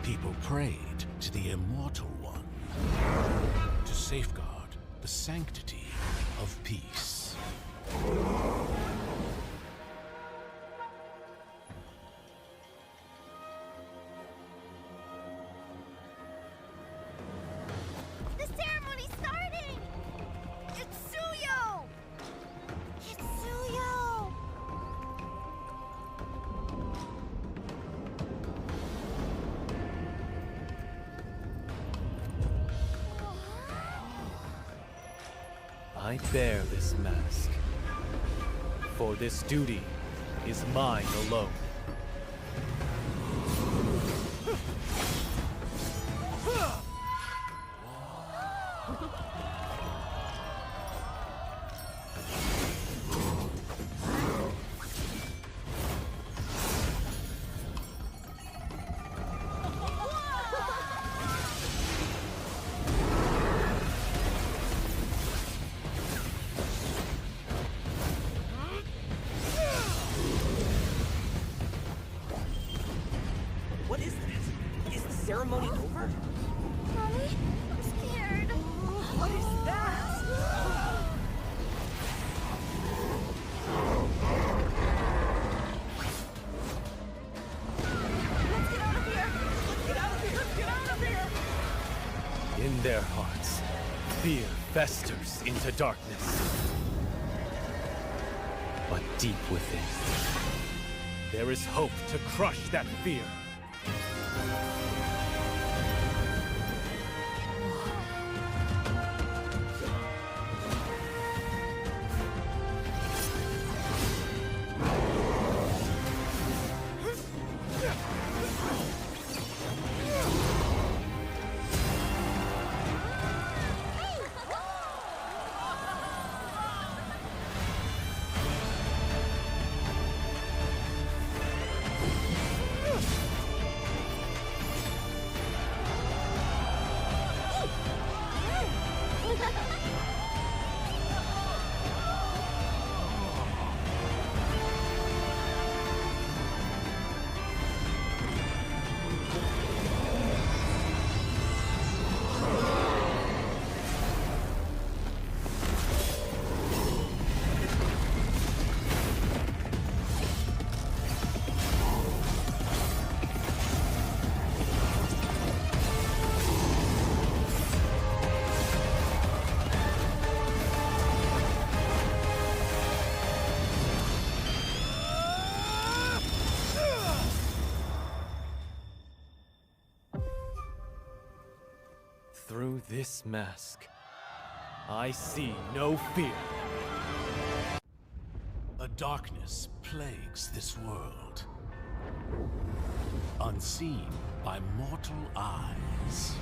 People prayed to the Immortal One to safeguard the sanctity of peace. The ceremony's starting! It's Suyo! It's Suyo! I bear this mask, for this duty is mine alone. What is this? Is the ceremony over? Mommy, I'm scared. What is that? Let's get out of here! Get out of here! Get out of here! In their hearts, fear festers into darkness. But deep within, there is hope to crush that fear. Through this mask, I see no fear. A darkness plagues this world, unseen by mortal eyes.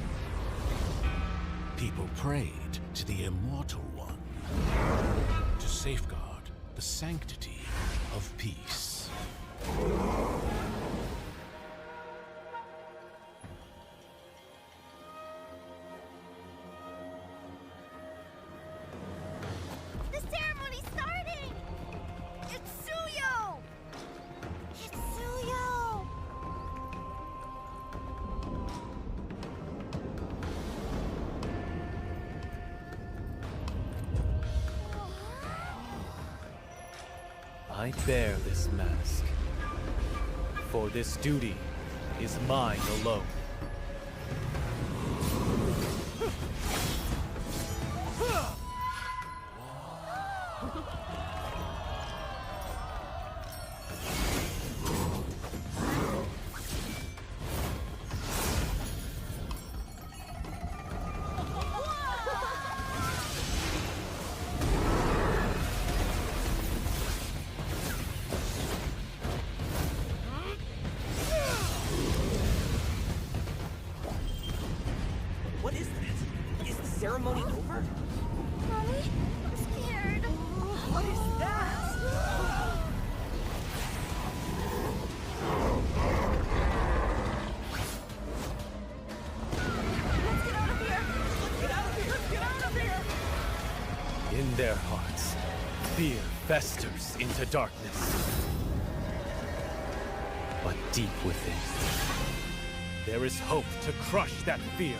People prayed to the Immortal One to safeguard the sanctity of peace. The ceremony's starting! It's Suyo! It's Suyo! I bear this mask, for this duty is mine alone. What is this? Is the ceremony over? Mommy, I'm scared. What is that? Let's get out of here! Get out of here! Get out of here! In their hearts, fear festers into darkness. But deep within, There is hope to crush that fear.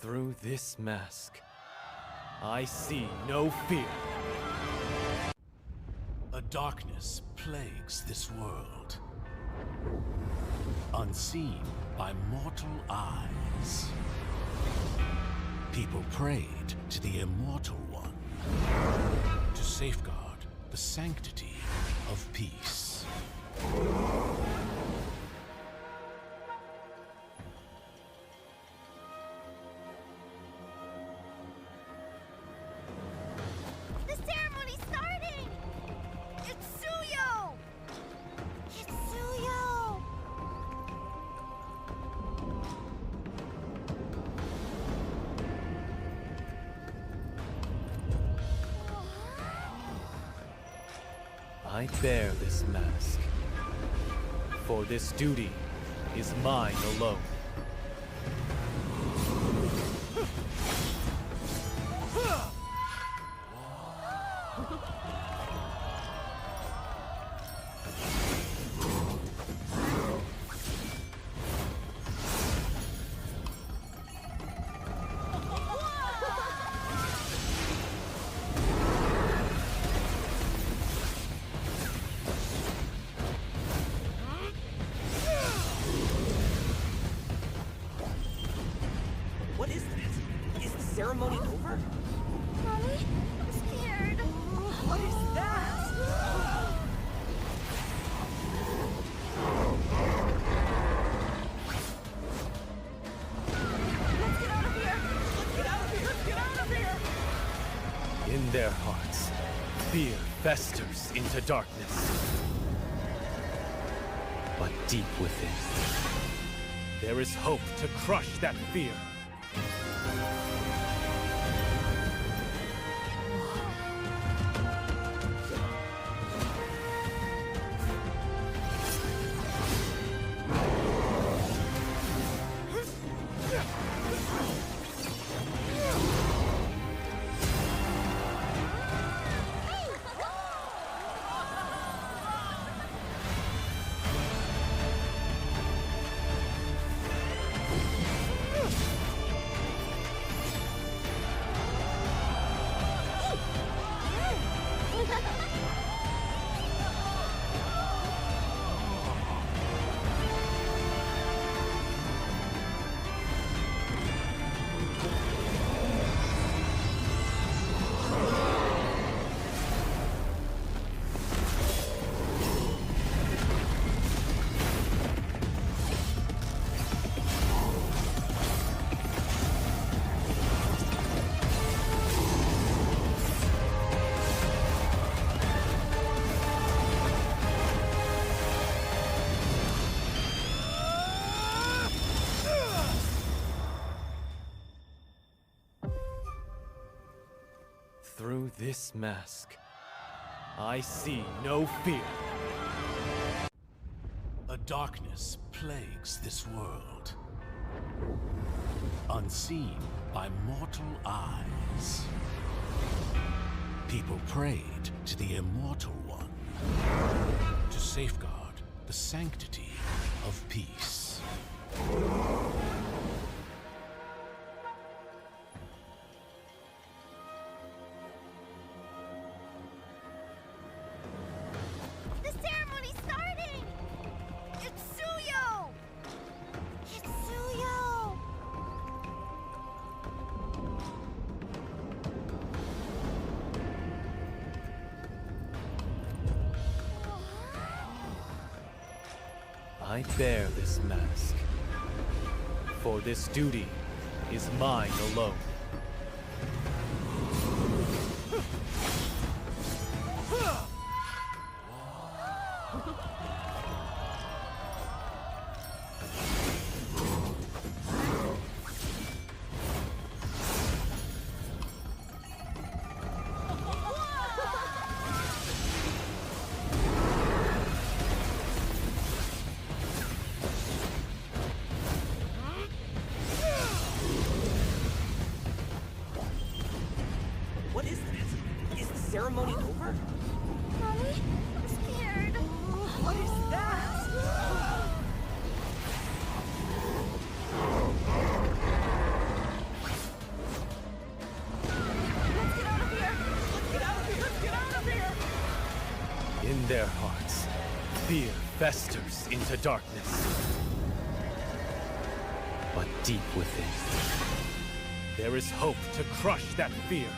Through this mask, I see no fear. A darkness plagues this world, unseen by mortal eyes. People prayed to the Immortal One to safeguard the sanctity of peace. The ceremony's starting! It's Suyo! It's Suyo! I bear this mask, for this duty is mine alone. What is that? Is the ceremony over? Mommy, I'm scared. What is that? Let's get out of here! Let's get out of here! Let's get out of here! In their hearts, fear festers into darkness. But deep within, there is hope to crush that fear. Through this mask, I see no fear. A darkness plagues this world, unseen by mortal eyes. People prayed to the Immortal One to safeguard the sanctity of peace. The ceremony's starting! It's Suyo! It's Suyo! I bear this mask, for this duty is mine alone. What is this? Is the ceremony over? Mommy, I'm scared. What is that? Let's get out of here! Let's get out of here! Let's get out of here! In their hearts, fear festers into darkness. But deep within, there is hope to crush that fear.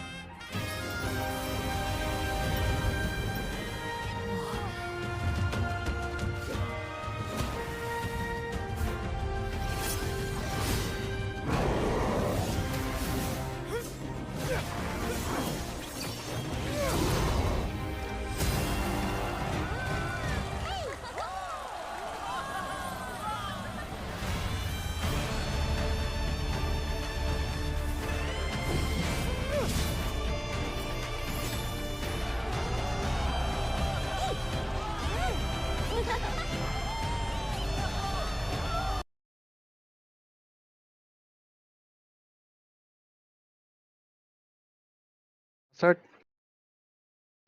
Start.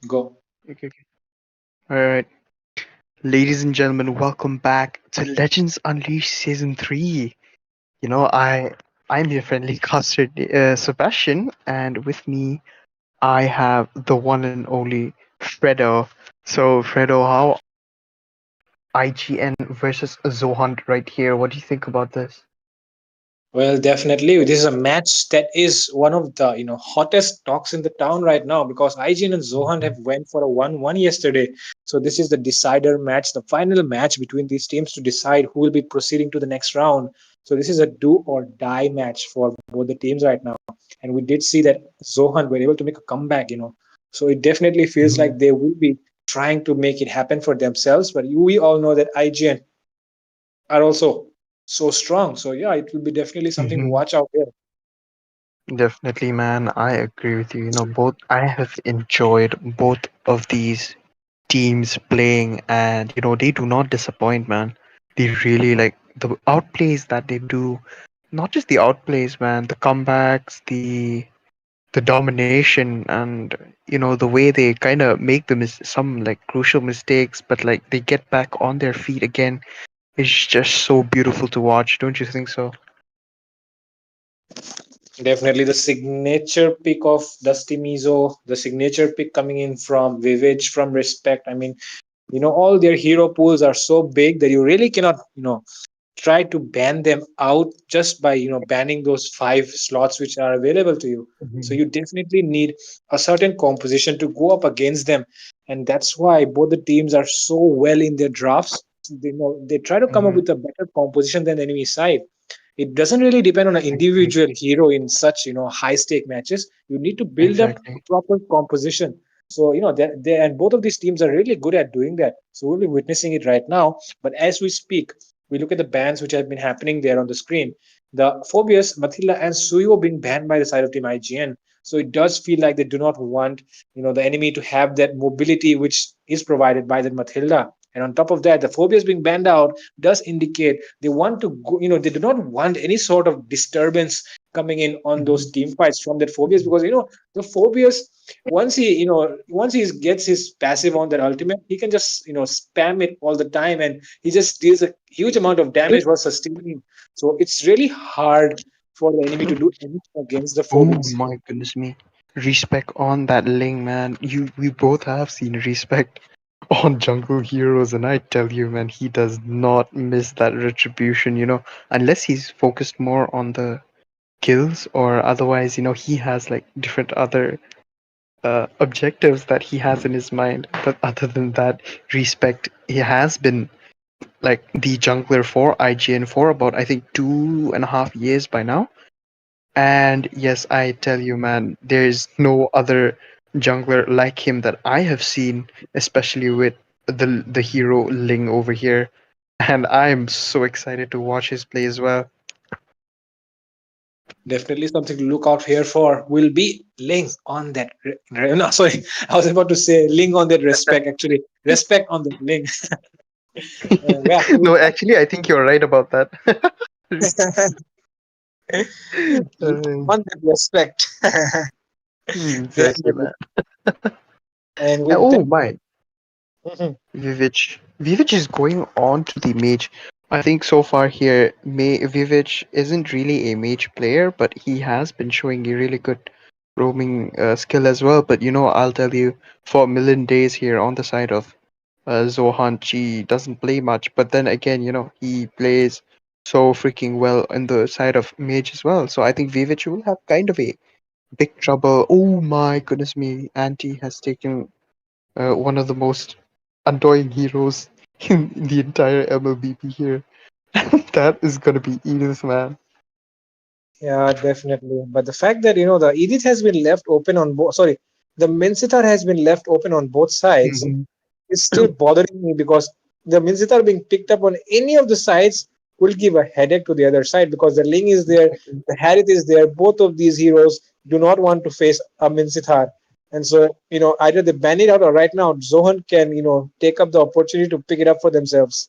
Go. Okay. All right, ladies and gentlemen, welcome back to Legends Unleashed Season 3. You know, I'm your friendly caster, Sebastian, and with me, I have the one and only Fredo. So, Fredo, how IGN versus Zohunt right here? What do you think about this? Well, definitely, this is a match that is one of the hottest talks in the town right now because IGN and Zohan have went for a 1-1 yesterday. So this is the decider match, the final match between these teams to decide who will be proceeding to the next round. So this is a do or die match for both the teams right now. And we did see that Zohan were able to make a comeback. So it definitely feels like they will be trying to make it happen for themselves. But we all know that IGN are also so strong. So yeah, it will be definitely something to Mhm. watch out there. Definitely, man. I agree with you. You know, both I have enjoyed both of these teams playing, and they do not disappoint, man. They really like the outplays that they do. Not just the outplays, man. The comebacks, the domination, and the way they kind of make some like crucial mistakes, but like they get back on their feet again. It's just so beautiful to watch, don't you think so? Definitely the signature pick of Dusty Mizo, the signature pick coming in from Vivage, from Respect. I mean, all their hero pools are so big that you really cannot, try to ban them out just by banning those 5 slots which are available to you. So Mhm. you definitely need a certain composition to go up against them, and that's why both the teams are so well in their drafts. They try to come up Mhm. with a better composition than the enemy side. It doesn't really depend on an individual hero in such high stake matches. You need to build up a Exactly. proper composition. So they and both of these teams are really good at doing that. So we'll be witnessing it right now. But as we speak, we look at the bans which have been happening there on the screen. The Phobius, Mathilda, and Suyo being banned by the side of Team IGN. So it does feel like they do not want the enemy to have that mobility which is provided by the Mathilda. And on top of that, the Phobius being banned out does indicate they want to go, they do not want any sort of disturbance coming in on those Mhm. team fights from that Phobius because the Phobius once he gets his passive on that ultimate, he can just spam it all the time, and he just deals a huge amount of damage while sustaining. So it's really hard for the enemy to do anything against the Oh phobics. my goodness me. Respect on that Ling, man. We both have seen respect on jungle heroes, and I tell you, man, he does not miss that retribution, unless he's focused more on the kills, or otherwise, he has like different other objectives that he has in his mind. But other than that, respect, he has been like the jungler for IGN for about, I think, 2.5 years by now. And yes, I tell you, man, there is no other jungler like him that I have seen, especially with the hero Ling over here. And I'm so excited to watch his play as well. Definitely something to look out here for will be Ling on that. No, sorry, I was about to say Ling on that respect. Actually, respect on that Ling. Yeah, No, actually, I think you're right about that. Uh, on that respect. exactly, Definitely. man. And with that, Oh my, mhm, Vivich is going on to the mage. I think so far here, Vivich isn't really a mage player, but he has been showing a really good roaming skill as well. But I'll tell you, for a million days here on the side of Zohan, she doesn't play much. But then again, he plays so freaking well in the side of mage as well. So I think Vivich will have kind of a big trouble. Oh my goodness me, Anti has taken one of the most annoying heroes in the entire MLBB here. That is gonna be Edith, man. yeah, definitely. But the fact that the Edith has been left open on both, sorry, the Minsitar has been left open on both sides Mhm. is still bothering me because the Minsitar being picked up on any of the sides will give a headache to the other side because the Ling is there, the Harith is there. Both of these heroes do not want to face a Minsitar. And so, either they ban it out or right now, Zohan can, take up the opportunity to pick it up for themselves.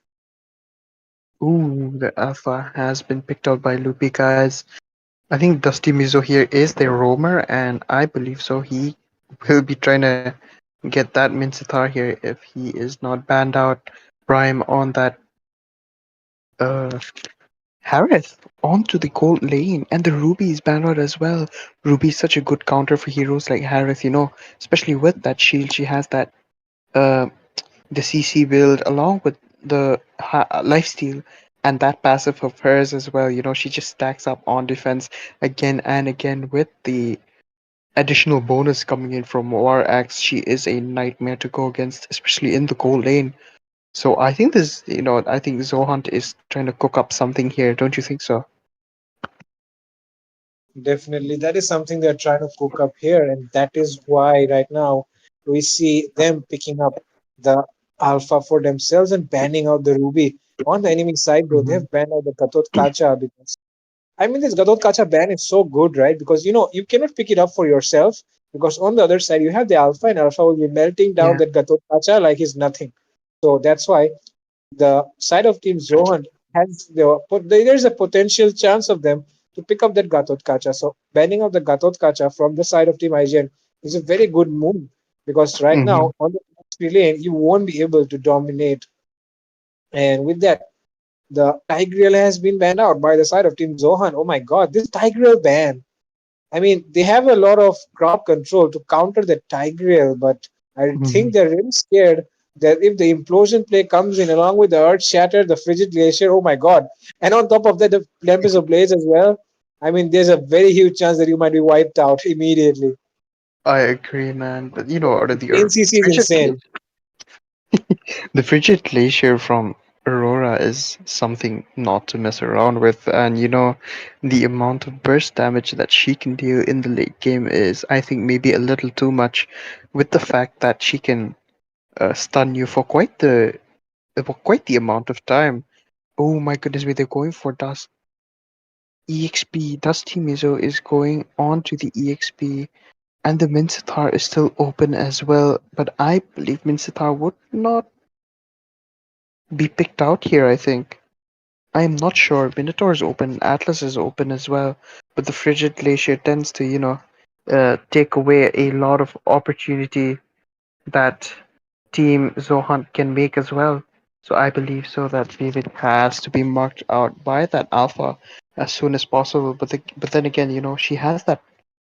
Ooh, the alpha has been picked out by Loopy, guys. I think Dusty Mizo here is their roamer, and I believe so. He will be trying to get that Minsitar here if he is not banned out. Prime on that uh Harith onto the gold lane, and the Ruby is banned out as well. Ruby is such a good counter for heroes like Harith, especially with that shield. She has that uh the CC build along with the lifesteal and that passive of hers as well. She just stacks up on defense again and again with the additional bonus coming in from War Axe. She is a nightmare to go against, especially in the gold lane. So I think Zohunt is trying to cook up something here. Don't you think so? Definitely, that is something they're trying to cook up here, and that is why right now we see them picking up the alpha for themselves and banning out the ruby. On the enemy side, though, Mhm. they've banned out the Katot Kacha because I mean this Katot Kacha ban is so good, right? Because you cannot pick it up for yourself because on the other side you have the alpha, and alpha will be melting down Yeah. that Katot Kacha like it's nothing. So that's why the side of Team Zohan there's a potential chance of them to pick up that Gatot Kacha. So banning of the Gatot Kacha from the side of Team IGN is a very good move because right Hmm. now on the XP lane you won't be able to dominate. And with that, the Tigreal has been banned out by the side of Team Zohan. Oh my god, this Tigreal ban. I mean, they have a lot of crowd control to counter the Tigreal, but I think Hmm. they're really scared that if the implosion play comes in along with the Earth Shatter, the Frigid Glacier, oh my god. And on top of that, the Tempest of Blades as well. I mean, there's a very huge chance that you might be wiped out immediately. I agree, man. But The NCC is insane. the frigid glacier from Aurora is something not to mess around with, and the amount of burst damage that she can deal in the late game is, I think, maybe a little too much, with the fact that she can stun you for quite the amount of time. Oh my goodness me, they're going for Dust EXP. Dusty Mizo is going on to the EXP. And the Mincetar is still open as well, but I believe Mincetar would not be picked out here, I think. I am not sure. Minotaur is open, Atlas is open as well, but the Frigid Glacier tends to, take away a lot of opportunity that Team Zohunt can make as well. So I believe so that Vivid has to be marked out by that alpha as soon as possible. But then again, she has that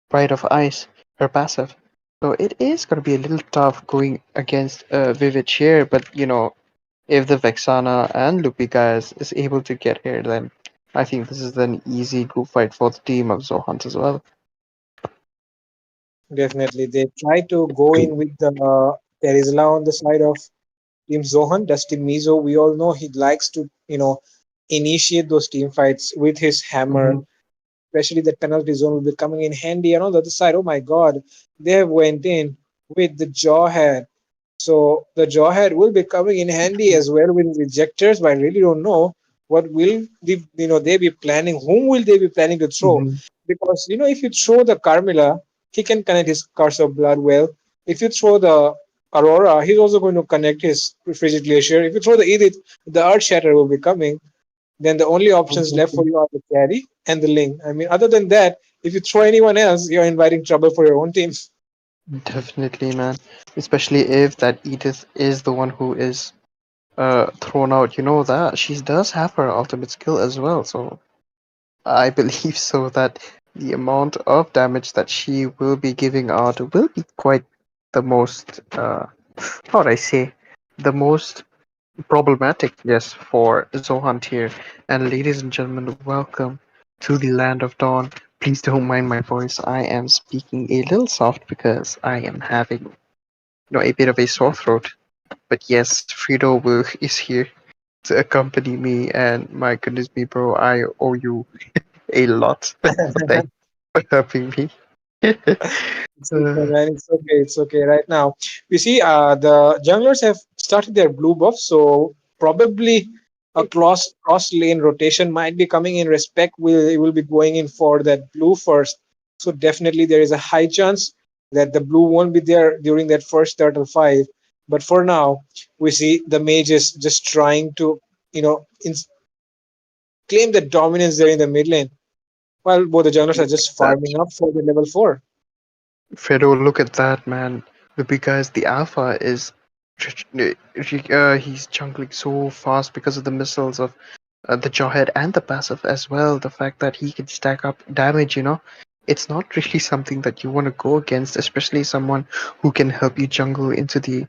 Pride of Ice, her passive. So it is going to be a little tough going against Vivid here. But if the Vexana and Lupi guys is able to get here, then I think this is an easy group fight for the team of Zohunt as well. Definitely, they try to go in with the Terizla on the side of Team Zohan. Dusty Mizo, we all know he likes to, initiate those team fights with his hammer. Hmm. Especially that penalty zone will be coming in handy. And on the other side, oh my God, they have went in with the Jawhead. So the Jawhead will be coming in handy as well with rejectors. But I really don't know what will they be planning. Whom will they be planning to throw? Hmm. Because if you throw the Carmilla, he can connect his Curse of Blood well. If you throw the Aurora, he's also going to connect his Frigid Glacier. If you throw the Edith, the Earth Shatter will be coming. Then the only options left for you are the carry and the link. I mean, other than that, if you throw anyone else, you're inviting trouble for your own team. Definitely, man. Especially if that Edith is the one who is thrown out. You know that she does have her ultimate skill as well, so I believe so that the amount of damage that she will be giving out will be quite the most how would I say, the most problematic, yes, for Zohunt here. And ladies and gentlemen, welcome to the land of dawn. Please don't mind my voice. I am speaking a little soft because I am having a bit of a sore throat. But yes, Frito is here to accompany me, and my goodness me, bro, I owe you a lot. So thank you for helping me. It's okay, man. It's okay. It's okay. Right now, we see the junglers have started their blue buff, so probably a cross lane rotation might be coming in. Respect will be going in for that blue first. So definitely there is a high chance that the blue won't be there during that first turtle fight. But for now, we see the mages just trying to claim the dominance there in the mid lane, while both the junglers are just That farming up for the level 4. Fredo, look at that, man. Because the Alpha is he's jungling so fast because of the missiles of the Jawhead and the passive as well. The fact that he can stack up damage, it's not really something that you want to go against, especially someone who can help you jungle into the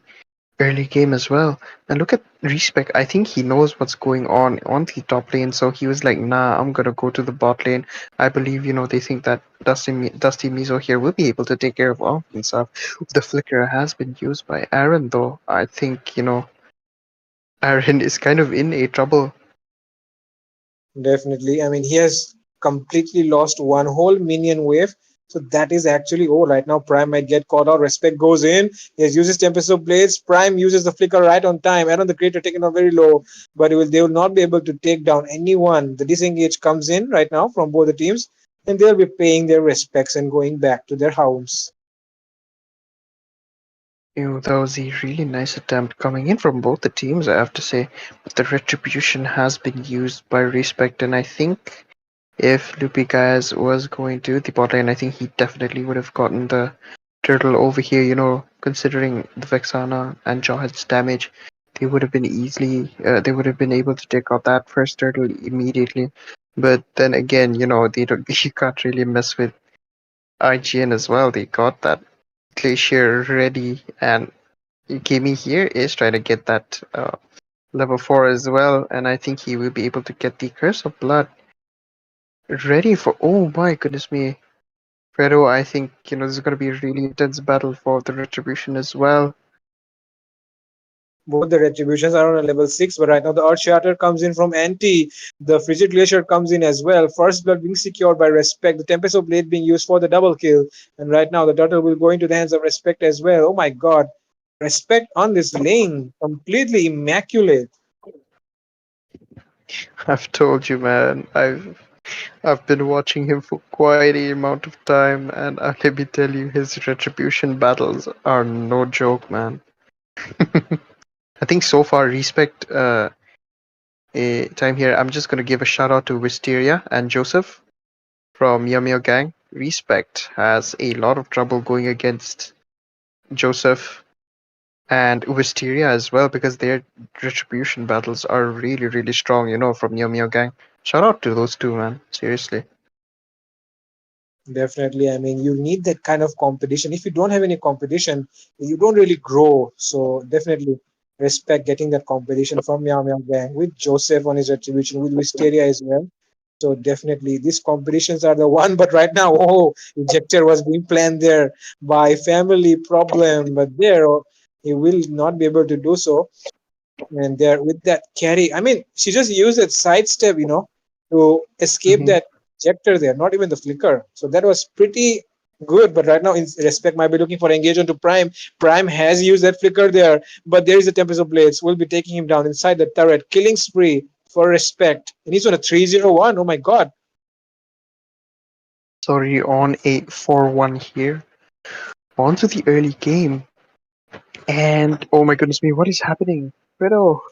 early game as well. And look at Respect. I think he knows what's going on the top lane, so he was like, "Nah, I'm gonna go to the bot lane." I believe they think that Dusty Mizo here will be able to take care of all and stuff. The flicker has been used by Aaron, though. I think Aaron is kind of in a trouble. Definitely. I mean, he has completely lost one whole minion wave. So that is actually, oh, right now Prime might get caught out. Respect goes in. He has used his Tempest of Blades. Prime uses the flicker right on time. And on the creator taken off very low. But they will not be able to take down anyone. The disengage comes in right now from both the teams. And they'll be paying their respects and going back to their homes. That was a really nice attempt coming in from both the teams, I have to say. But the retribution has been used by Respect, and I think if Loopy Guys was going to the bot lane, I think he definitely would have gotten the turtle over here, considering the Vexana and Jawhead's damage. They would have been able to take out that first turtle immediately. But then again, they don't, you can't really mess with IGN as well. They got that glacier ready, and Kimi here is trying to get that level 4 as well, and I think he will be able to get the Curse of Blood ready for. Oh my goodness me. Fredo, I think this is going to be a really intense battle for the retribution as well. Both the retributions are on a level 6, but right now the Earth Shatter comes in from Anti. The Frigid Glacier comes in as well. First blood being secured by Respect. The Tempest of Blade being used for the double kill. And right now the turtle will go into the hands of Respect as well. Oh my god. Respect on this lane. Completely immaculate. I've told you, man. I've been watching him for quite a amount of time, and let me tell you, his retribution battles are no joke, man. I think so far, Respect a time here. I'm just gonna give a shout out to Wisteria and Joseph from Yumio Gang. Respect has a lot of trouble going against Joseph and Wisteria as well because their retribution battles are really, really strong, from Meow Meow Gang. Shout out to those two, man. Seriously. Definitely. I mean, you need that kind of competition. If you don't have any competition, you don't really grow. So definitely respect getting that competition from Meow Meow Gang with Joseph on his retribution, with Wisteria as well. So definitely these competitions are the one. But right now, oh, ejector was being planned there by family problem, but there he will not be able to do so. And there with that carry, I mean, she just used that sidestep, to escape Hmm. that ejector there, not even the flicker. So that was pretty good. But right now, in respect, might be looking for engagement to Prime. Prime has used that flicker there, but there is a Tempest of Blades. Will be taking him down inside the turret, killing spree for respect. And he's on a 301. Oh my god. Sorry, on a 4-1 here. On to the early game. And oh my goodness me, what is happening? Widow.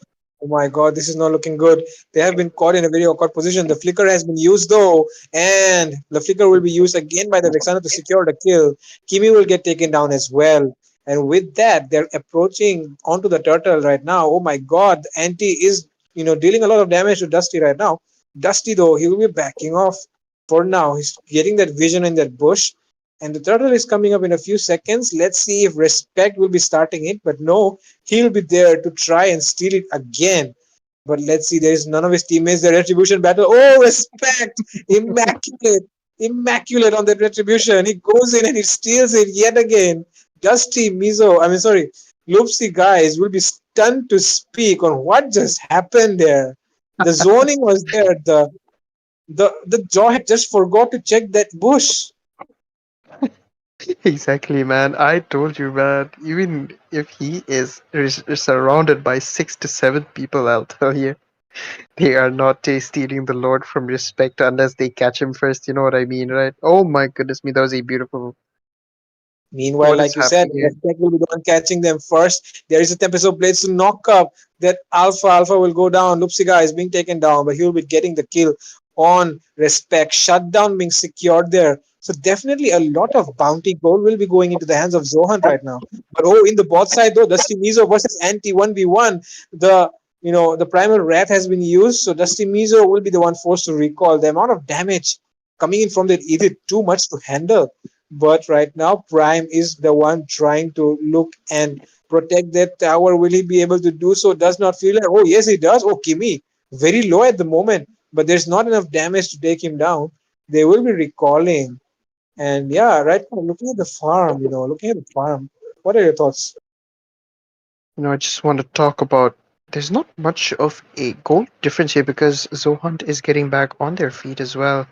Oh my god, this is not looking good. They have been caught in a very awkward position. The flicker has been used though, and the flicker will be used again by the Vexana to secure the kill. Kimi will get taken down as well. And with that, they're approaching onto the turtle right now. Oh my god, the anti is dealing a lot of damage to Dusty right now. Dusty though, he will be backing off for now. He's getting that vision in that bush. And the turtle is coming up in a few seconds. Let's see if Respect will be starting it. But no, he'll be there to try and steal it again. But let's see, there is none of his teammates. The retribution battle. Oh, Respect! Immaculate! Immaculate on that retribution. He goes in and he steals it yet again. Dusty, Mizo, I mean, sorry, Loopsy guys will be stunned to speak on what just happened there. The zoning was there. The Jawhead just forgot to check that bush. Exactly, man. I told you, man. Even if he is surrounded by 6 to 7 people, I'll tell you, they are not stealing the Lord from respect unless they catch him first. You know what I mean, right? Oh my goodness me, that was a beautiful. Meanwhile, What is like you said, happening here? Respect will be the one catching them first. There is a Tempest of Blades to knock up that Alpha. Alpha will go down. Lupsiga is being taken down, but he will be getting the kill on Respect. Shutdown being secured there. So definitely a lot of bounty gold will be going into the hands of Zohunt right now. But oh, in the bot side though, Dusty Mizo versus Anti 1v1. The primal wrath has been used, so Dusty Mizo will be the one forced to recall. The amount of damage coming in from that is it too much to handle? But right now, Prime is the one trying to look and protect that tower. Will he be able to do so? Does not feel like, oh, yes, he does. Oh, Kimi, very low at the moment, but there's not enough damage to take him down. They will be recalling. And yeah, right now, looking at the farm, looking at the farm, what are your thoughts? I just want to talk about. There's not much of a goal difference here because Zohunt is getting back on their feet as well.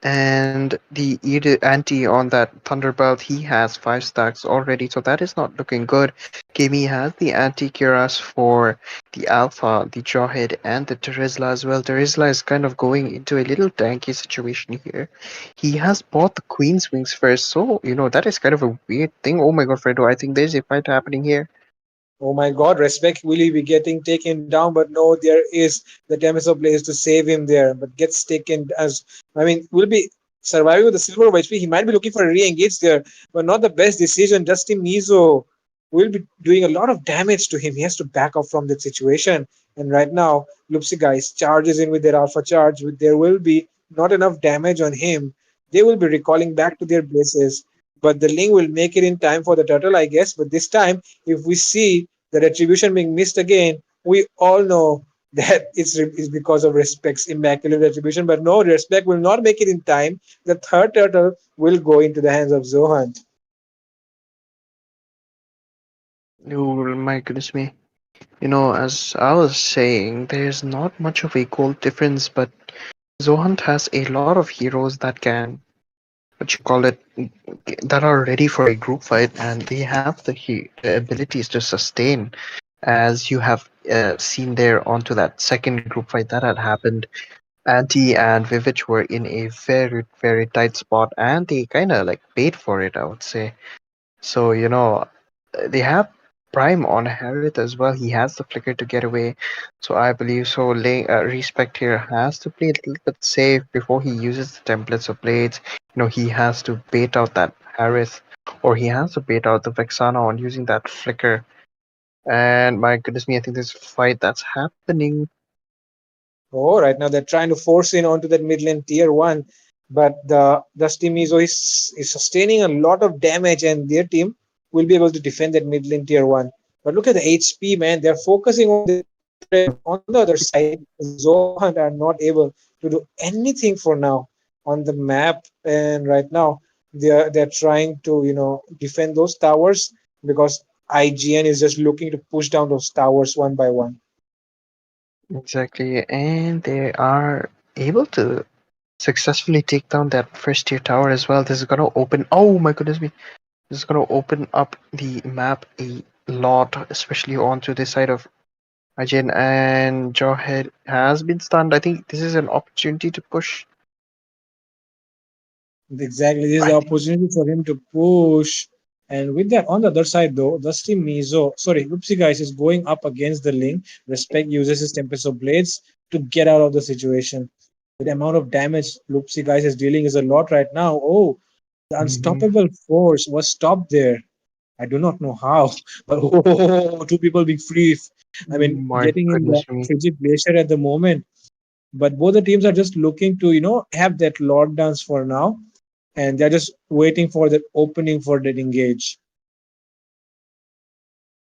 And the anti on that Thunderbelt, he has 5 stacks already, so that is not looking good. Kimi has the anti Kiras for the Alpha, the Jawhead, and the Terizla as well. Terizla is kind of going into a little tanky situation here. He has bought the Queen's Wings first, so that is kind of a weird thing. Oh my god, Fredo, I think there's a fight happening here. Oh my god, Respect will he be getting taken down? But no, there is the Temesor plays to save him there, but gets taken as I mean, will be surviving with the silver of HP. He might be looking for a re-engage there, but not the best decision. Dusty Mizo will be doing a lot of damage to him. He has to back off from that situation. And right now, Lupsi guys charges in with their alpha charge. With there will be not enough damage on him. They will be recalling back to their bases. But the Ling will make it in time for the turtle, I guess. But this time, if we see the retribution being missed again, we all know that it's because of Respect's immaculate retribution. But no, Respect will not make it in time. The third turtle will go into the hands of Zohan. Oh my goodness me. As I was saying, there's not much of a goal difference, but Zohunt has a lot of heroes that can, what you call it, that are ready for a group fight, and they have the abilities to sustain, as you have seen there onto that second group fight that had happened. Anti and Vivitch were in a very, very tight spot, and they kind of like paid for it, I would say. So, they have Prime on Harith as well. He has the flicker to get away, so I believe so. Respect here has to play a little bit safe before he uses the templates of blades. He has to bait out that Harith, or he has to bait out the Vexana on using that flicker. And my goodness me, I think there's a fight that's happening. Oh, right now they're trying to force in onto that mid lane tier one, but the Steam is sustaining a lot of damage, and their team will be able to defend that mid lane tier one. But look at the HP, man. They're focusing on the on the other side. Zohunt are not able to do anything for now on the map, and right now they're trying to defend those towers because IGN is just looking to push down those towers one by one. Exactly, and they are able to successfully take down that first tier tower as well. This is gonna open. Oh my goodness me! This is gonna open up the map a lot, especially onto this side of Ajin, and Jawhead has been stunned. I think this is an opportunity to push. Exactly, this is I the think. opportunity for him to push. And with that, on the other side, though, Dusty Mizo, sorry, Oopsie Guys is going up against the Link. Respect uses his Tempest of Blades to get out of the situation. The amount of damage Loopsy Guys is dealing is a lot right now. Oh, the Mhm. unstoppable force was stopped there. I do not know how, but oh, two people being free. I mean, My getting in the goodness me. frigid glacier at the moment. But both the teams are just looking to, have that Lord dance for now, and they're just waiting for that opening for that engage.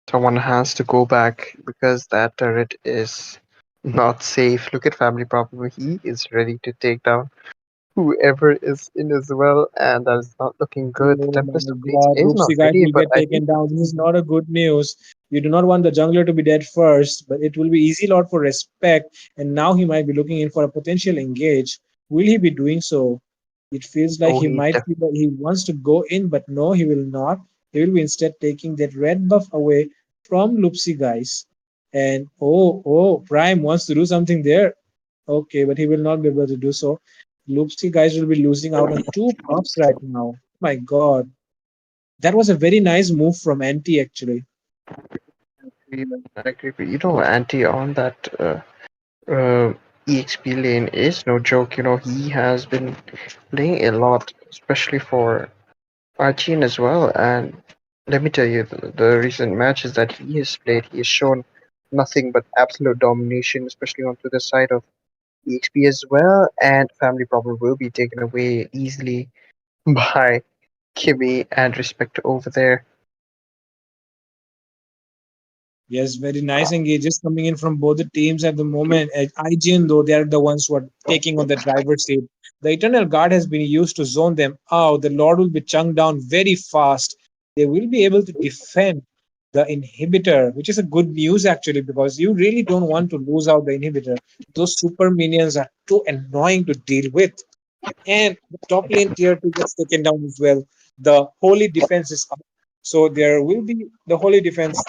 Someone has to go back because that turret is not safe. Look at Family Problem. He is ready to take down whoever is in as well, and that is not looking good. The Oh my Tempest of Blades god, is not Roopsy guys ready, will but get I taken think down. This is not a good news. You do not want the jungler to be dead first, but it will be easy lot for respect. And now he might be looking in for a potential engage. Will he be doing so? It feels like oh, he might feel that he wants to go in, but no, he will not. He will be instead taking that red buff away from Loopsy guys. And Prime wants to do something there. Okay, but he will not be able to do so. Loopsy guys will be losing out on two buffs right now. My God, that was a very nice move from Anti actually. I agree. But Anti on that uh, EXP lane is no joke. He has been playing a lot, especially for Archie as well. And let me tell you, the recent matches that he has played, he has shown nothing but absolute domination, especially onto the side of EXP as well. And Family Problem will be taken away easily by Kimmy and Respect over there. Yes, very nice engages coming in from both the teams at the moment. At IGN, though, they are the ones who are taking on the driver's seat. The Eternal Guard has been used to zone them out. The Lord will be chunked down very fast. They will be able to defend the inhibitor, which is a good news actually, because you really don't want to lose out the inhibitor. Those super minions are too annoying to deal with. And the top lane tier 2 gets taken down as well. The holy defense is up. So there will be the holy defense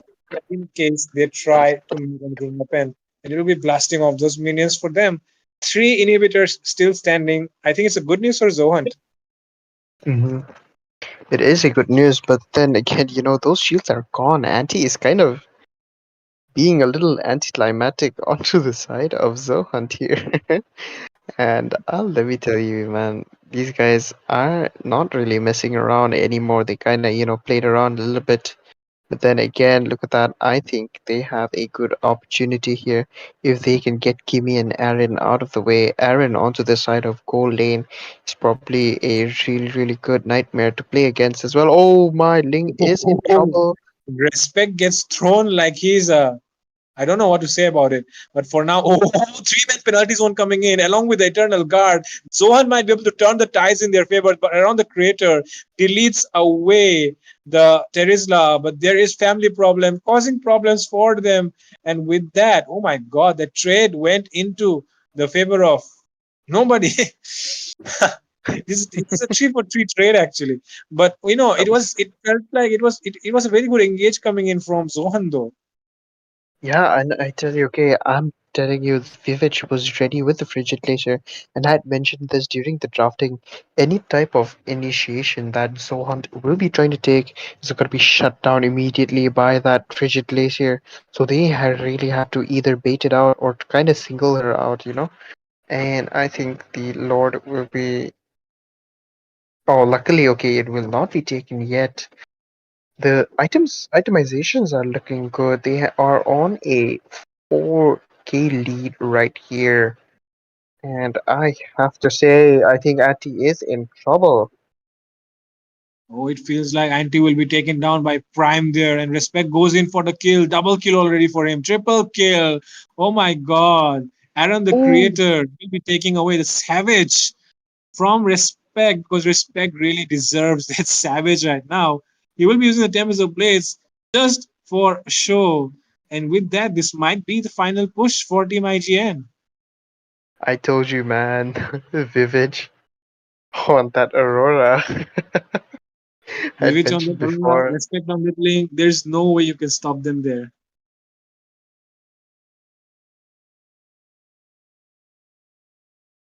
in case they try to make anything happen. And it will be blasting off those minions for them. Three inhibitors still standing. I think it's a good news for Zohunt. hmm It is a good news, but then again, those shields are gone. Anti is kind of being a little anticlimactic onto the side of Zohunt here. And let me tell you, man, these guys are not really messing around anymore. They kind of, played around a little bit. But then again, look at that. I think they have a good opportunity here if they can get Kimmy and Aaron out of the way. Aaron onto the side of goal lane is probably a really, really good nightmare to play against as well. Oh, my Ling is in trouble. Respect gets thrown like he's a I don't know what to say about it. But for now, three-man penalty zone coming in along with the Eternal Guard. Zohan might be able to turn the tides in their favor, but around the crater deletes away the Terizla. But there is family problem causing problems for them. And with that, oh my God, the trade went into the favor of nobody. It's a three for three trade actually, but it felt like it was a very good engage coming in from Zohan though. Yeah, and I tell you, okay, I'm telling you Vivitch was ready with the frigid laser, and I had mentioned this during the drafting. Any type of initiation that Zohunt will be trying to take is going to be shut down immediately by that frigid laser. So they had really had to either bait it out or kind of single her out, you know. And I think the Lord will be. Oh, luckily, okay, it will not be taken yet. The itemizations are looking good. They are on a 4K lead right here. And I have to say, I think Ati is in trouble. Oh, it feels like Anti will be taken down by Prime there, and Respect goes in for the kill. Double kill already for him. Triple kill. Oh my god. Aaron the Oh, creator will be taking away the Savage from Respect, because Respect really deserves that Savage right now. He will be using the Tempest of Blades just for show. And with that, this might be the final push for Team IGN. I told you, man. Vivid on that Aurora. I'd Vivitch on the mentioned Aurora, before. Respect on the link. There's no way you can stop them there.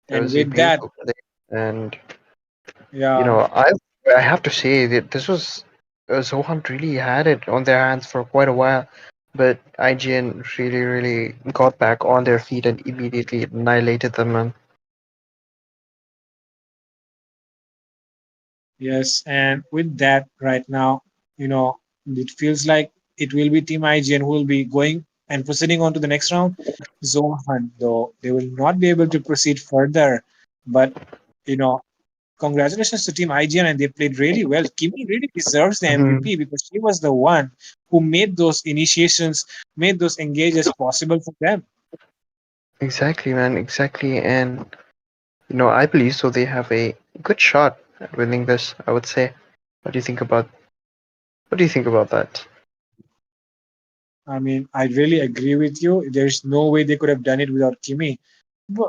It And was a with that, beautiful play. And, you yeah, know, I have to say that this was. Zohan really had it on their hands for quite a while. But IGN really, really got back on their feet and immediately annihilated them, man. yes, and with that, right now, you know, it feels like it will be Team IGN who will be going and proceeding on to the next round. Zone Hunt, though, they will not be able to proceed further. But, you know, congratulations to Team IGN, and they played really well. Kimi really deserves the Mhm. MVP because she was the one who made those initiations, made those engages possible for them. Exactly, man. Exactly. And, you know, I believe so. They have a good shot at winning this, I would say. What do you think about what do you think about that? I mean, I really agree with you. There's no way they could have done it without Kimi.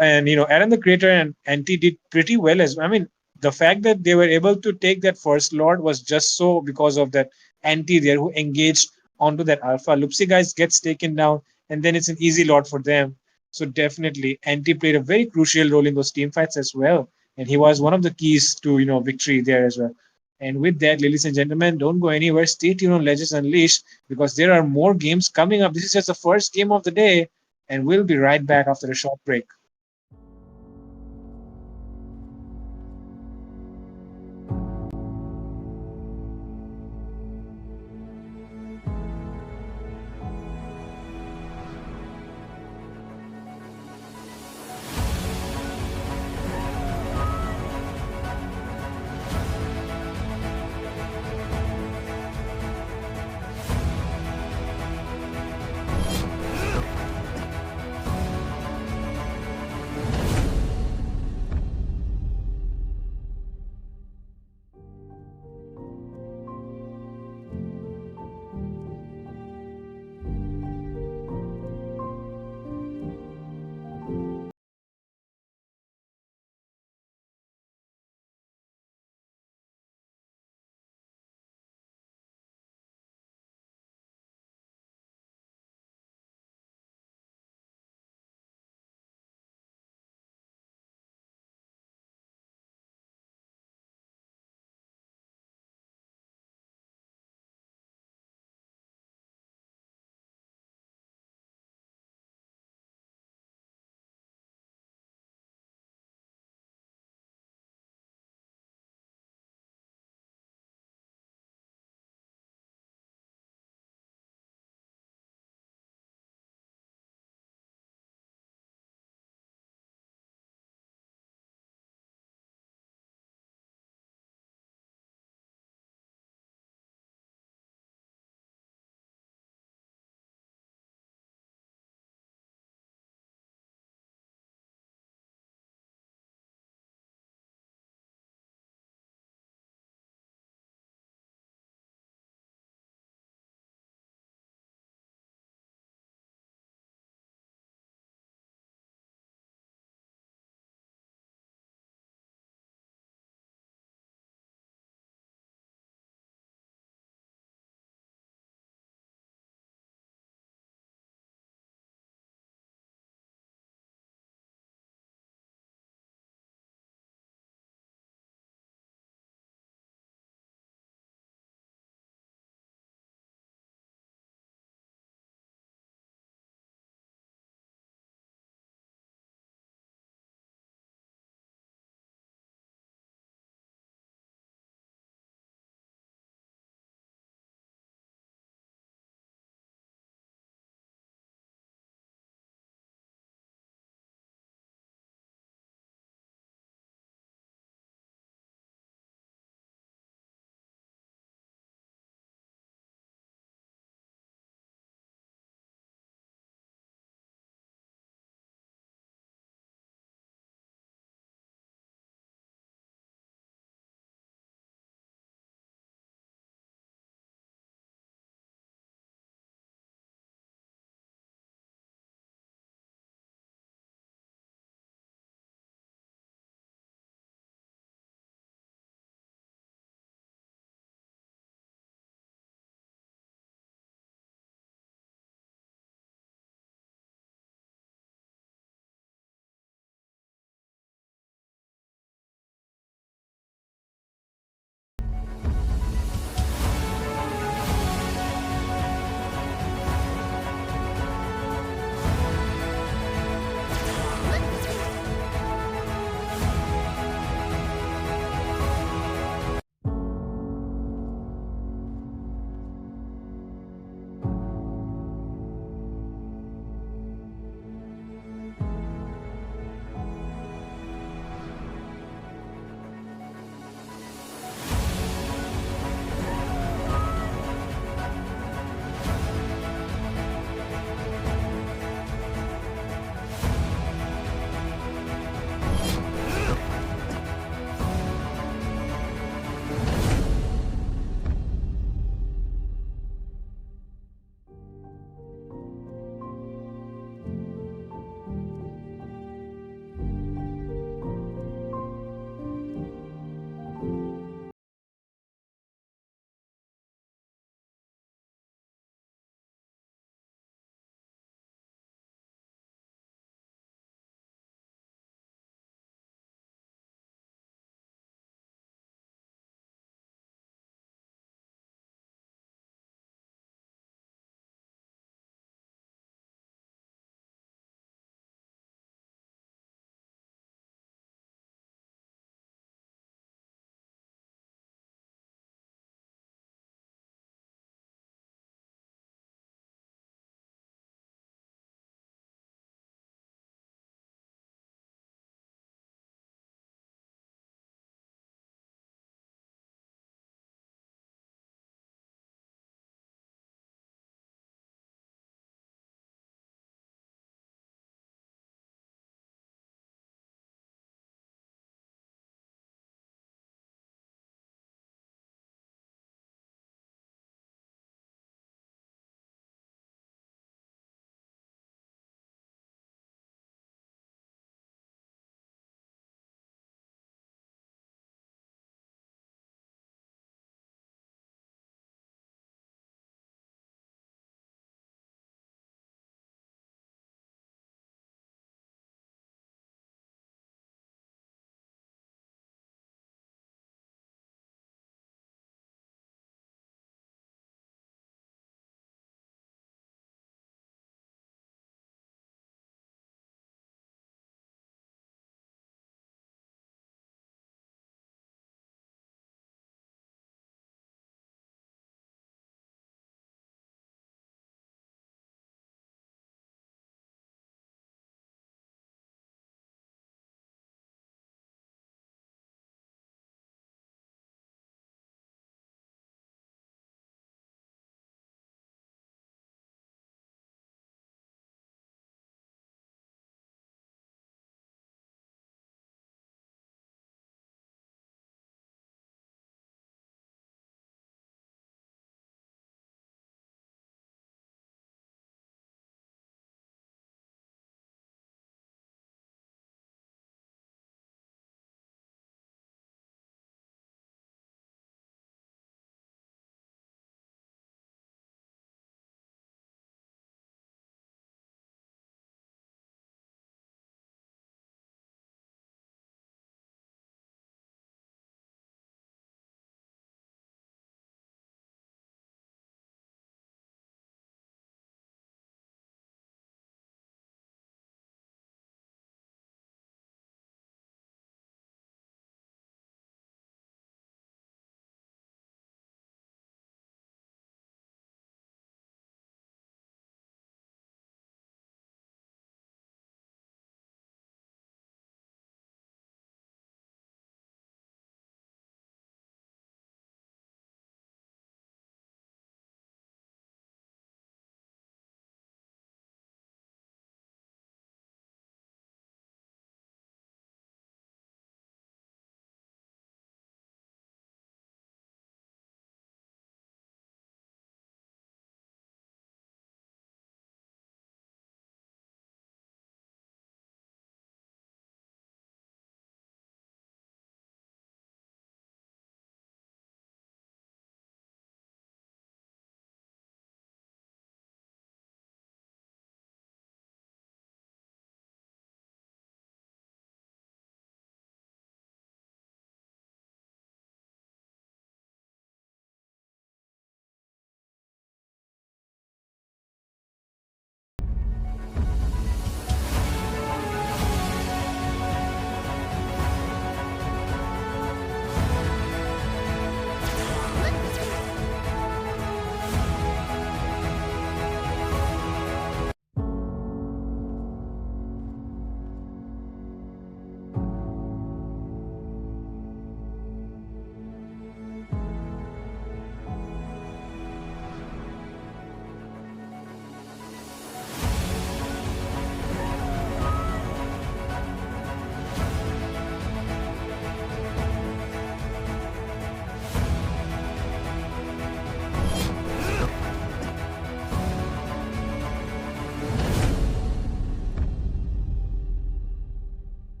And Aaron the Creator and Anti did pretty well as well. I mean, the fact that they were able to take that first Lord was just so because of that Anti there who engaged onto that Alpha. Lupsi guys gets taken down, and then it's an easy Lord for them. So definitely, Anti played a very crucial role in those team fights as well, and he was one of the keys to victory there as well. And with that, ladies and gentlemen, don't go anywhere. Stay tuned on Legends Unleashed because there are more games coming up. This is just the first game of the day, and we'll be right back after a short break.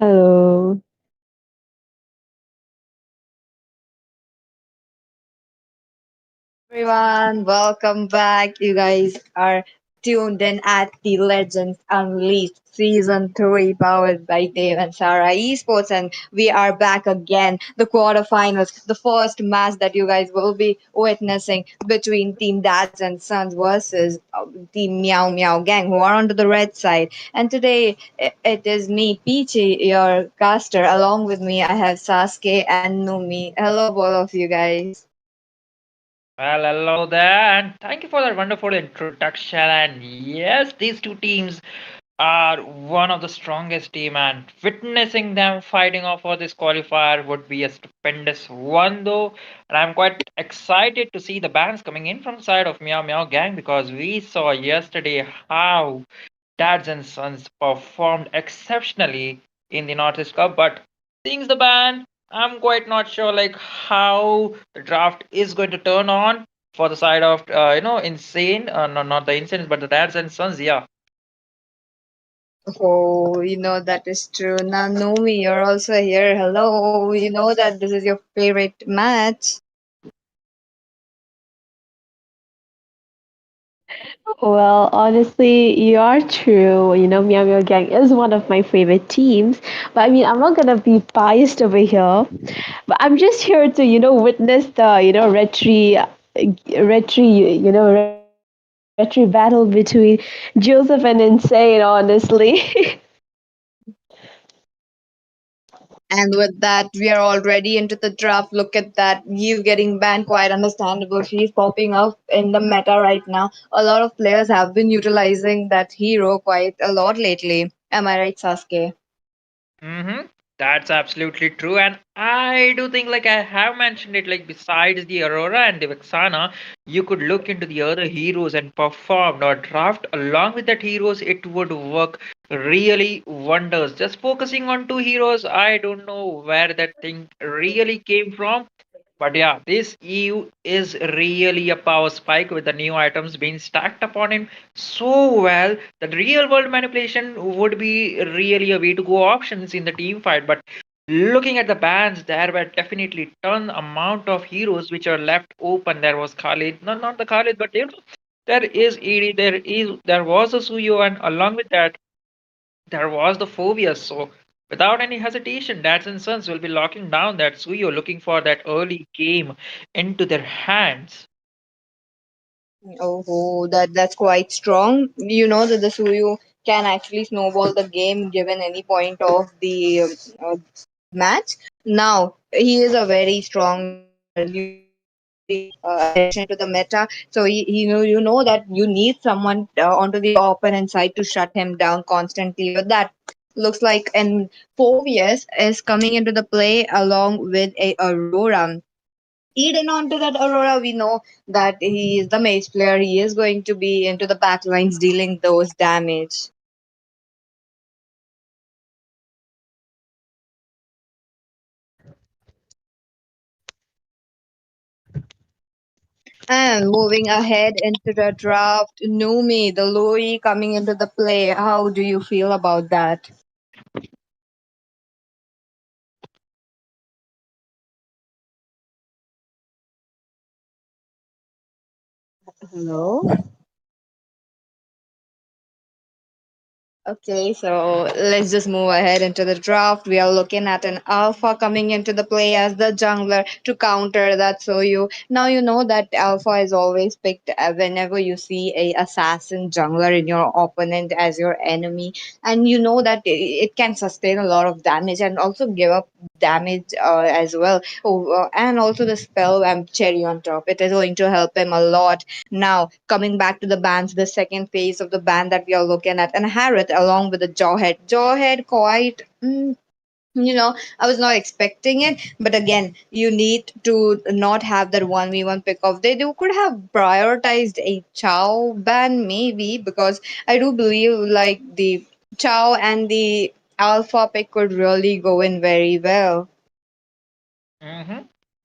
Hello. Hello everyone, welcome back. You guys are tuned in at the Legends Unleashed Season 3 powered by Dave and Sarah Esports, and we are back again. The quarterfinals, the first match that you guys will be witnessing between Team Dads and Sons versus Team Meow Meow Gang, who are on the red side. And today it is me, Peachy, your caster. Along with me I have Sasuke and Numi. Hello both of you guys. Well, hello there, and thank you for that wonderful introduction. And yes, these two teams are one of the strongest team, and witnessing them fighting off for this qualifier would be a stupendous one, though. And I'm quite excited to see the bans coming in from the side of Meow Meow Gang because we saw yesterday how Dads and Sons performed exceptionally in the Northeast Cup, but seeing the ban, I'm quite not sure like how the draft is going to turn on for the side of insane, no, not the insane, but the Dads and Sons. Yeah. Oh, that is true. Now, Nomi, you're also here. Hello. You know that this is your favorite match. Well, honestly, you are true. Meow Meow Gang is one of my favorite teams. But I mean, I'm not gonna be biased over here. But I'm just here to, witness the, retri battle between Joseph and Insane, honestly. And with that, we are already into the draft. Look at that. You getting banned, quite understandable. She's popping up in the meta right now. A lot of players have been utilizing that hero quite a lot lately. Am I right, Sasuke? Mm-hmm. That's absolutely true. And I do think, like I have mentioned it, like besides the Aurora and the Vexana, you could look into the other heroes and perform or draft along with that heroes. It would work really wonders. Just focusing on two heroes, I don't know where that thing really came from. But yeah, this EU is really a power spike with the new items being stacked upon him so well that real world manipulation would be really a way to go options in the team fight. But looking at the bans, there were definitely ton amount of heroes which are left open. There was Khalid, not the Khalid, but there is Edie, there was a Suyo, and along with that there was the phobia. So, without any hesitation, Dads and Sons will be locking down that Suyo, looking for that early game into their hands. Oh, that's quite strong. You know that the Suyu can actually snowball the game given any point of the match. Now he is a very strong character. Addition to the meta, so you know that you need someone onto the opponent side to shut him down constantly. But that looks like and Phobius is coming into the play along with a Aurora. Eden onto that Aurora, we know that he is the mage player. He is going to be into the backlines dealing those damage. And moving ahead into the draft, Numi, the Louis coming into the play. How do you feel about that? Hello? Okay, so let's just move ahead into the draft. We are looking at an alpha coming into the play as the jungler to counter that. So now you know that alpha is always picked whenever you see a assassin jungler in your opponent as your enemy, and you know that it can sustain a lot of damage and also give up damage as well. Oh, and also the spell cherry on top. It is going to help him a lot. Now, coming back to the bands, the second phase of the band that we are looking at, and Harriet along with the Jawhead. Jawhead, quite. I was not expecting it, but again, you need to not have that 1v1 pick off. They do could have prioritized a Chow ban, maybe, because I do believe like the Chow and the Alpha pick could really go in very well. Mm-hmm.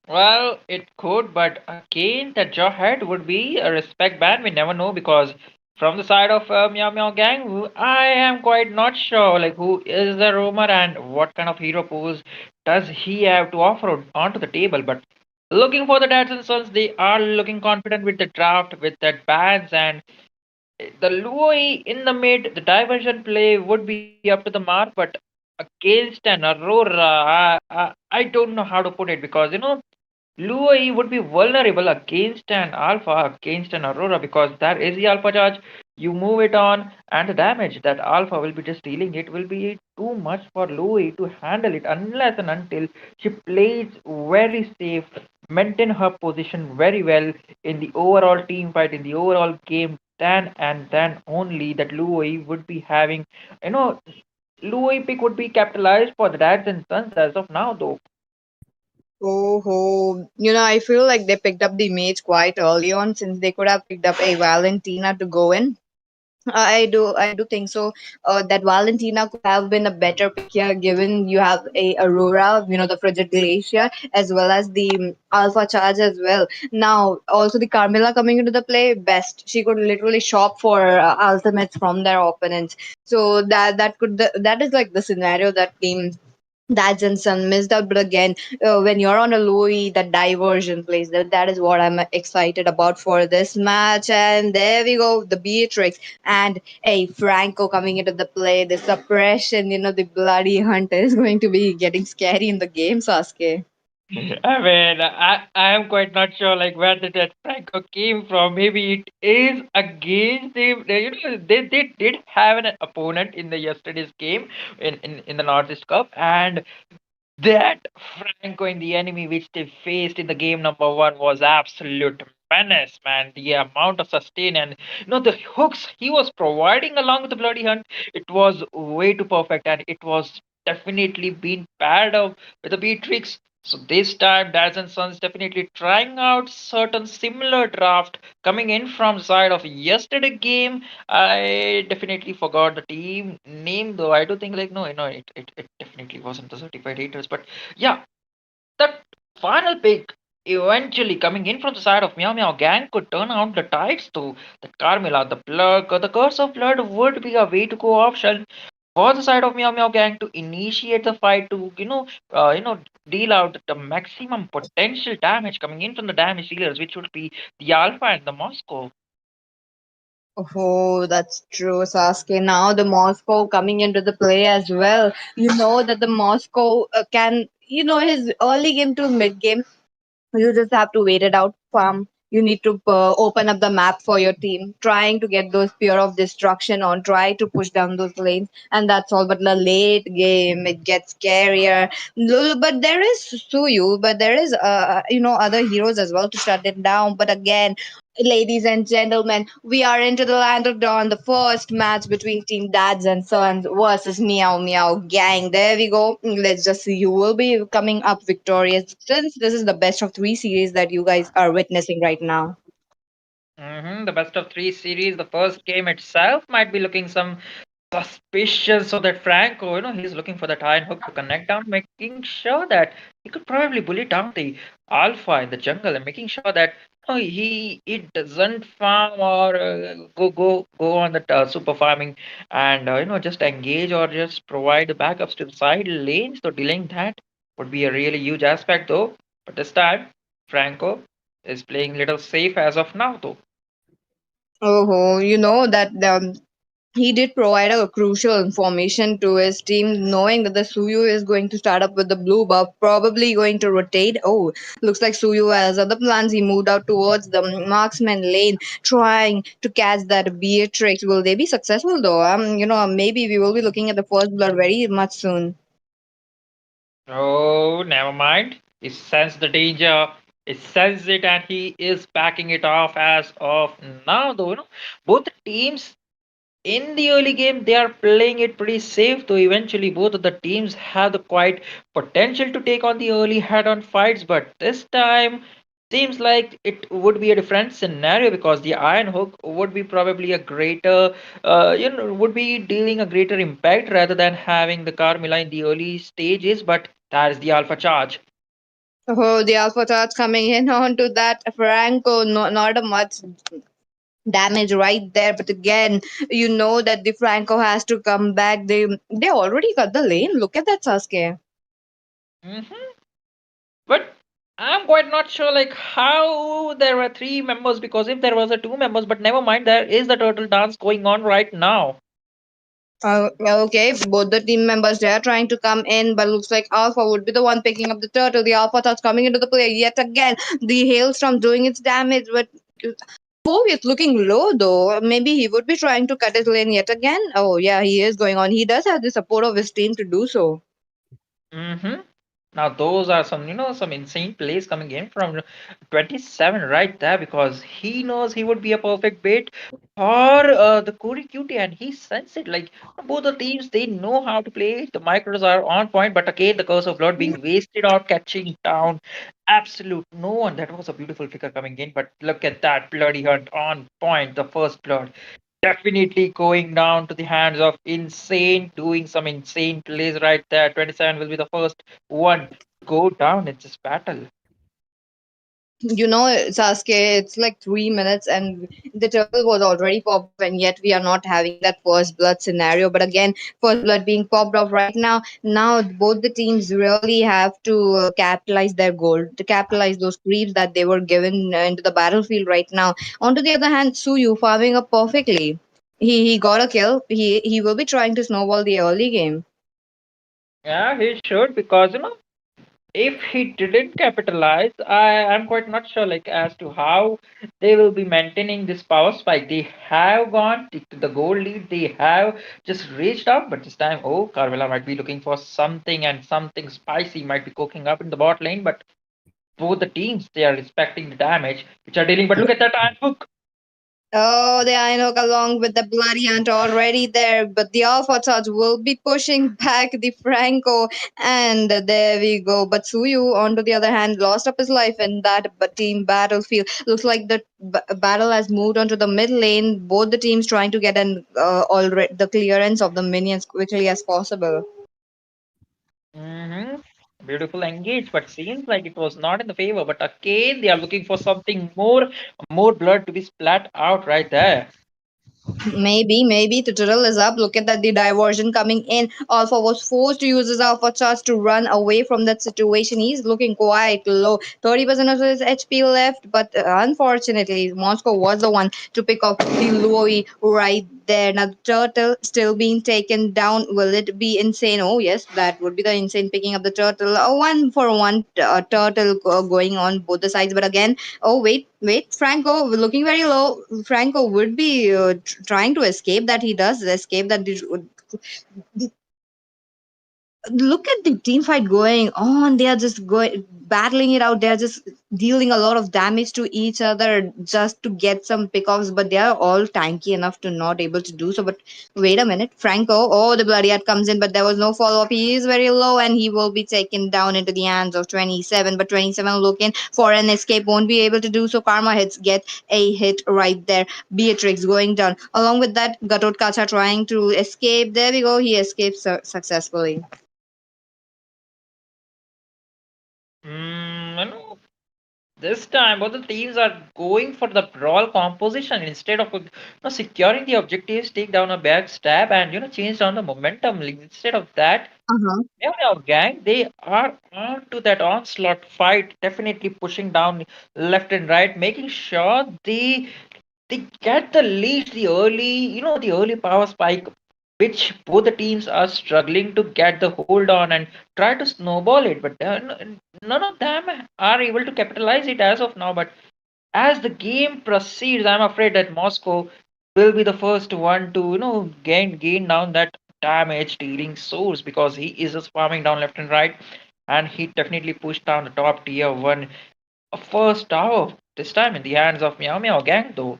Well, it could, but again, the Jawhead would be a respect ban. We never know because From the side of Meow Meow Gang, I am quite not sure like who is the roamer and what kind of hero pose does he have to offer onto the table. But looking for the dads and sons, they are looking confident with the draft, with that bans and the Louis in the mid, the diversion play would be up to the mark, but against an Aurora, I don't know how to put it because Louis would be vulnerable against an Alpha, against an Aurora because that is the Alpha charge. You move it on, and the damage that Alpha will be just dealing it will be too much for Louis to handle it unless and until she plays very safe, maintain her position very well in the overall team fight, in the overall game. Then and then only that Louis would be having, you know, Louis pick would be capitalized for the dads and sons as of now, though. Oh, I feel like they picked up the mage quite early on since they could have picked up a Valentina to go in. I do think so. That Valentina could have been a better pick here, given you have a Aurora, the Frigid Glacier, as well as the Alpha Charge as well. Now, also the Carmilla coming into the play, best. She could literally shop for ultimates from their opponents. So that is like the scenario that Team Dads and Son missed out. But again, when you're on a Louis, that diversion plays. That is what I'm excited about for this match. And there we go, the Beatrix and a Franco coming into the play. The suppression, the bloody hunt is going to be getting scary in the game, Sasuke. I mean, I am quite not sure like where did that Franco came from. Maybe it is against they did have an opponent in the yesterday's game in the Northeast Cup, and that Franco in the enemy which they faced in the game number one was absolute menace, man. The amount of sustain and the hooks he was providing along with the bloody hunt, it was way too perfect, and it was definitely being paired up with the Beatrix. So this time, Dads and Sons definitely trying out certain similar draft coming in from side of yesterday game. I definitely forgot the team name though. I do think like no, it definitely wasn't the certified haters, but yeah, that final pick eventually coming in from the side of Meow Meow Gang could turn out the tides to that Carmilla, the plug, the curse of blood would be a way to go option for the side of Meow Meow Gang to initiate the fight to deal out the maximum potential damage coming in from the damage dealers, which would be the Alpha and the Moscow. Oh, that's true, Sasuke. Now the Moscow coming into the play as well. You know that the Moscow can, his early game to mid game. You just have to wait it out, farm. You need to open up the map for your team, trying to get those spear of destruction on, try to push down those lanes, and that's all. But the late game, it gets scarier. But there is Suyu, but there is other heroes as well to shut it down. But again, ladies and gentlemen, we are into the land of dawn. The first match between Team Dads and Sons versus Meow Meow Gang. There we go. Let's just see who will be coming up victorious, since this is the best of three series that you guys are witnessing right now. The best of three series. The first game itself might be looking some suspicious so that Franco, he's looking for that iron hook to connect down, making sure that he could probably bully down the alpha in the jungle and making sure that he doesn't farm or go on the super farming and just engage or just provide the backups to the side lanes. So dealing that would be a really huge aspect though. But this time, Franco is playing little safe as of now though. Oh, you know that he did provide a crucial information to his team, knowing that the Suyu is going to start up with the blue buff, probably going to rotate. Oh, looks like Suyu has other plans. He moved out towards the marksman lane, trying to catch that Beatrix. Will they be successful though? Maybe we will be looking at the first blood very much soon. Oh, never mind. He sensed the danger. He sensed it and he is backing it off as of now, though. Both the teams in the early game they are playing it pretty safe, though eventually both of the teams have the quite potential to take on the early head-on fights. But this time seems like it would be a different scenario because the Iron Hook would be probably a greater, would be dealing a greater impact rather than having the Carmilla in the early stages. But that is the Alpha Charge. Oh, the Alpha Charge coming in onto that Franco. No, not a much. damage right there. But again, you know that the Franco has to come back. They already got the lane. Look at that, Sasuke. Hmm. But I'm quite not sure like how there were three members, because if there was a two members, but never mind, there is the turtle dance going on right now. Okay, both the team members they are trying to come in, but looks like Alpha would be the one picking up the turtle. The Alpha thoughts coming into the play yet again. The hailstorm doing its damage, but oh, it's looking low though. Maybe he would be trying to cut his lane yet again. Oh yeah, he is going on. He does have the support of his team to do so. Mm-hmm. Now those are some, some insane plays coming in from 27 right there, because he knows he would be a perfect bait for the Corey Cutie, and he sensed it. Like both the teams, they know how to play. The micros are on point, but again, the curse of blood being wasted or catching down. Absolute no one. That was a beautiful figure coming in, but look at that bloody hunt on point. The first blood. Definitely going down to the hands of insane, doing some insane plays right there. 27 will be the first one to go down in this battle. You know, Sasuke, it's like 3 minutes and the turtle was already popped off, and yet we are not having that first blood scenario. But again, first blood being popped off right now. Now, both the teams really have to capitalize their goal, to capitalize those creeps that they were given into the battlefield right now. On to the other hand, Suyu farming up perfectly. He got a kill. He will be trying to snowball the early game. Yeah, he should, because if he didn't capitalize, I'm quite not sure like as to how they will be maintaining this power spike. They have gone to the goal lead, they have just reached out, but this time, oh, Carvela might be looking for something, and something spicy might be cooking up in the bot lane, but both the teams, they are respecting the damage which are dealing. But look at that iron hook. Oh, the Ainok along with the bloody ant already there, but the Alpha Charge will be pushing back the Franco, and there we go. But Suyu, on to the other hand, lost up his life in that team battlefield. Looks like the battle has moved onto the mid lane. Both the teams trying to get an already the clearance of the minions quickly as possible. Hmm. Beautiful engage, but seems like it was not in the favor. But again, they are looking for something more blood to be splat out right there. Maybe tutorial is up. Look at that, the diversion coming in. Alpha was forced to use his alpha charge to run away from that situation. He's looking quite low. 30% of his HP left, but unfortunately, Moscow was the one to pick up the Louis right there. Now, the turtle still being taken down. Will it be insane? Oh, yes, that would be the insane picking up the turtle. A one for one turtle going on both the sides. But again, oh, wait, Franco looking very low. Franco would be trying to escape that. He does escape that. Look at the team fight going on. They are just going battling it out. They are just dealing a lot of damage to each other just to get some pickoffs, but they are all tanky enough to not able to do so. But wait a minute, Franco, oh, the bloody art comes in, but there was no follow-up. He is very low and he will be taken down into the hands of 27, but 27 looking for an escape, won't be able to do so. Karma hits get a hit right there. Beatrix going down, along with that Gatot Kacha trying to escape. There we go, he escapes successfully. This time, both the teams are going for the brawl composition instead of securing the objectives, take down a backstab, and change down the momentum. Like, instead of that, Uh-huh. yeah, gang, they are on to that onslaught fight, definitely pushing down left and right, making sure they get the lead, the early power spike, which both the teams are struggling to get the hold on and try to snowball it, but none of them are able to capitalize it as of now. But as the game proceeds, I'm afraid that Moscow will be the first one to gain down that damage dealing source, because he is just farming down left and right, and he definitely pushed down the top tier one, a first tower, this time in the hands of Meow Meow gang though.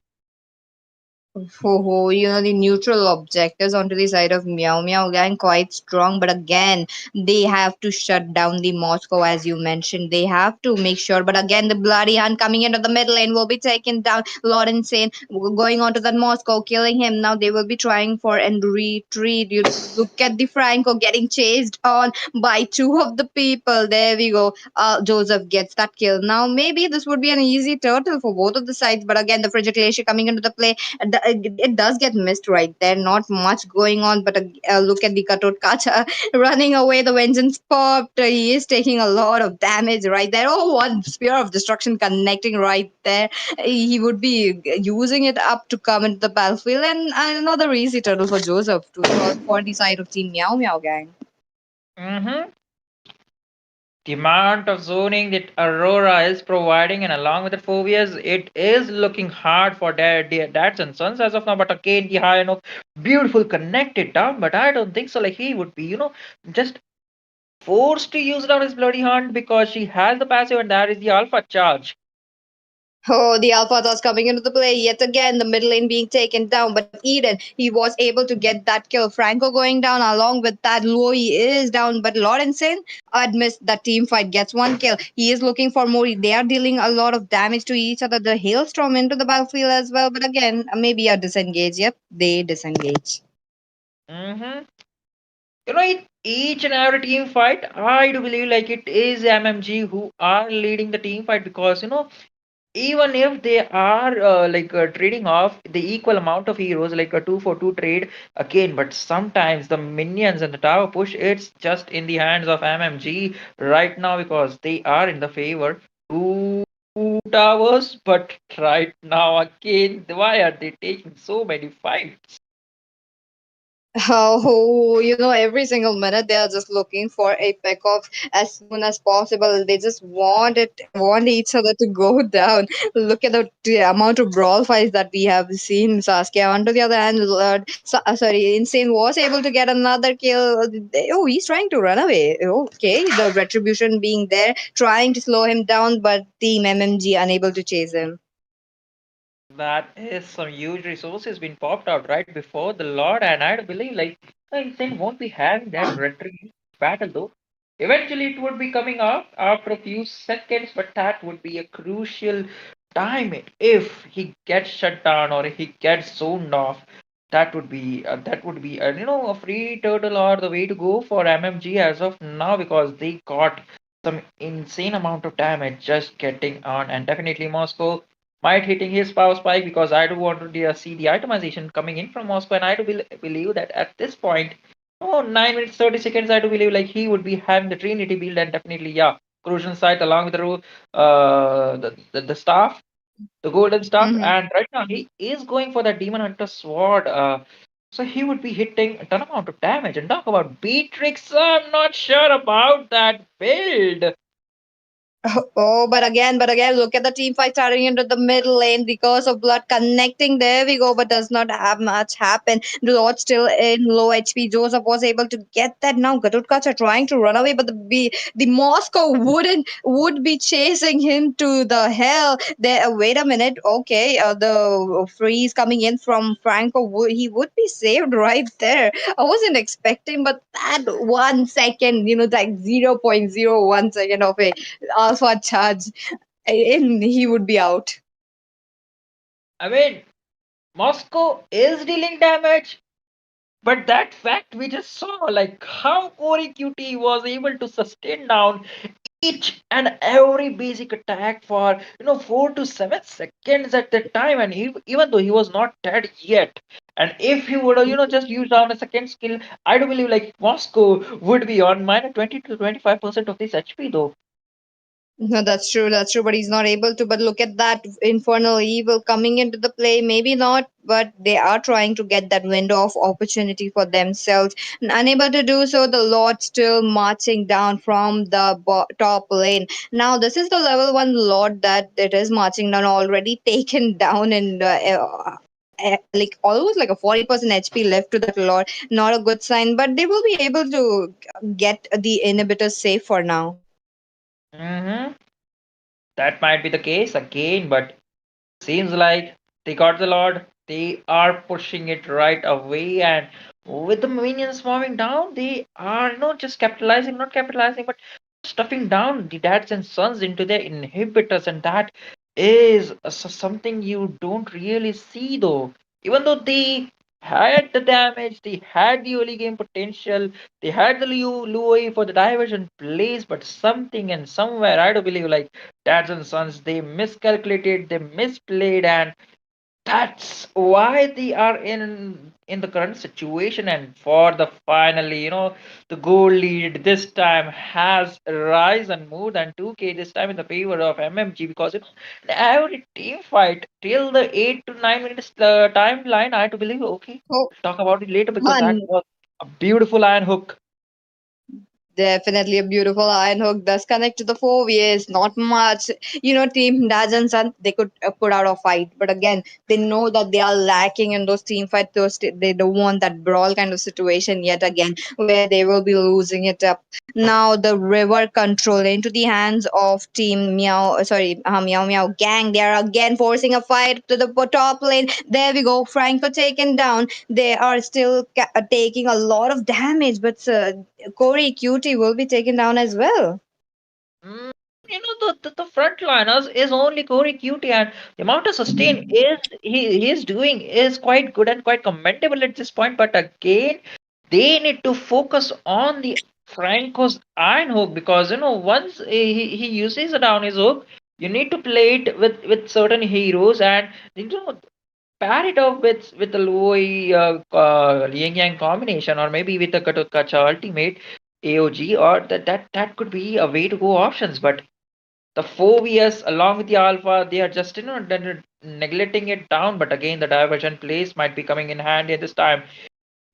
Oh, the neutral objectives onto the side of Meow Meow Gang quite strong, but again, they have to shut down the Moscow as you mentioned. They have to make sure, but again, the bloody hand coming into the middle lane will be taken down. Lord Insane going on to that Moscow, killing him. Now they will be trying for and retreat. You look at the Franco getting chased on by two of the people. There we go. Joseph gets that kill. Now maybe this would be an easy turtle for both of the sides, but again, the Frigid Glacier coming into the play it does get missed right there. Not much going on, but look at the Katot Kacha running away. The vengeance popped. He is taking a lot of damage right there. Oh, one spear of destruction connecting right there. He would be using it up to come into the battlefield, and another easy turtle for Joseph to for the side of Team Meow Meow Gang. Mm-hmm. The amount of zoning that Aurora is providing, and along with the phobias, it is looking hard for their dads and sons as of now. But again, the high enough, beautiful connected down. But I don't think so. Like he would be, just forced to use down his bloody hand because she has the passive, and that is the alpha charge. Oh, the Alpha toss coming into the play yet again. The middle lane being taken down, but Eden he was able to get that kill. Franco going down along with that. Louis is down, but Lawrenson admits that team fight gets one kill. He is looking for more. They are dealing a lot of damage to each other. The hailstorm into the battlefield as well, but again, maybe a disengage. Yep, they disengage. Mm-hmm. Each and every team fight, I do believe like it is MMG who are leading the team fight because even if they are trading off the equal amount of heroes like a 2 for 2 trade again, but sometimes the minions and the tower push, it's just in the hands of MMG right now because they are in the favor two towers. But right now again, why are they taking so many fights? Oh, every single minute they are just looking for a pick off as soon as possible. They just want each other to go down. Look at the amount of brawl fights that we have seen. Saskia, on to the other hand, sorry, Insane was able to get another kill. Oh, he's trying to run away. Okay, the retribution being there, trying to slow him down, but Team MMG unable to chase him. That is some huge resources being popped out right before the Lord, and I believe like Insane won't be having that retribution battle though. Eventually, it would be coming up after a few seconds, but that would be a crucial time if he gets shut down or if he gets zoned off. That would be a free turtle or the way to go for MMG as of now because they got some insane amount of damage just getting on, and definitely Moscow might hitting his power spike because I do want to see the itemization coming in from Moscow, and I do believe that at this point, 9 minutes 30 seconds, I do believe like he would be having the Trinity build, and definitely yeah, Crucian Sight along with the staff, the golden staff, and right now he is going for that Demon Hunter sword. So he would be hitting a ton amount of damage. And talk about Beatrix, I'm not sure about that build. Oh, but again, look at the team fight starting into the middle lane because of blood connecting. There we go, but does not have much happen. The Lord still in low HP. Joseph was able to get that. Now Gatutkacha trying to run away, but the Moscow would be chasing him to the hell. There, wait a minute. Okay, the freeze coming in from Franco. He would be saved right there. I wasn't expecting, but that 1 second, like 0.01 second of a alpha charge, and he would be out. I mean, Moscow is dealing damage, but that fact we just saw, like how Ori QT was able to sustain down each and every basic attack for 4 to 7 seconds at that time, and even though he was not dead yet, and if he would have just used down a second skill, I do believe like Moscow would be on minus 20 to 25% of this HP though. No, that's true. That's true. But he's not able to. But look at that infernal evil coming into the play. Maybe not, but they are trying to get that window of opportunity for themselves. And unable to do so, the Lord still marching down from the top lane. Now, this is the level one Lord that it is marching down already taken down and. Like almost like a 40% HP left to that Lord. Not a good sign, but they will be able to get the inhibitors safe for now. Hmm. That might be the case again, but seems like they got the Lord. They are pushing it right away, and with the minions moving down, they are not just capitalizing, not capitalizing, but stuffing down the dads and sons into their inhibitors, and that is something you don't really see though. Even though they had the damage, they had the early game potential, they had the Luoi for the diversion plays, but something and somewhere, I do believe, like dads and sons, they miscalculated, they misplayed, and that's why they are in the current situation. And for the finally, the goal lead this time has risen more than 2k this time in the favor of mmg, because in every team fight till the 8 to 9 minutes timeline, I to believe, okay, Oh, we'll talk about it later, because that man. was a beautiful iron hook. Definitely a beautiful iron hook does connect to the four ways. Not much. Team Daz and Son, they could put out a fight. But again, they know that they are lacking in those team fights. They don't want that brawl kind of situation yet again, where they will be losing it up. Now the river control into the hands of Team Meow Meow Gang. They are again forcing a fight to the top lane. There we go. Franco taken down. They are still taking a lot of damage, but Corey Cutie will be taken down as well. Mm, the frontliners is only Corey Cutie, and the amount of sustain he is doing is quite good and quite commendable at this point. But again, they need to focus on the Franco's iron hook, because once he uses down his hook, you need to play it with certain heroes, and pair it up with the Loi Yin Yang combination, or maybe with the Kacha ultimate AOG, or that could be a way to go options. But the 4vs along with the alpha, they are just neglecting it down. But again, the diversion plays might be coming in handy at this time.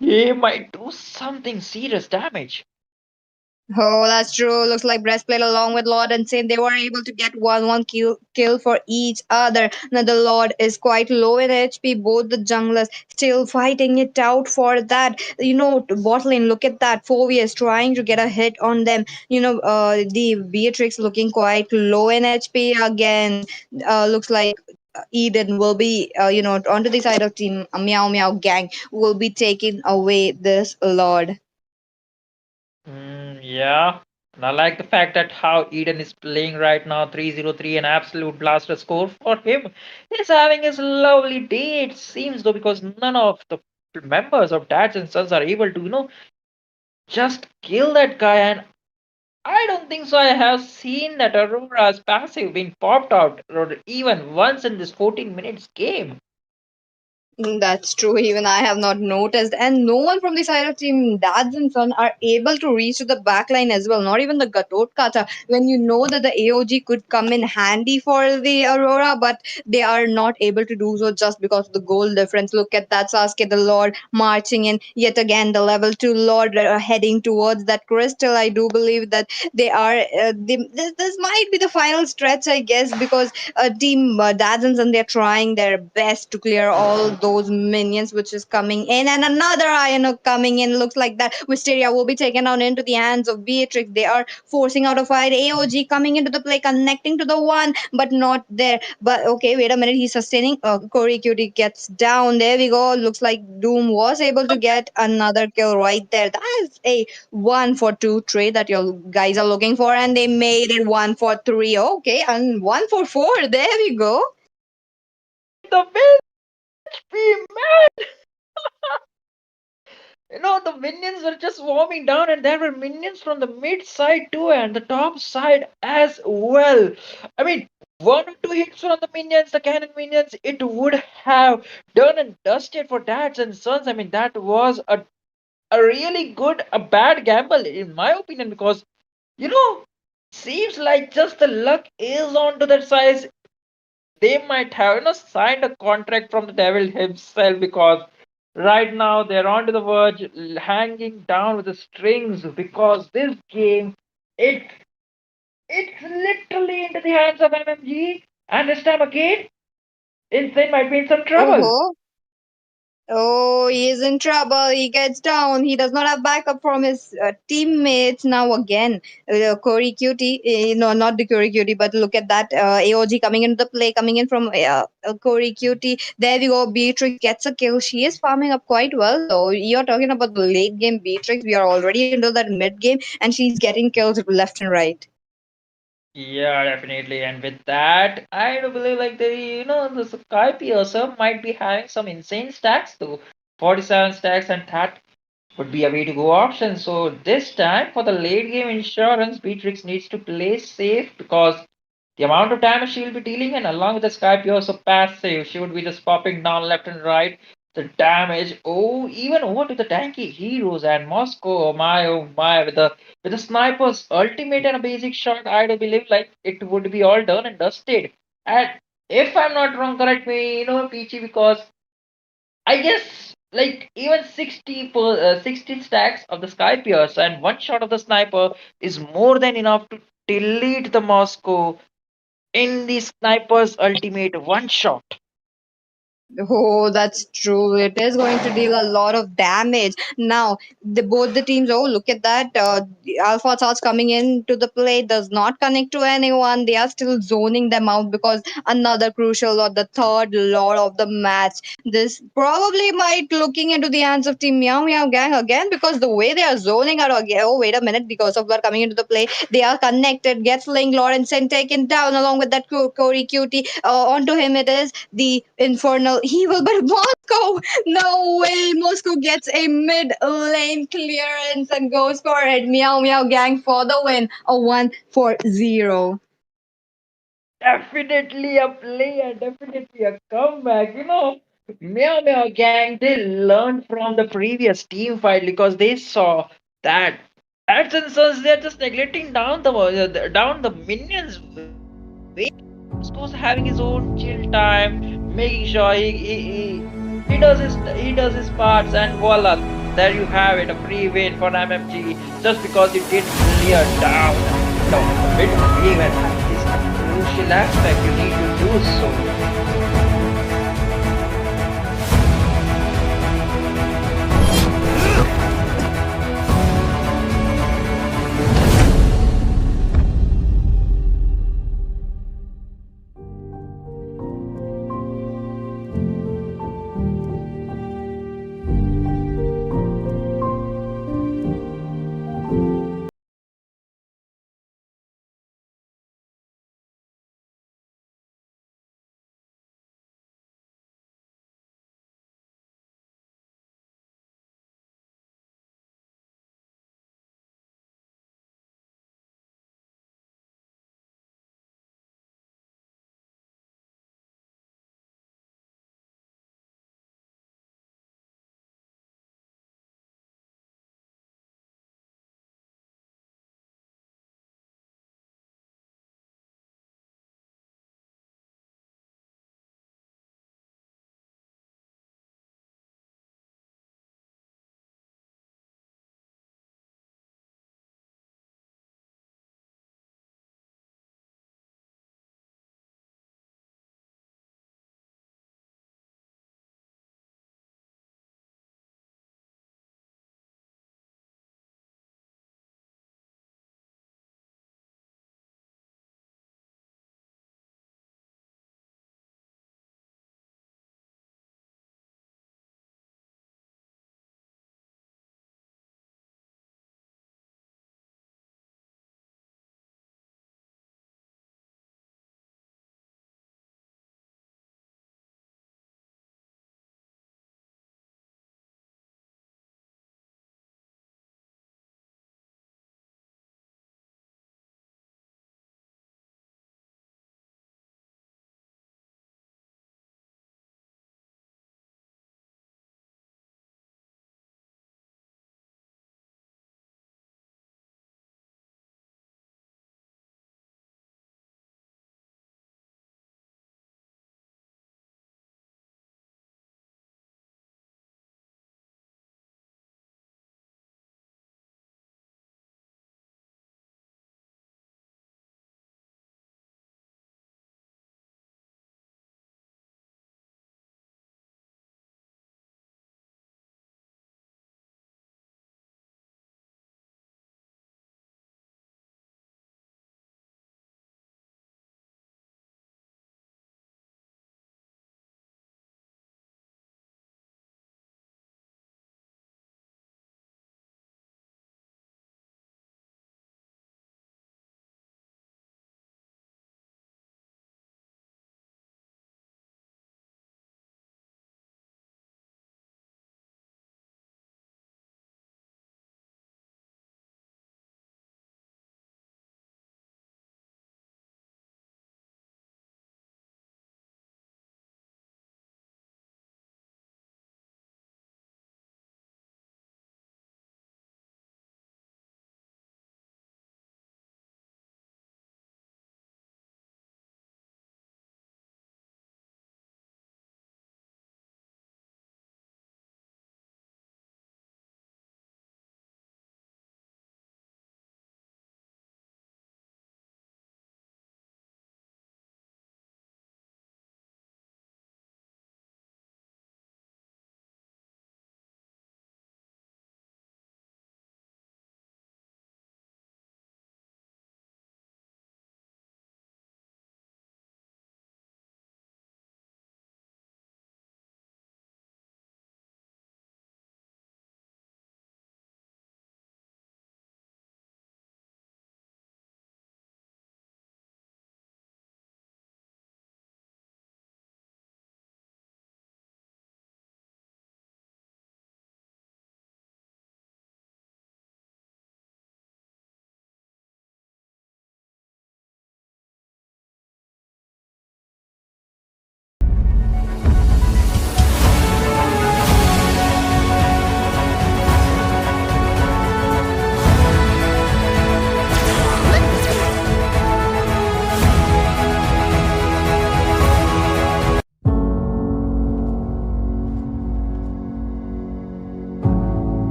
They might do something serious damage. Oh, that's true. Looks like Breastplate along with Lord and Saint, they were able to get one kill for each other. Now the Lord is quite low in HP. Both the junglers still fighting it out for that. Bot lane, look at that. 4v is trying to get a hit on them. The Beatrix looking quite low in HP again. Looks like Eden will be, onto the side of team Meow Meow Gang will be taking away this Lord. Yeah. And I like the fact that how Eden is playing right now, 303, an absolute blaster score for him. He's having his lovely day, it seems, though, because none of the members of Dads and Sons are able to, just kill that guy. And I don't think so. I have seen that Aurora's passive being popped out or even once in this 14 minutes game. That's true. Even I have not noticed, and no one from the side of Team Dads and Son are able to reach to the back line as well. Not even the Gatot Kata. When you know that the AOG could come in handy for the Aurora, but they are not able to do so just because of the goal difference. Look at that Sasuke the Lord marching in yet again. The level 2 Lord heading towards that crystal. I do believe that they are. This might be the final stretch, I guess, because team Dazens and they're trying their best to clear all those minions which is coming in, and another iron Hook coming in. Looks like that Wisteria will be taken down into the hands of Beatrix. They are forcing out a fight. AOG coming into the play, connecting to the one, but not there. But okay, wait a minute, he's sustaining. Corey Cutie gets down. There we go. Looks like Doom was able to get another kill right there. That is a 1 for 2 trade that your guys are looking for, and they made it 1 for 3. Okay, and 1 for 4. There we go. The bitch be mad! The minions were just warming down, and there were minions from the mid side too, and the top side as well. I mean, one or two hits from the minions, the cannon minions, it would have done and dusted for dads and sons. I mean, that was a really good, a bad gamble, in my opinion, because, you know, seems like just the luck is onto their side. They might have signed a contract from the devil himself, because right now they're onto the verge, hanging down with the strings, because this game, it it's literally into the hands of mmg, and this time again Insane might be in some trouble. Oh, Oh, he is in trouble. He gets down. He does not have backup from his teammates. Now again, Corey Cutie, no, not the Corey Cutie, but look at that AOG coming into the play, coming in from Corey Cutie. There we go. Beatrix gets a kill. She is farming up quite well, though. You're talking about the late game Beatrix. We are already into that mid game, and she's getting kills left and right. Yeah, definitely. And with that, I do believe like the Sky Piercer might be having some insane stacks too. 47 stacks, and that would be a way to go option. So this time for the late game insurance, Beatrix needs to play safe because the amount of damage she will be dealing, and along with the Sky Piercer passive, she would be just popping down left and right. The damage, oh, even over to the tanky heroes and Moscow, oh my, with the sniper's ultimate and a basic shot, I do believe like it would be all done and dusted. And if I'm not wrong, correct me, Peachy, because I guess like even 60 stacks of the Sky Pierce and one shot of the sniper is more than enough to delete the Moscow in the sniper's ultimate one shot. Oh, that's true. It is going to deal a lot of damage. Now, both the teams, oh, look at that. The Alpha starts coming into the play, does not connect to anyone. They are still zoning them out because another crucial or the third lord of the match. This probably might looking into the hands of Team Meow Meow Gang again because the way they are zoning out again. Oh, wait a minute. Because of blood coming into the play, they are connected. Gets Ling Lawrence and taken down along with that Corey Cutie. Onto him it is the infernal evil, but Moscow, no way, Moscow gets a mid lane clearance and goes for it. Meow Meow Gang for the win, a 1-0. Definitely a play and definitely a comeback. Meow Meow Gang, they learned from the previous team fight because they saw that at Sons they're just neglecting down the minions way. Moscow's having his own chill time, making sure he does his parts, and voila, there you have it, a free win for MMG just because you did clear down the mid game, and that is a crucial aspect. You need to do so.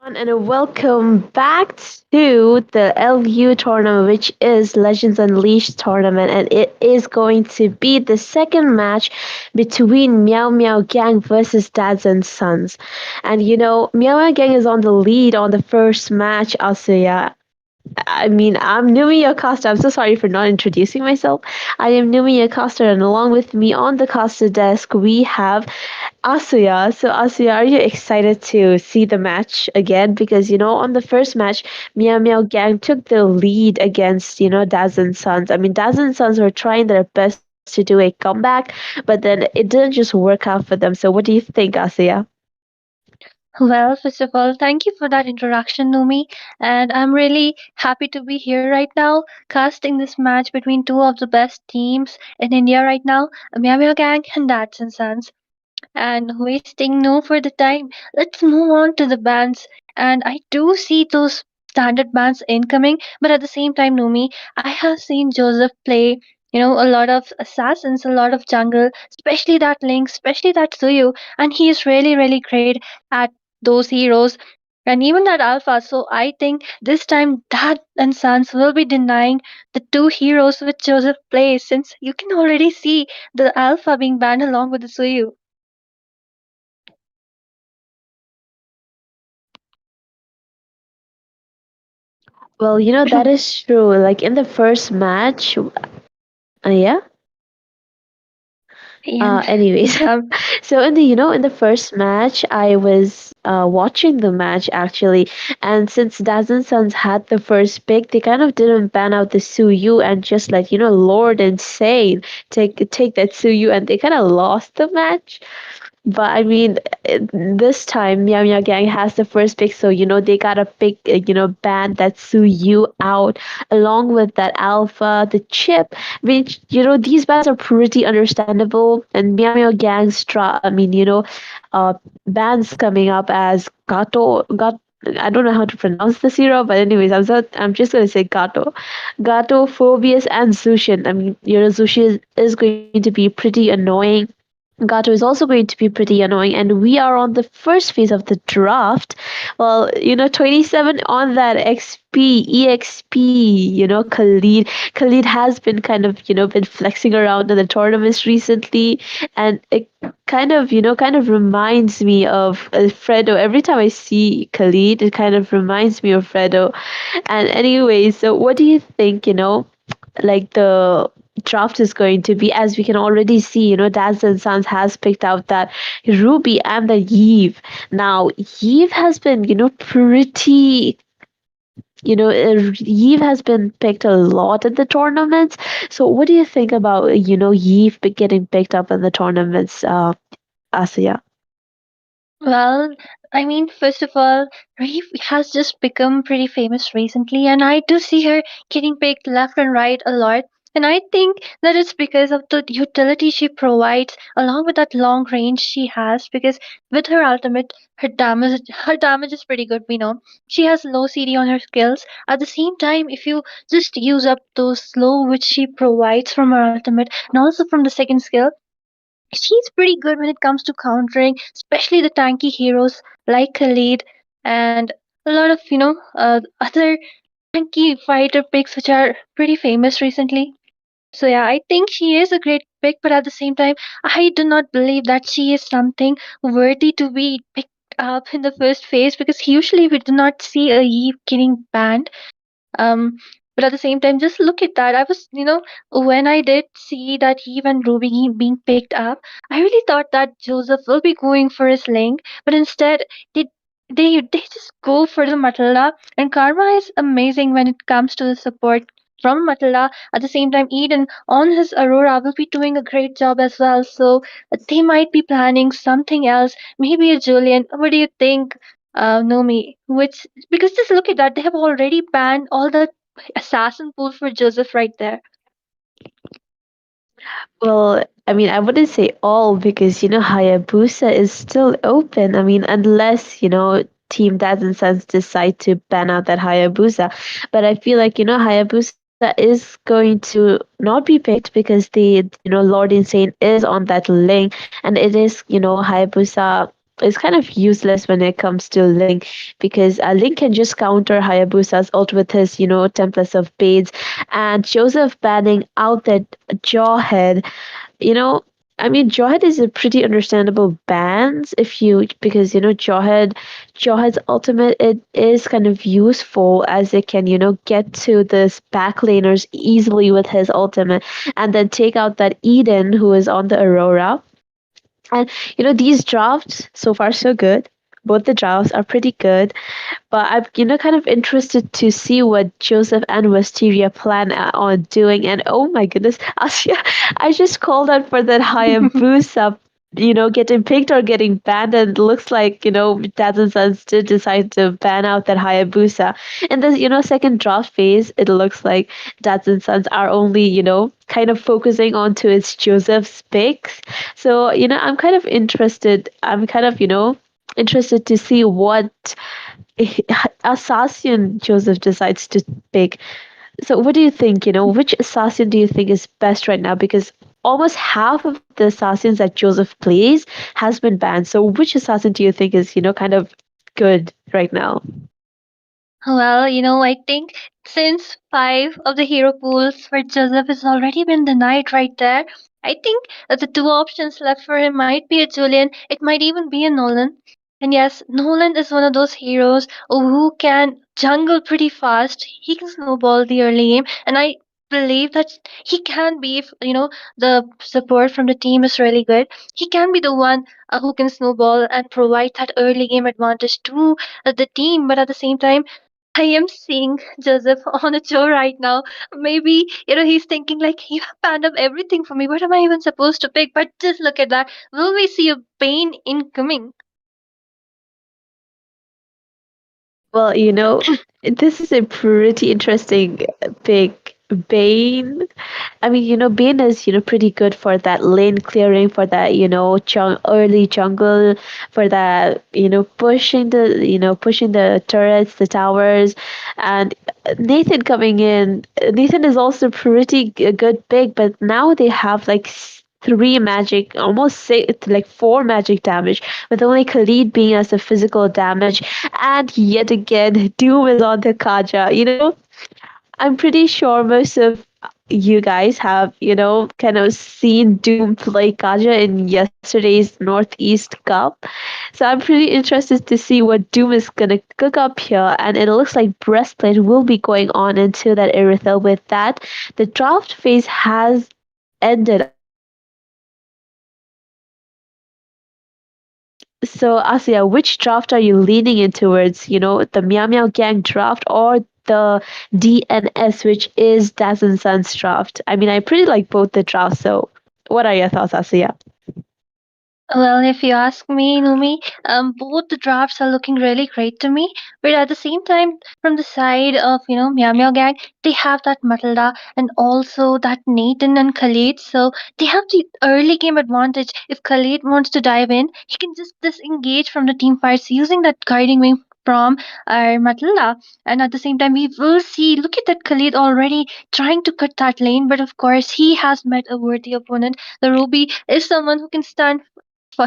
And welcome back to the LU tournament, which is Legends Unleashed tournament, and it is going to be the second match between Meow Meow Gang versus Dads and Sons. And Meow Meow Gang is on the lead on the first match, Asuya. I mean, I'm Numi Acosta. I'm so sorry for not introducing myself. I am Numi Acosta, and along with me on the Costa desk, we have Asuya. So, Asuya, are you excited to see the match again? Because, on the first match, Meow Meow Gang took the lead against, Daz and Sons. I mean, Daz and Sons were trying their best to do a comeback, but then it didn't just work out for them. So, what do you think, Asuya? Well, first of all, thank you for that introduction, Numi. And I'm really happy to be here right now, casting this match between two of the best teams in India right now, Meow Meow Gang and Dats and Sons. And wasting no further time, let's move on to the bands. And I do see those standard bands incoming, but at the same time, Numi, I have seen Joseph play. A lot of assassins, a lot of jungle, especially that Link, especially that Suyu, and he is really, really great at those heroes and even that Alpha. So I think this time Dad and Sons will be denying the two heroes which Joseph plays, since you can already see the Alpha being banned along with the Suyu. Well, that is true. Like in the first match, yeah. And Anyways, yeah, so in the first match, I was watching the match actually, and since Dazen Sons had the first pick, they kind of didn't ban out the Suyu and just let Lord Insane take that Suyu, and they kind of lost the match. But I mean, this time Meow Meow Gang has the first pick, so they gotta pick, band that Sue You out along with that Alpha, the Chip. Which these bands are pretty understandable, and Meow Meow Gang's I mean, bands coming up as Gato. I don't know how to pronounce the hero, but anyways, I'm just gonna say Gato, Phobius, and Zushin. I mean, Zushin is going to be pretty annoying. Gato is also going to be pretty annoying, and we are on the first phase of the draft. Well, 27 on that EXP, Khalid has been kind of, been flexing around in the tournaments recently, and it kind of reminds me of Fredo. Every time I see Khalid, it kind of reminds me of Fredo. And anyway, so what do you think, like the draft is going to be, as we can already see, Daz and Sons has picked out that Ruby and the Eve. Now Eve has been pretty, Eve has been picked a lot in the tournaments. So what do you think about Eve getting picked up in the tournaments, Asya? well, I mean, first of all, Reeve has just become pretty famous recently, and I do see her getting picked left and right a lot. And I think that it's because of the utility she provides, along with that long range she has. Because with her ultimate, her damage is pretty good. We know she has low CD on her skills. At the same time, if you just use up those slow which she provides from her ultimate, and also from the second skill, she's pretty good when it comes to countering, especially the tanky heroes like Khalid and a lot of other tanky fighter picks which are pretty famous recently. So yeah, I think she is a great pick, but at the same time, I do not believe that she is something worthy to be picked up in the first phase, because usually we do not see a Eve getting banned. um, but at the same time, just look at that. I was, when I did see that Eve and Ruby being picked up, I really thought that Joseph will be going for his link, but instead they they just go for the Matilda. And Karma is amazing when it comes to the support from Matilda. At the same time, Eden on his Aurora will be doing a great job as well. So they might be planning something else, maybe a Julian. What do you think, Nomi? Which, because just look at that, they have already banned all the assassin pool for Joseph right there. Well, I mean, I wouldn't say all, because Hayabusa is still open. I mean, unless Team Dads and Sons decide to ban out that Hayabusa. But I feel like Hayabusa is going to not be picked, because the Lord Insane is on that link, and it is Hayabusa is kind of useless when it comes to Link because Link can just counter Hayabusa's ult with his, Templars of Bades, and Joseph banning out that Jawhead, you know, I mean, Jawhead is a pretty understandable bans if you because Jawhead's ultimate it is kind of useful as it can get to this backlaners easily with his ultimate and then take out that Eden who is on the Aurora. And these drafts so far so good. Both the drafts are pretty good, but I'm kind of interested to see what Joseph and Wisteria plan on doing. And oh my goodness, Asya, I just called out for that Hayabusa, getting picked or getting banned, and it looks like Dads and Sons did decide to ban out that Hayabusa. In this second draft phase, it looks like Dads and Sons are only kind of focusing on to its Joseph's picks. So I'm kind of interested. I'm kind of interested to see what assassin Joseph decides to pick. So, what do you think? Which assassin do you think is best right now? Because almost half of the assassins that Joseph plays has been banned. So, which assassin do you think is, kind of good right now? Well, I think since five of the hero pools for Joseph has already been denied right there, I think that the two options left for him might be a Julian, it might even be a Nolan. And yes, Nolan is one of those heroes who can jungle pretty fast. He can snowball the early game, and I believe that he can be, if the support from the team is really good. He can be the one who can snowball and provide that early game advantage to the team. But at the same time, I am seeing Joseph on a show right now. Maybe, he's thinking like, you have planned up everything for me. What am I even supposed to pick? But just look at that. Will we see a Bane incoming? Well, this is a pretty interesting pick. Bane. I mean, Bane is, pretty good for that lane clearing, for that, early jungle, for that, pushing the turrets, the towers, and Nathan coming in. Nathan is also pretty good pick, but now they have like three magic, almost six, like four magic damage, with only Khalid being as a physical damage, and yet again, Doom is on the Kaja. I'm pretty sure most of you guys have, kind of seen Doom play Kaja in yesterday's Northeast Cup. So I'm pretty interested to see what Doom is gonna cook up here. And it looks like Breastplate will be going on into that Irithel. With that, the draft phase has ended. So, Asia, which draft are you leaning in towards? The Meow Meow Gang draft or the DNS, which is Daz and Sons draft? I mean, I pretty like both the drafts. So, what are your thoughts, Asia? Well, if you ask me, Numi, both the drafts are looking really great to me. But at the same time, from the side of Meow Meow Gang, they have that Matilda and also that Nathan and Khalid. So they have the early game advantage. If Khalid wants to dive in, he can just disengage from the team fights using that guiding wing from our Matilda. And at the same time, we will see. Look at that Khalid already trying to cut that lane, but of course, he has met a worthy opponent. The Ruby is someone who can stand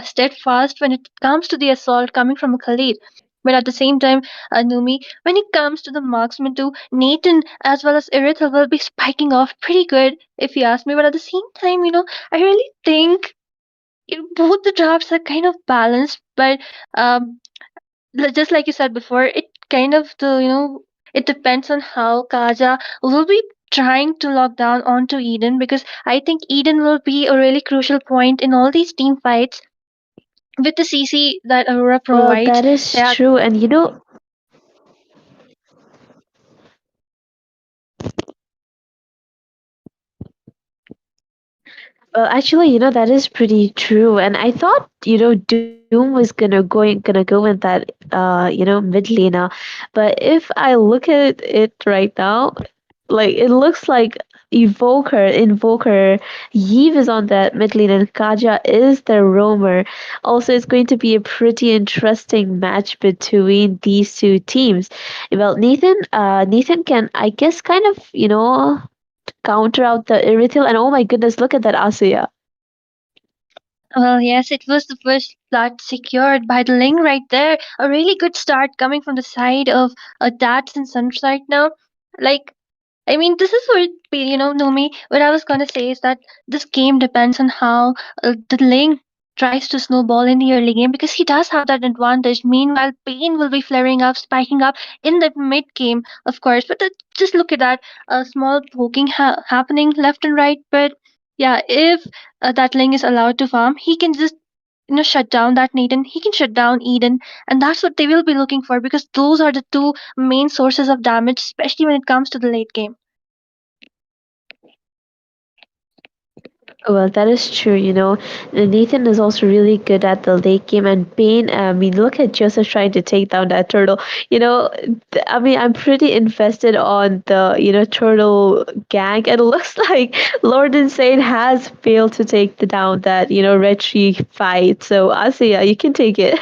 steadfast when it comes to the assault coming from a Khalid. But at the same time, Numi, when it comes to the marksman too, Nathan as well as Irithel will be spiking off pretty good, if you ask me. But at the same time, I really think both the drafts are kind of balanced. But just like you said before, it kind of it depends on how Kaja will be trying to lock down onto Eden, because I think Eden will be a really crucial point in all these team fights with the CC that Aurora Well, provides. that is Yeah, true. And well, actually, that is pretty true. And I thought, Doom was gonna go in that mid laner. But if I look at it right now, like it looks like Invoker, Yves is on that mid lane and Kaja is the roamer. Also, it's going to be a pretty interesting match between these two teams. Well, Nathan can, I guess, kind of, counter out the Irithil. And oh my goodness, look at that Asuya. Well, yes, it was the first plot secured by the Ling right there. A really good start coming from the side of Dats and Sons right now. Like, I mean, this is what, Nomi, what I was gonna say is that this game depends on how the Ling tries to snowball in the early game because he does have that advantage. Meanwhile, Pain will be flaring up, spiking up in the mid game, of course. But just look at that small poking happening left and right. But yeah, if that Ling is allowed to farm, he can just shut down that Nathan. He can shut down Eden, and that's what they will be looking for because those are the two main sources of damage, especially when it comes to the late game. Well, that is true. Nathan is also really good at the late game, and Bane. I mean, look at Joseph trying to take down that turtle. I mean, I'm pretty invested on the turtle gang, and it looks like Lord Insane has failed to take down that red tree fight. So, Asiya, you can take it.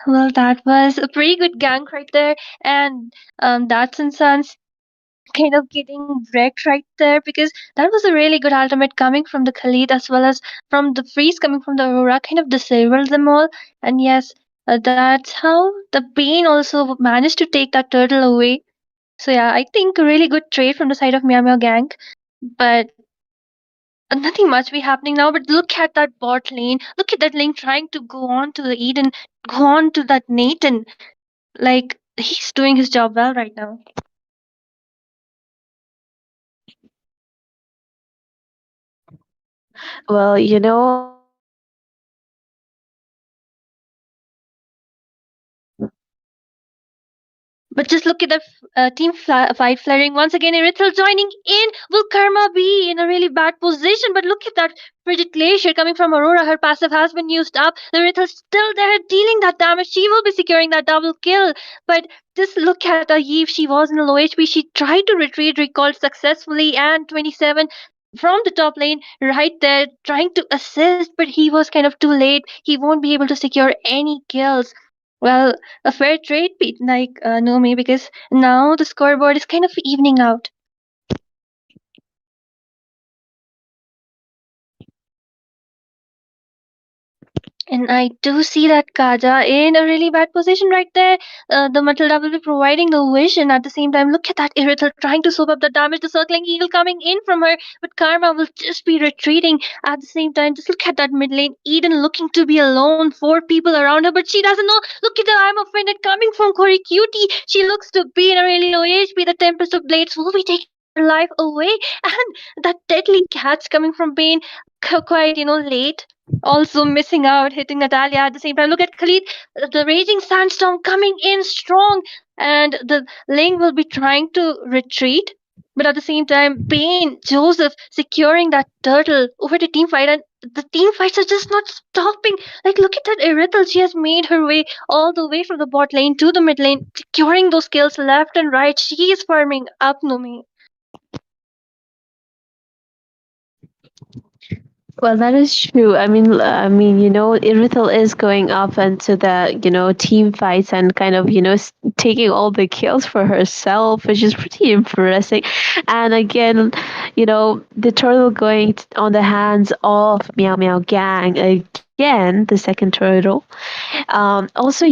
Well, that was a pretty good gank right there, and that's and Sons kind of getting wrecked right there because that was a really good ultimate coming from the Khalid as well as from the freeze coming from the Aurora, kind of disabled them all. And yes, that's how the Bane also managed to take that turtle away. So yeah, I think a really good trade from the side of Meow Meow Gang, but nothing much be happening now. But look at that bot lane. Look at that lane trying to go on to the Eden, go on to that Nathan. Like he's doing his job well right now. Well, But just look at the fight flaring once again. Erythral joining in. Will Karma be in a really bad position? But look at that frigid glacier coming from Aurora. Her passive has been used up. The Erythral's still there dealing that damage. She will be securing that double kill. But just look at Eve. She was in a low HP. She tried to retreat, recalled successfully, and 27 from the top lane right there trying to assist, but he was kind of too late. He won't be able to secure any kills. Well, a fair trade, Pete, like Nomi, because now the scoreboard is kind of evening out. And I do see that Kaja in a really bad position right there. The Matilda will be providing the vision at the same time. Look at that Irithel trying to soak up the damage, the circling eagle coming in from her, but Karma will just be retreating at the same time. Just look at that mid lane. Eden looking to be alone, four people around her, but she doesn't know. Look at the I'm offended coming from Cory Cutie. She looks to be in a really low HP. The Tempest of Blades will be taking her life away, and that deadly catch coming from Bane quite late, also missing out, hitting Natalia at the same time. Look at Khalid, the raging sandstorm coming in strong, and the Ling will be trying to retreat. But at the same time, Bane, Joseph securing that turtle over the team fight, and the team fights are just not stopping. Like, look at that Erythel. She has made her way all the way from the bot lane to the mid lane, securing those kills left and right. She is farming up, Nomi. Well, that is true. Irithel is going up into the, team fights and kind of, taking all the kills for herself, which is pretty impressive. And again, the turtle going on the hands of Meow Meow Gang again, the second turtle. Also,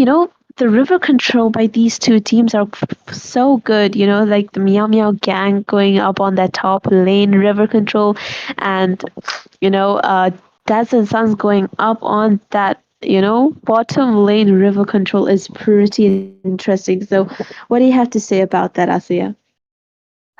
the river control by these two teams are so good. Like the Meow Meow Gang going up on that top lane, river control, and Dads and Sons going up on that bottom lane river control is pretty interesting. So, what do you have to say about that, Asiya?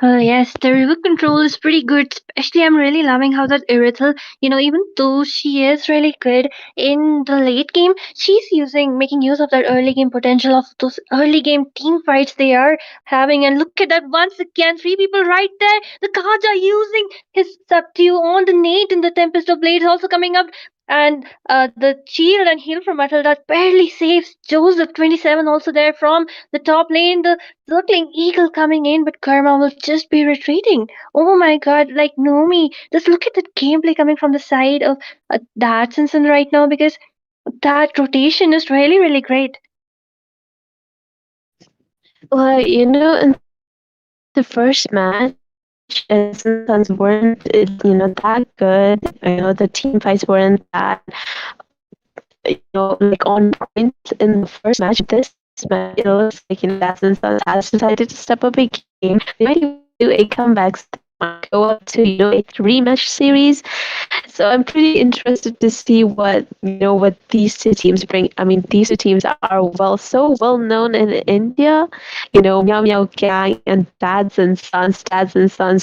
Yes, the river control is pretty good. Especially, I'm really loving how that Irithel, even though she is really good in the late game, she's making use of that early game potential of those early game team fights they are having. And look at that once again, three people right there. The Kaja using his subdue on the Nate in the Tempest of Blades also coming up. And the shield and heal from Metal that barely saves Joseph 27 also there from the top lane. The circling eagle coming in, but Karma will just be retreating. Oh my god, like Nomi, just look at that gameplay coming from the side of Datsunson right now because that rotation is really, really great. Well, in the first match, Dads and Sons weren't, that good. The team fights weren't that, like on point in the first match. This match, it looks like, Dads and Sons has decided to step up a game. They might even do a comeback. Might go up to, a three-match series. So I'm pretty interested to see what these two teams bring. I mean, these two teams are so well known in India. Meow Meow Gang and Dads and Sons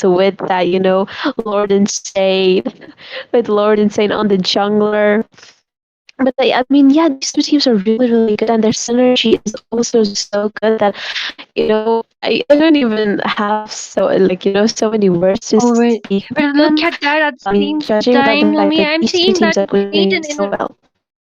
with that, Lord Insane, with Lord Insane on the jungler. But I mean, yeah, these two teams are really, really good, and their synergy is also so good that I don't even have so many words to Oh, speak but for look them. at that at the same Judging by the time, fact Lumi. that I'm these two seeing teams that are doing Nathan in so a well.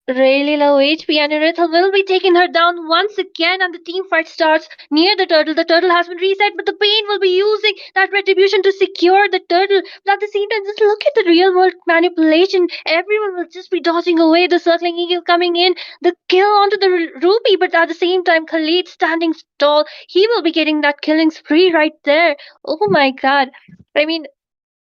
really low HP, and Irithel will be taking her down once again, and the team fight starts near the turtle. The turtle has been reset, but the Pain will be using that retribution to secure the turtle. But at the same time, just look at the real world manipulation. Everyone will just be dodging away, the circling eagle coming in, the kill onto the rupee, but at the same time, Khalid standing tall. He will be getting that killing spree right there. Oh my god. I mean,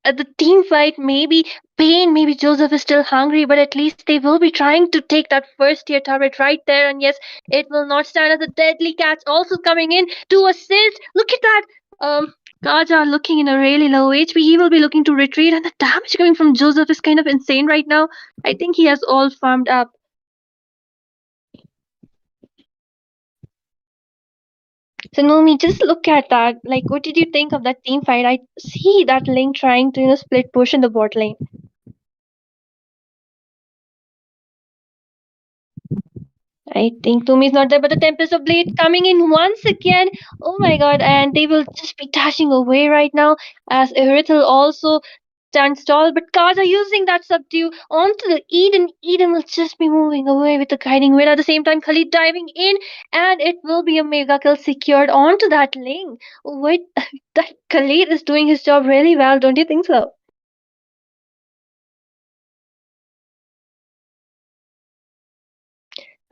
the team fight, maybe Pain, maybe Joseph is still hungry, but at least they will be trying to take that first tier turret right there. And yes, it will not stand as a deadly catch also coming in to assist. Look at that. Kaja looking in a really low HP. He will be looking to retreat, and the damage coming from Joseph is kind of insane right now. I think he has all farmed up. So Nomi, just look at that. Like, what did you think of that team fight? I see that Link trying to split push in the bot lane. I think Tomi is not there, but the Tempest of Blade coming in once again. Oh my god, and they will just be dashing away right now as Irithel also stands tall. But Kaza using that subdue onto the Eden. Eden will just be moving away with the guiding wind. At the same time, Khalid diving in, and it will be a mega kill secured onto that link. Wait, that Khalid is doing his job really well, don't you think so?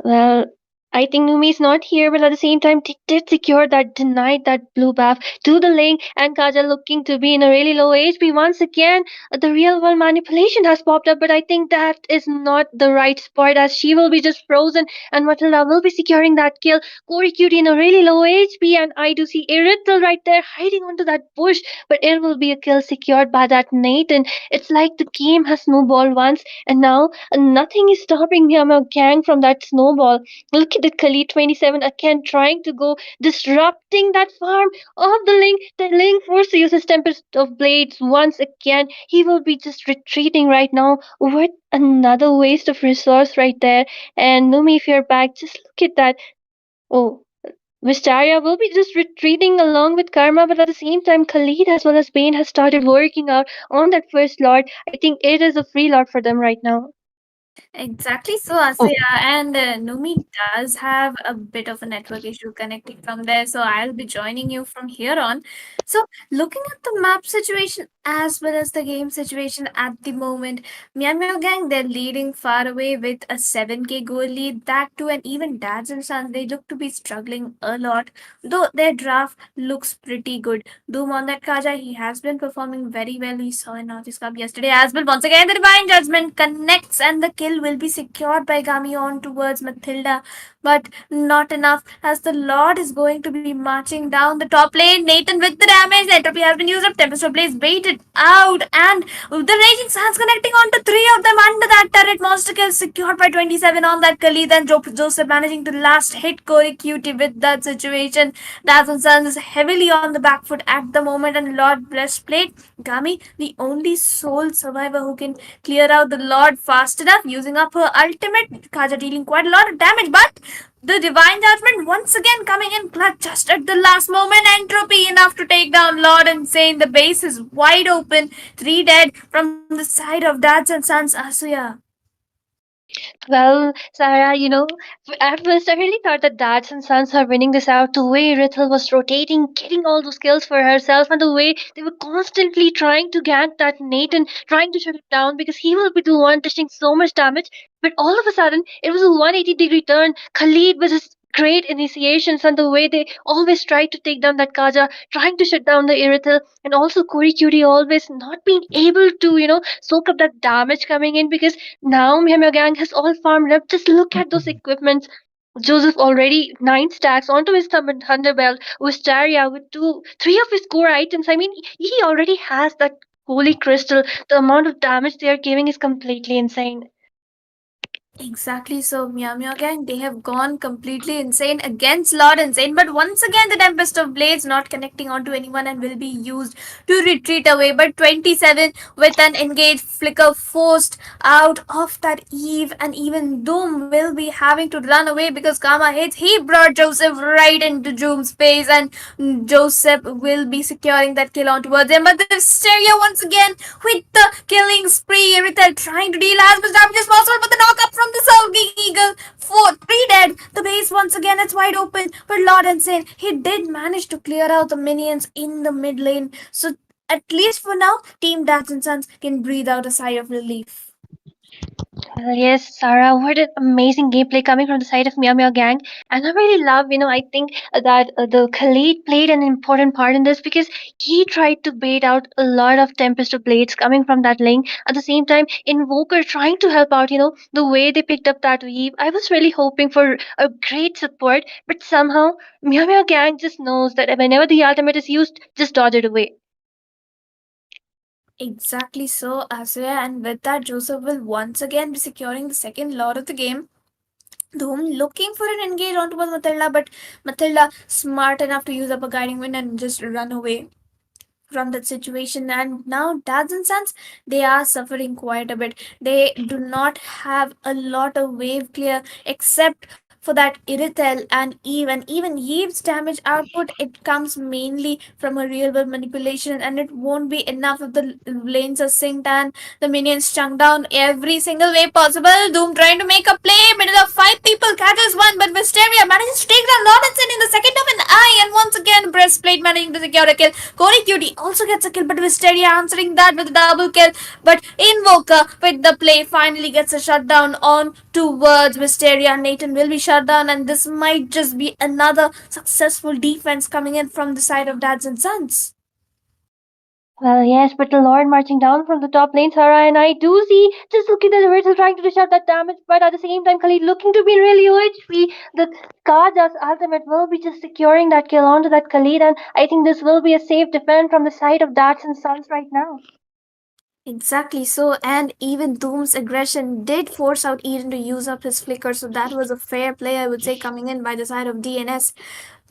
Well, I think Numi is not here, but at the same time, they did secure that, denied that blue buff to the link, and Kaja looking to be in a really low HP. Once again, the real world manipulation has popped up, but I think that is not the right spot as she will be just frozen, and Matilda will be securing that kill. Corey Cutie in a really low HP, and I do see Irithel right there hiding onto that bush, but it will be a kill secured by that Nathan. It's like the game has snowballed once, and now nothing is stopping Myanmar Gang from that snowball. Look at the Khalid 27 again trying to go disrupting that farm of the Link. The Link forced to use his Tempest of Blades once again. He will be just retreating right now. What another waste of resource right there. And Numi, if you're back, just look at that. Oh, Vistaria will be just retreating along with Karma, but at the same time, Khalid as well as Bane has started working out on that first Lord. I think it is a free Lord for them right now. Exactly so, Asya. And Numi does have a bit of a network issue connecting from there, so I'll be joining you from here on. So, looking at the map situation as well as the game situation at the moment, Meow Gang, they're leading far away with a 7k goal lead. That too, and even Dads and Sons, they look to be struggling a lot, though their draft looks pretty good. Doom on that Kaja, he has been performing very well. We saw in Northeast Cup yesterday as well. Once again, the Divine Judgment connects and the kill will be secured by Gami on towards Matilda. But not enough as the Lord is going to be marching down the top lane. Nathan with the damage. The entropy has been used up. Tempest of Blaze baited out. And the Raging Suns connecting onto three of them under that turret. Monster kill secured by 27 on that Khalid. And Joseph managing to last hit Corey Cutie with that situation. Dazon Suns is heavily on the back foot at the moment, and Lord Breastplate, Gami, the only sole survivor who can clear out the Lord fast enough, using up her ultimate. Kaja dealing quite a lot of damage, but the Divine Judgment once again coming in clutch just at the last moment. Entropy enough to take down Lord Insane. The base is wide open. 3 dead from the side of Dads and Sons Asuya. Well, Sarah, at first I really thought that Dads and Sons are winning this out. The way Rithel was rotating, getting all those kills for herself, and the way they were constantly trying to gank that Nathan, trying to shut it down because he will be the one dishing so much damage. But all of a sudden, it was a 180-degree turn. Khalid was just great initiations and the way they always try to take down that Kaja, trying to shut down the Irithel, and also Kori Cutie always not being able to, soak up that damage coming in because now Miham Gang has all farmed up. Just look at those equipments. Joseph already 9 stacks onto his thunder belt. Wisteria with three of his core items. I mean, he already has that holy crystal. The amount of damage they are giving is completely insane. Exactly. So Meow Meow Gang, they have gone completely insane against Lord Insane. But once again, the Tempest of Blades not connecting onto anyone and will be used to retreat away. But 27 with an engaged flicker forced out of that Eve, and even Doom will be having to run away because Karma hits. He brought Joseph right into Doom's space, and Joseph will be securing that kill on towards him. But the Hysteria once again with the killing spree. Rithel trying to deal as much damage as possible, but the knock up from the Sulking Eagle. 3 dead. The base once again it's wide open. But Lord Insane, he did manage to clear out the minions in the mid lane. So at least for now, Team Dads and Sons can breathe out a sigh of relief. Well, yes, Sarah, what an amazing gameplay coming from the side of Meow Meow Gang. And I really love, I think that the Khalid played an important part in this because he tried to bait out a lot of Tempest of Blades coming from that lane. At the same time, Invoker trying to help out, the way they picked up that weave. I was really hoping for a great support, but somehow Meow Meow Gang just knows that whenever the ultimate is used, just dodge it away. Exactly so, Asya, and with that, Joseph will once again be securing the second Lord of the game. Doom looking for an engage onto Matilda, but Matilda smart enough to use up a guiding wind and just run away from that situation. And now Dads and Sons, they are suffering quite a bit. They do not have a lot of wave clear except for that Irithel and Eve. And even Eve's damage output, it comes mainly from a real world manipulation, and it won't be enough if the lanes are synced and the minions chunk down every single way possible. Doom trying to make a play, middle of 5 people, catches one, but Mysteria manages to take down Lawrenson in the second of an eye, and once again Breastplate managing to secure a kill. Corey Cutie also gets a kill, but Wisteria answering that with a double kill. But Invoker with the play finally gets a shutdown on towards Wisteria. Nathan will be shut down, and this might just be another successful defense coming in from the side of Dads and Sons. Well, yes, but the Lord marching down from the top lane, Sarah, and I do see just looking at the Virgil trying to dish out that damage, but at the same time, Khalid looking to be really OHP. The Kaja's ultimate will be just securing that kill onto that Khalid, and I think this will be a safe defend from the side of Dats and Sons right now. Exactly so, and even Doom's aggression did force out Eden to use up his flicker, so that was a fair play, I would say, coming in by the side of DNS,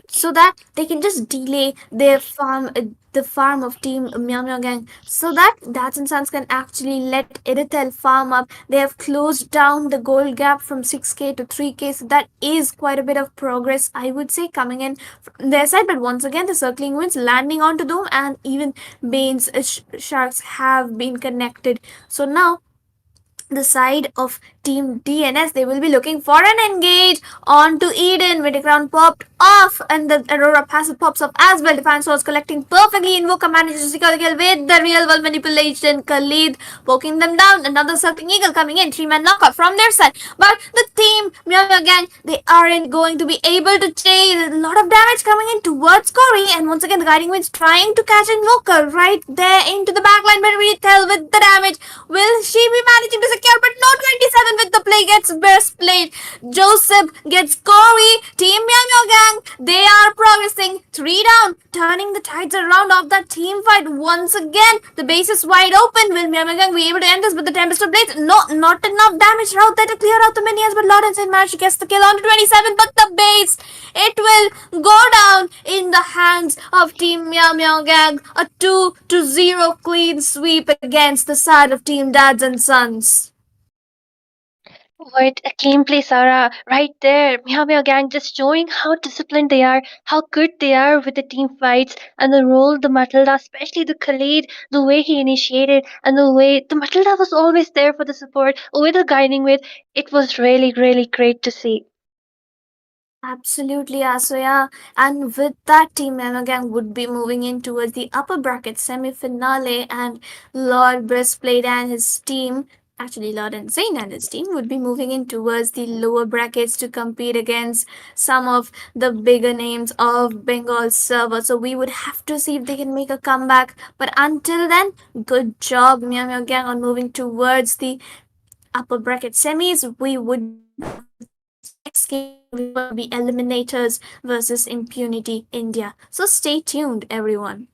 so that they can just delay their farm, the farm of Team Meow Meow Gang, so that Dats and Sons can actually let Irithel farm up. They have closed down the gold gap from 6k to 3k, so that is quite a bit of progress, I would say, coming in from their side. But once again, the circling winds landing onto Doom, and even Bane's sharks have been connected. So now the side of Team DNS, they will be looking for an engage onto Eden. Crown popped off, and the Aurora passive pops up as well. Defense was collecting perfectly. Invoker manages to secure the kill with the real world manipulation. Khalid poking them down. Another circling eagle coming in. 3-man knockout from their side. But the team Meow Meow Gang, they aren't going to be able to chase. A lot of damage coming in towards Corey, and once again the guiding winds trying to catch Invoker right there into the backline. But we tell with the damage, will she be managing to secure? But no, 27 with the play gets best played. Joseph gets Corey. Team Meow Meow Gang, they are progressing. 3 down, turning the tides around of that team fight once again. The base is wide open. Will Meow Meow Gang be able to end this with the Tempest of Blades? No, not enough damage out there to clear out the minions. But Lawrence and managed to get the kill on to 27. But the base, it will go down in the hands of Team Meow Meow Gang. A 2-0 clean sweep against the side of Team Dads and Sons. What a gameplay, Sarah, right there. Meow Meow Gang just showing how disciplined they are, how good they are with the team fights, and the role the Matilda, especially the Khalid, the way he initiated, and the way the Matilda was always there for the support, with the guiding with. It was really, really great to see. Absolutely, Asoya. And with that, Team Gang would be moving in towards the upper bracket semi-finale, and Lord Breastplate and his team Actually, Lord and Zayn and his team would be moving in towards the lower brackets to compete against some of the bigger names of Bengal server. So we would have to see if they can make a comeback. But until then, good job, Meow Meow Gang, on moving towards the upper bracket semis. We would be moving towards the next game, which will be Eliminators versus Impunity India. So stay tuned, everyone.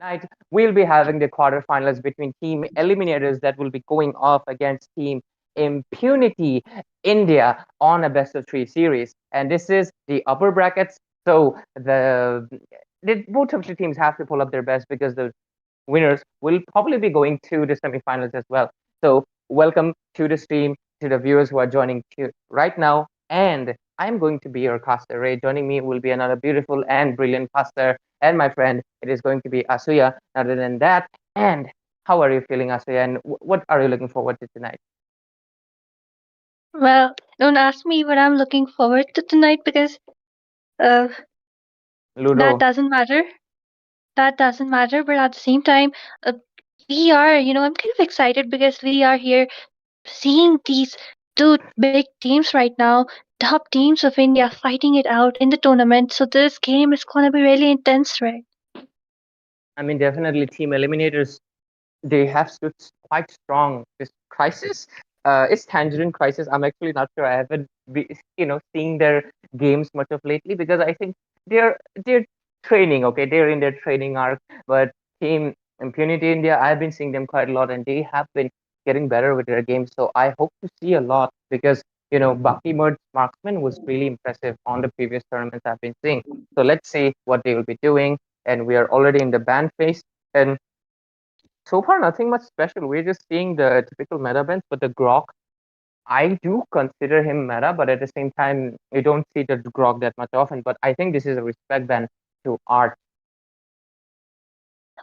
tonight we'll be having the quarterfinals between Team Eliminators that will be going off against Team Impunity India on a best of three series. And this is the upper brackets. So both of the teams have to pull up their best because the winners will probably be going to the semifinals as well. So welcome to the stream, to the viewers who are joining right now. And I'm going to be your caster, Ray. Joining me will be another beautiful and brilliant caster and my friend. It is going to be Asuya. Other than that, and how are you feeling, Asuya? And what are you looking forward to tonight? Well, don't ask me what I'm looking forward to tonight because uh, that Ludo. doesn't matter. That doesn't matter. But at the same time, uh, I'm kind of excited because we are here seeing these two big teams right now, top teams of India fighting it out in the tournament. So this game is going to be really intense, right? I mean, definitely Team Eliminators, they have stood quite strong this crisis. It's Tangerine crisis. I'm actually not sure. I haven't seen their games much of lately because I think they're training. Okay, they're in their training arc. But Team Impunity India, I've been seeing them quite a lot, and they have been getting better with their games. So I hope to see a lot because Baki Merd's marksman was really impressive on the previous tournaments I've been seeing. So let's see what they will be doing. And we are already in the ban phase. And so far, nothing much special. We're just seeing the typical meta bans, but the Grok, I do consider him meta, but at the same time, you don't see the Grok that much often. But I think this is a respect ban to Art.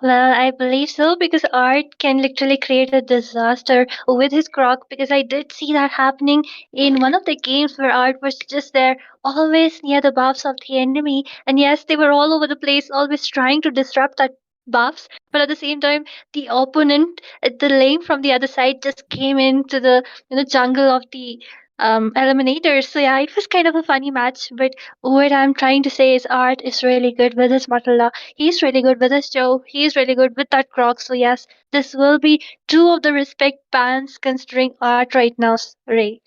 Well, I believe so because Art can literally create a disaster with his croc. Because I did see that happening in one of the games where Art was just there, always near the buffs of the enemy. And yes, they were all over the place, always trying to disrupt that buffs. But at the same time, the opponent, the lane from the other side, just came into the jungle of the eliminators. So yeah, it was kind of a funny match. But what I'm trying to say is, Art is really good with his Matala. He's really good with his Joe. He's really good with that Croc. So yes, this will be two of the respect bands considering Art right now, Ray.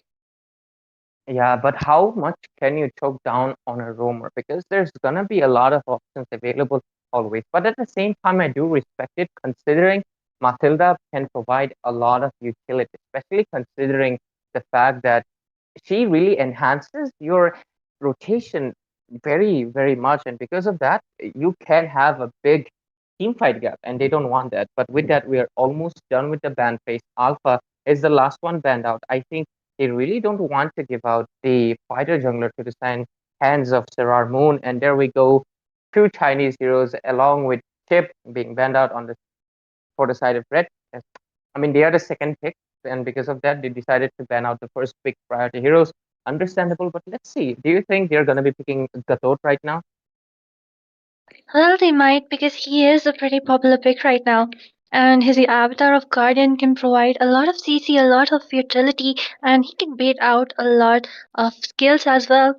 Yeah, but how much can you choke down on a roamer? Because there's gonna be a lot of options available always. But at the same time, I do respect it considering Matilda can provide a lot of utility, especially considering the fact that she really enhances your rotation very, very much. And because of that, you can have a big team fight gap, and they don't want that. But with that, we are almost done with the ban phase. Alpha is the last one banned out. I think they really don't want to give out the fighter jungler to the hands of Serar Moon. And there we go, two Chinese heroes along with Chip being banned out for the side of Red. I mean, they are the second pick, and because of that, they decided to ban out the first pick priority heroes. Understandable, but let's see. Do you think they're going to be picking Gatot right now? Well, they might because he is a pretty popular pick right now. And his avatar of Guardian can provide a lot of CC, a lot of utility, and he can bait out a lot of skills as well.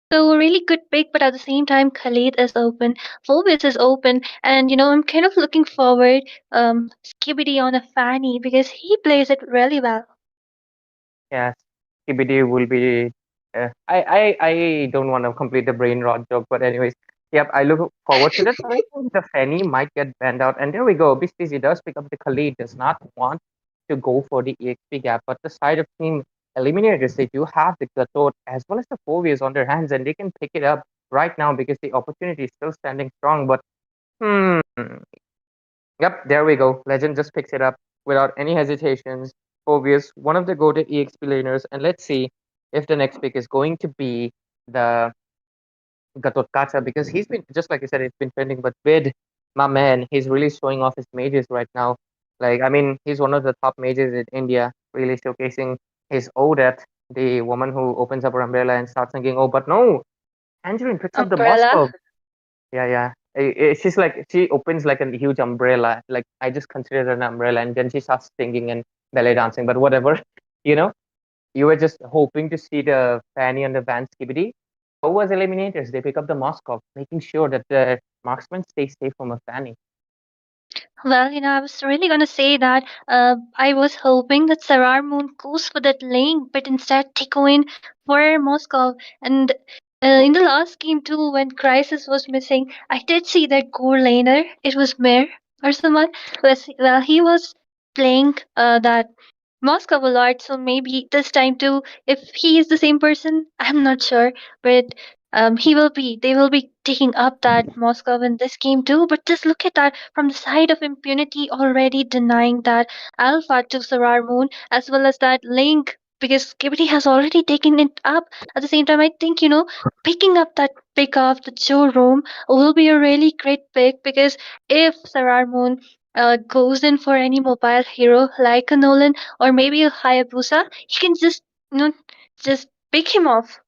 So a really good pick, but at the same time, Khalid is open, Phobos is open, and I'm kind of looking forward Skibidi on a Fanny because he plays it really well. Yes, TBD will be. I don't want to complete the brain rot joke, but anyways, yep, I look forward to that. But I think the Fanny might get banned out, and there we go. BCC does pick up the Khalid, does not want to go for the EXP gap, but the side of Team Eliminators, they do have the Gatot as well as the Phobias on their hands, and they can pick it up right now because the opportunity is still standing strong. But hmm, yep, there we go. Legend just picks it up without any hesitations. Obvious, one of the goated EXP laners, and let's see if the next pick is going to be the Gatot Kacha because he's been just like I said, it's been trending. But with my man, he's really showing off his mages right now. Like I mean, he's one of the top mages in India, really showcasing his Odette, the woman who opens up her umbrella and starts singing. Oh, but no, Tangerine picks up the Umbrella? Moscow. Yeah, yeah. She's like she opens like a huge umbrella. Like I just consider it an umbrella, and then she starts singing and ballet dancing. But whatever, you know, you were just hoping to see the Fanny and the Van Skibidi. So was Eliminators. They pick up the Moskov, making sure that the marksman stays safe from a Fanny. Well, I was really gonna say that I was hoping that Sarar Moon goes for that lane, but instead they go in for Moscow. And in the last game too, when Crisis was missing, I did see that Gore laner. It was Mir. or someone. Well, he was playing that Moscow a lot, so maybe this time too, if he is the same person, I'm not sure, but they will be taking up that Moscow in this game too. But just look at that from the side of Impunity, already denying that Alpha to Sarar Moon, as well as that Link, because Skibidi has already taken it up. At the same time, I think, picking up that pick of the Joe Room will be a really great pick, because if Sarar Moon goes in for any mobile hero like a Nolan or maybe a Hayabusa, he can just, you know just pick him off.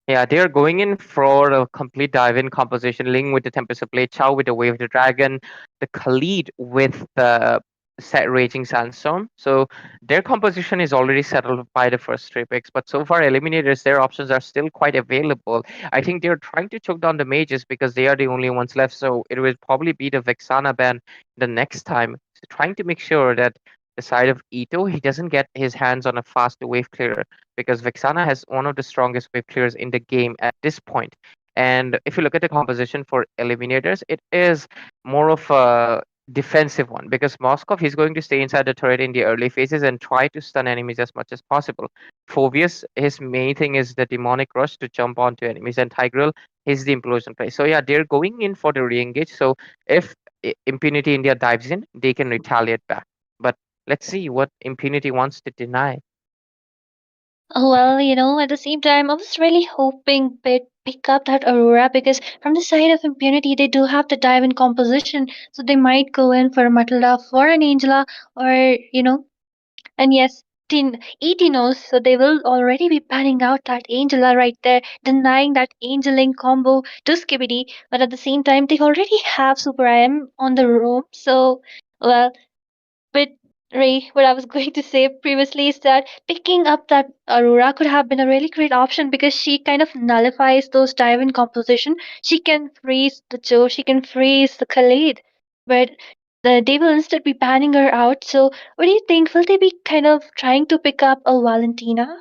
Yeah, they're going in for a complete dive-in composition, Ling with the Tempest of Blade, Chow with the Wave of the Dragon, the Khalid with the set Raging Sandstorm. So their composition is already settled by the first three picks, but so far Eliminators, their options are still quite available. I think they're trying to choke down the mages because they are the only ones left, so it will probably be the Vexana ban the next time. So trying to make sure that the side of Ito, he doesn't get his hands on a fast wave clearer because Vexana has one of the strongest wave clears in the game at this point. And if you look at the composition for Eliminators, it is more of a defensive one because Moskov he's going to stay inside the turret in the early phases and try to stun enemies as much as possible. Phobius, his main thing is the demonic rush to jump onto enemies, and Tigreal is the implosion play. So yeah, they're going in for the re-engage. So if Impunity India dives in, they can retaliate back. But let's see what Impunity wants to deny. Oh, well, at the same time, I was really hoping they'd pick up that Aurora, because from the side of Impunity, they do have the dive in composition, so they might go in for a Matilda, for an Angela, or, and yes, ET knows, so they will already be panning out that Angela right there, denying that Angeling combo to Skibidi, but at the same time, they already have Super IM on the roam, so, well, but Ray, what I was going to say previously is that picking up that Aurora could have been a really great option, because she kind of nullifies those dive-in composition. She can freeze the Joe, she can freeze the Khalid, but they will instead be banning her out. So, what do you think? Will they be kind of trying to pick up a Valentina?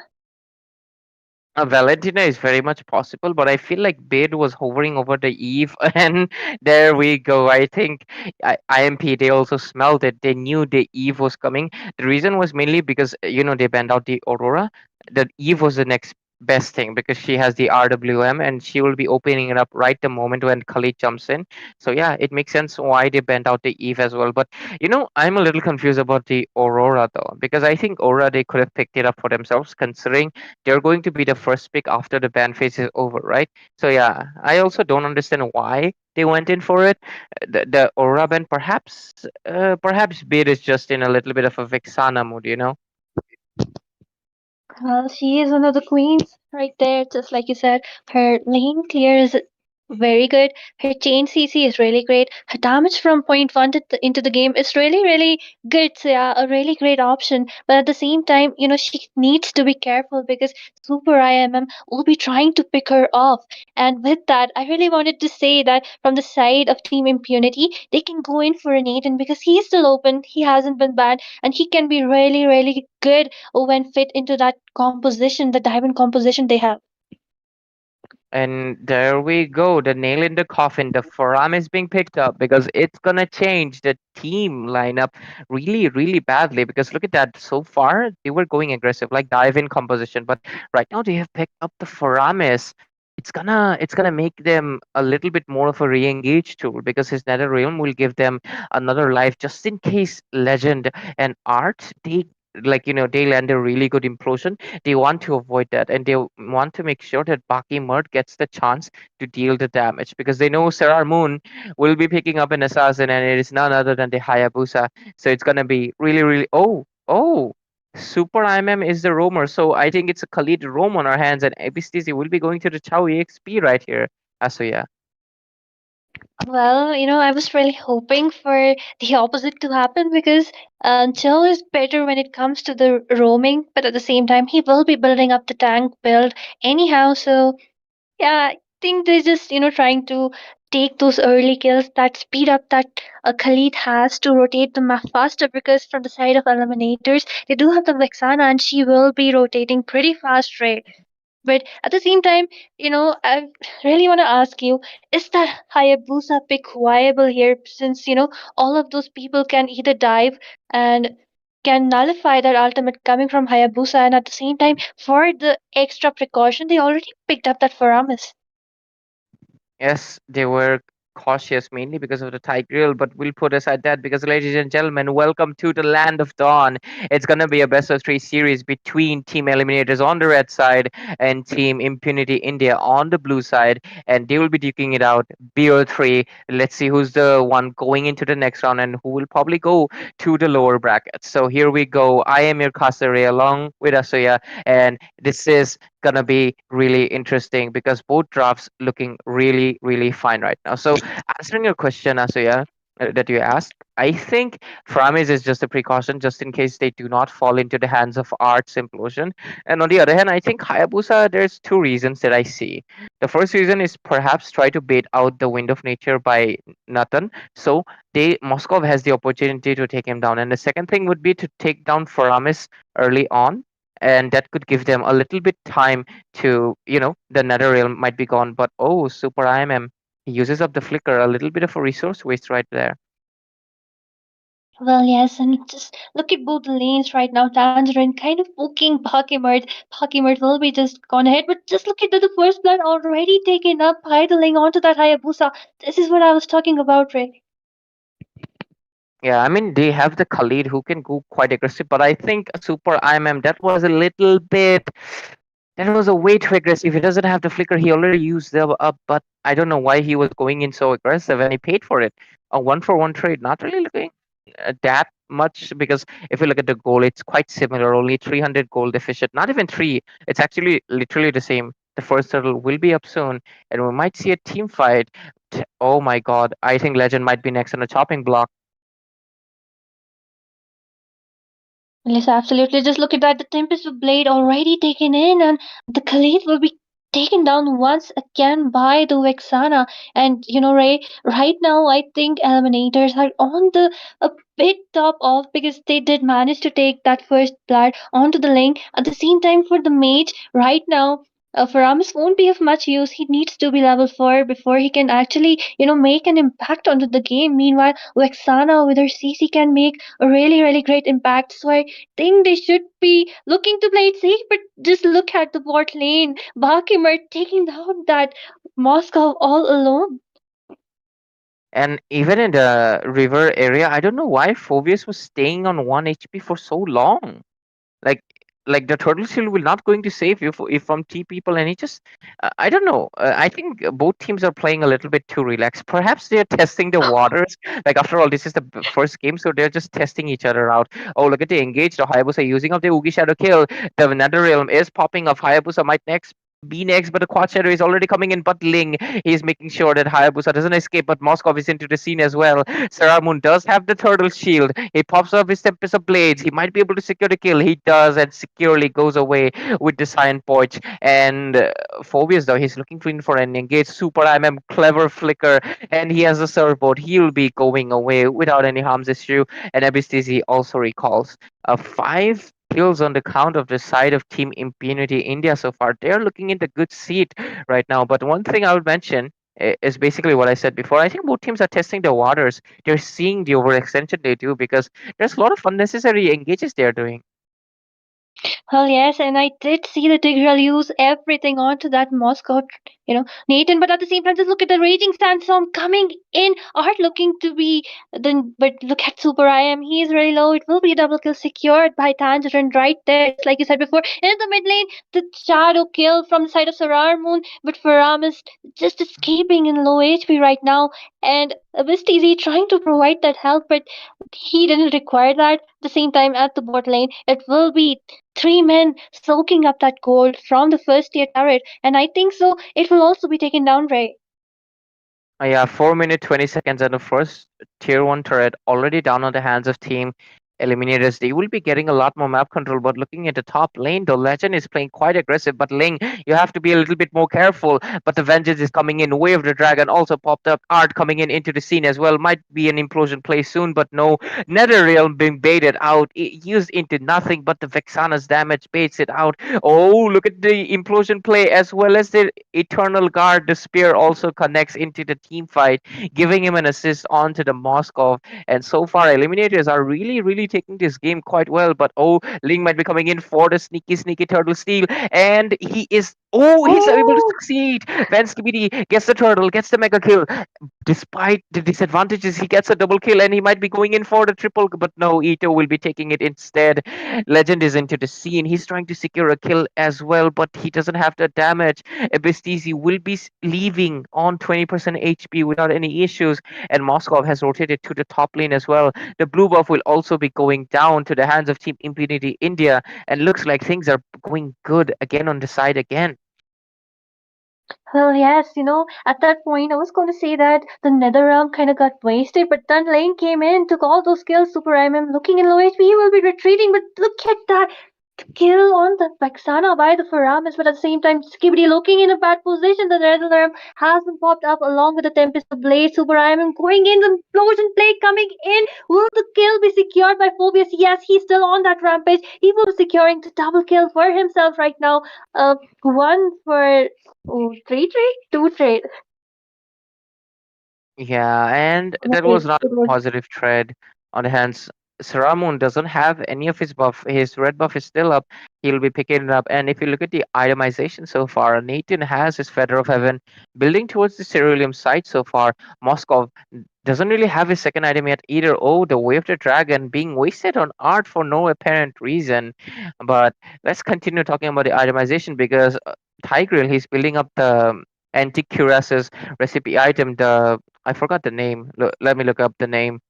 Valentina is very much possible, but I feel like Bade was hovering over the Eve, and there we go. I think IMP, they also smelled it. They knew the Eve was coming. The reason was mainly because, they banned out the Aurora. The Eve was the next best thing because she has the RWM and she will be opening it up right the moment when Khalid jumps in. So, yeah, it makes sense why they banned out the Eve as well. But, I'm a little confused about the Aurora though, because I think Aurora, they could have picked it up for themselves considering they're going to be the first pick after the ban phase is over, right? So yeah, I also don't understand why they went in for it. The Aura ban, perhaps Beat is just in a little bit of a Vexana mood. Well, she is one of the queens right there, just like you said. Her lane clear is very good. Her chain CC is really great. Her damage from point one into the game is really, really good. So yeah, a really great option. But at the same time, she needs to be careful, because Super IMM will be trying to pick her off. And with that, I really wanted to say that from the side of Team Impunity, they can go in for an Aiden, because he is still open. He hasn't been banned, and he can be really, really good when fit into that composition, the diamond composition they have. And there we go, the nail in the coffin. The Faram is being picked up because it's gonna change the team lineup really, really badly. Because look at that, so far they were going aggressive, like dive in composition, but right now they have picked up the Faramis. It's gonna make them a little bit more of a re-engage tool because his Nether Realm will give them another life just in case Legend and Art, they land a really good implosion. They want to avoid that, and they want to make sure that Baki Mert gets the chance to deal the damage because they know Sarar Moon will be picking up an assassin, and it is none other than the Hayabusa. So it's gonna be really, really. Oh, Super IMM is the roamer, so I think it's a Khalid roam on our hands, and Epistizi will be going to the Chow EXP right here. So yeah. Well, I was really hoping for the opposite to happen, because Joe is better when it comes to the roaming, but at the same time, he will be building up the tank build anyhow. So, yeah, I think they're just, trying to take those early kills, that speed up that Khalid has to rotate the map faster, because from the side of Eliminators, they do have the Vexana, and she will be rotating pretty fast, right? But at the same time, I really want to ask you, is that Hayabusa pick viable here, since all of those people can either dive and can nullify that ultimate coming from Hayabusa, and at the same time, for the extra precaution, they already picked up that Faramis. Yes, they were cautious mainly because of the Tigreal, but we'll put aside that because, ladies and gentlemen, welcome to the Land of Dawn. It's gonna be a best of three series between Team Eliminators on the red side and Team Impunity India on the blue side, and they will be duking it out. BO3. Let's see who's the one going into the next round and who will probably go to the lower bracket. So here we go. I am your Kasare along with Asuya, and this is gonna be really interesting because both drafts looking really, really fine right now. So answering your question, Asuya, that you asked, I think Framis is just a precaution just in case they do not fall into the hands of Art's implosion. And on the other hand, I think Hayabusa, there's two reasons that I see. The first reason is perhaps try to bait out the Wind of Nature by Nathan. So they Moskov has the opportunity to take him down. And the second thing would be to take down Faramis early on, and that could give them a little bit time to, the nether realm might be gone, but oh, super IMM, he uses up the flicker, a little bit of a resource waste right there. Well, yes, and just look at both the lanes right now. Tangerine kind of poking Pokemart. Pokemart will be just gone ahead, but just look at the first blood already taken up by the link onto that Hayabusa. This is what I was talking about, Ray. Yeah, I mean, they have the Khalid who can go quite aggressive, but I think super IMM, that was a little bit, that was a way too aggressive. He doesn't have the flicker, he already used them up, but I don't know why he was going in so aggressive, and he paid for it. A one for one trade, not really looking that much, because if you look at the goal, it's quite similar. Only 300 gold deficit, not even three. It's actually literally the same. The first turtle will be up soon, and we might see a team fight. Oh my god, I think Legend might be next on a chopping block. Yes, absolutely. Just look at that. The Tempest of Blade already taken in, and the Khalid will be taken down once again by the Vexana. And Ray, right now I think Eliminators are on the a bit top off because they did manage to take that first blood onto the lane. At the same time, for the mage, right now. Faramis won't be of much use. He needs to be level 4 before he can actually, make an impact onto the game. Meanwhile, Vexana with her CC can make a really, really great impact. So I think they should be looking to play it safe, but just look at the bot lane. Bakimer taking down that Moscow all alone. And even in the river area, I don't know why Phobius was staying on 1 HP for so long. Like, like the turtle shield will not going to save you if from T people, and he just, I don't know. I think both teams are playing a little bit too relaxed. Perhaps they're testing the waters. Like, after all, this is the first game, so they're just testing each other out. Oh, look at the engaged. The Hayabusa using up the Ugi Shadow kill. The Nether Realm is popping up. Hayabusa might next be next, but the Quad Shadow is already coming in. But Ling, he's making sure that Hayabusa doesn't escape. But Moskov is into the scene as well. Saramun does have the turtle shield. He pops up his Tempest of Blades. He might be able to secure the kill. He does, and securely goes away with the Cyan Poach. And Phobius, though, he's looking for an engaged super IMM, clever flicker, and he has a surfboard. He'll be going away without any harms issue. And Abystizi also recalls. 5 kills on the count of the side of Team Impunity India so far. They're looking in the good seat right now. But one thing I would mention is basically what I said before. I think both teams are testing the waters. They're seeing the overextension they do because there's a lot of unnecessary engages they're doing. Well, yes, and I did see the Tigreal use everything onto that Moscow, Nathan. But at the same time, just look at the Raging Sandstorm coming in. Art looking to be then, but look at Super IM. He is really low. It will be a double kill secured by Tangerine right there, just like you said before. In the mid lane, the shadow kill from the side of Sarar Moon, but Faram is just escaping in low HP right now. And Abyss TZ trying to provide that help, but he didn't require that. At the same time, at the bot lane, it will be 3 men soaking up that gold from the first tier turret, and I think so it will also be taken down, Ray. Yeah, 4 minute 20 seconds and the first tier 1 turret already down on the hands of Team Eliminators, they will be getting a lot more map control. But looking at the top lane, the Legend is playing quite aggressive. But Ling, you have to be a little bit more careful. But the Vengeance is coming in. Way of the Dragon also popped up. Art coming in into the scene as well. Might be an implosion play soon, but no. Netherrealm being baited out. It used into nothing but the Vexana's damage baits it out. Oh, look at the implosion play as well as the Eternal Guard. The spear also connects into the team fight, giving him an assist onto the Moskov. And so far, Eliminators are really, really taking this game quite well. But oh, Ling might be coming in for the sneaky, sneaky turtle steal. And he is. Oh, he's able to Oh, succeed. Van Skibidi gets the turtle, gets the mega kill. Despite the disadvantages, he gets a double kill and he might be going in for the triple. But no, Ito will be taking it instead. Legend is into the scene. He's trying to secure a kill as well, but he doesn't have the damage. Ebistizi will be leaving on 20% HP without any issues, and Moskov has rotated to the top lane as well. The blue buff will also be going down to the hands of Team Impunity India, and looks like things are going good again on the side again. Well, yes, at that point, I was going to say that the Nether Realm kind of got wasted, but then Lane came in, took all those kills. Super MM looking in low HP, he will be retreating, but look at that kill on the Vexana by the Faramis, but at the same time, Skibidi looking in a bad position. The Nether Realm has been popped up along with the Tempest of Blade. Super MM going in, the implosion play coming in. Will the kill be secured by Phobius? Yes, he's still on that rampage. He will be securing the double kill for himself right now. One for three trade, two trade. Yeah, and that Okay, was not it a was. positive trade on the hands. Saramun doesn't have any of his buff. His red buff is still up. He'll be picking it up. And if you look at the itemization so far, Nathan has his Feather of Heaven building towards the Ceruleum site so far. Moskov doesn't really have his second item yet either. Oh, the Way of the Dragon being wasted on art for no apparent reason. But let's continue talking about the itemization because Tigreal, he's building up the antique cuirasses recipe item, the I forgot the name. Let me look up the name.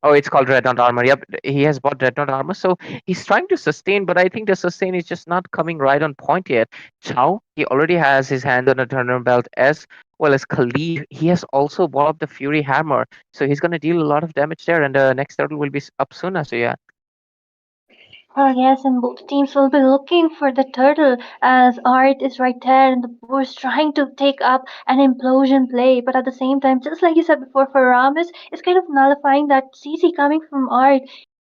Oh, it's called Dreadnought Armor. Yep, he has bought Dreadnought Armor. So he's trying to sustain, but I think the sustain is just not coming right on point yet. Chow, he already has his hand on a Turner belt as well as Khalid. He has also bought up the Fury Hammer. So he's going to deal a lot of damage there, and the next turtle will be up sooner. So yeah. Well, yes, and both teams will be looking for the turtle as Art is right there and the boar is trying to take up an implosion play. But at the same time, just like you said before, for Ramis, it's kind of nullifying that CC coming from Art.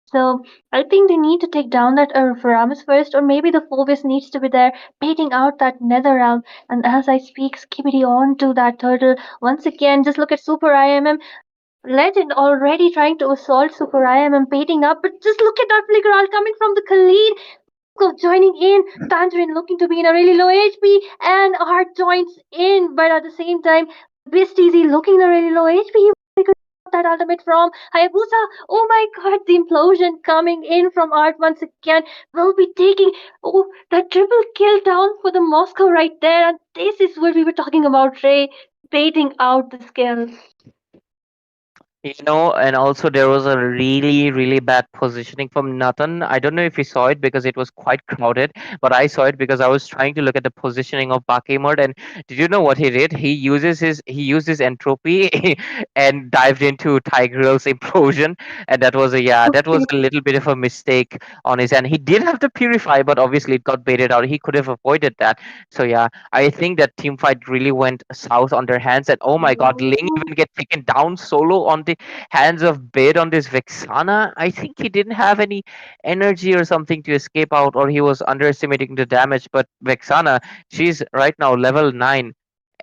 So I think they need to take down that Ramis first, or maybe the Phobos needs to be there baiting out that Nether Realm. And as I speak, Skibidi on to that turtle. Once again, just look at Super IMM. Legend already trying to assault Super IM and baiting up, but just look at that flicker all coming from the Khalid. Joining in, Tangerine looking to be in a really low HP, and Art joins in, but at the same time, Beast Easy looking in a really low HP. He figured out that ultimate from Hayabusa. Oh my god, the implosion coming in from Art once again will be taking that triple kill down for the Moscow right there, and this is what we were talking about, Ray, baiting out the skills. And also there was a really, really bad positioning from Nathan. I don't know if you saw it because it was quite crowded, but I saw it because I was trying to look at the positioning of Bakemord. And did you know what he did? He used his entropy and dived into Tigreal's implosion. And that was a little bit of a mistake on his end. He did have to purify, but obviously it got baited out. He could have avoided that. So yeah, I think that team fight really went south on their hands. And oh my god, Ling even get taken down solo on the hands of Bid on this Vexana. I think he didn't have any energy or something to escape out, or he was underestimating the damage. But Vexana, she's right now level 9,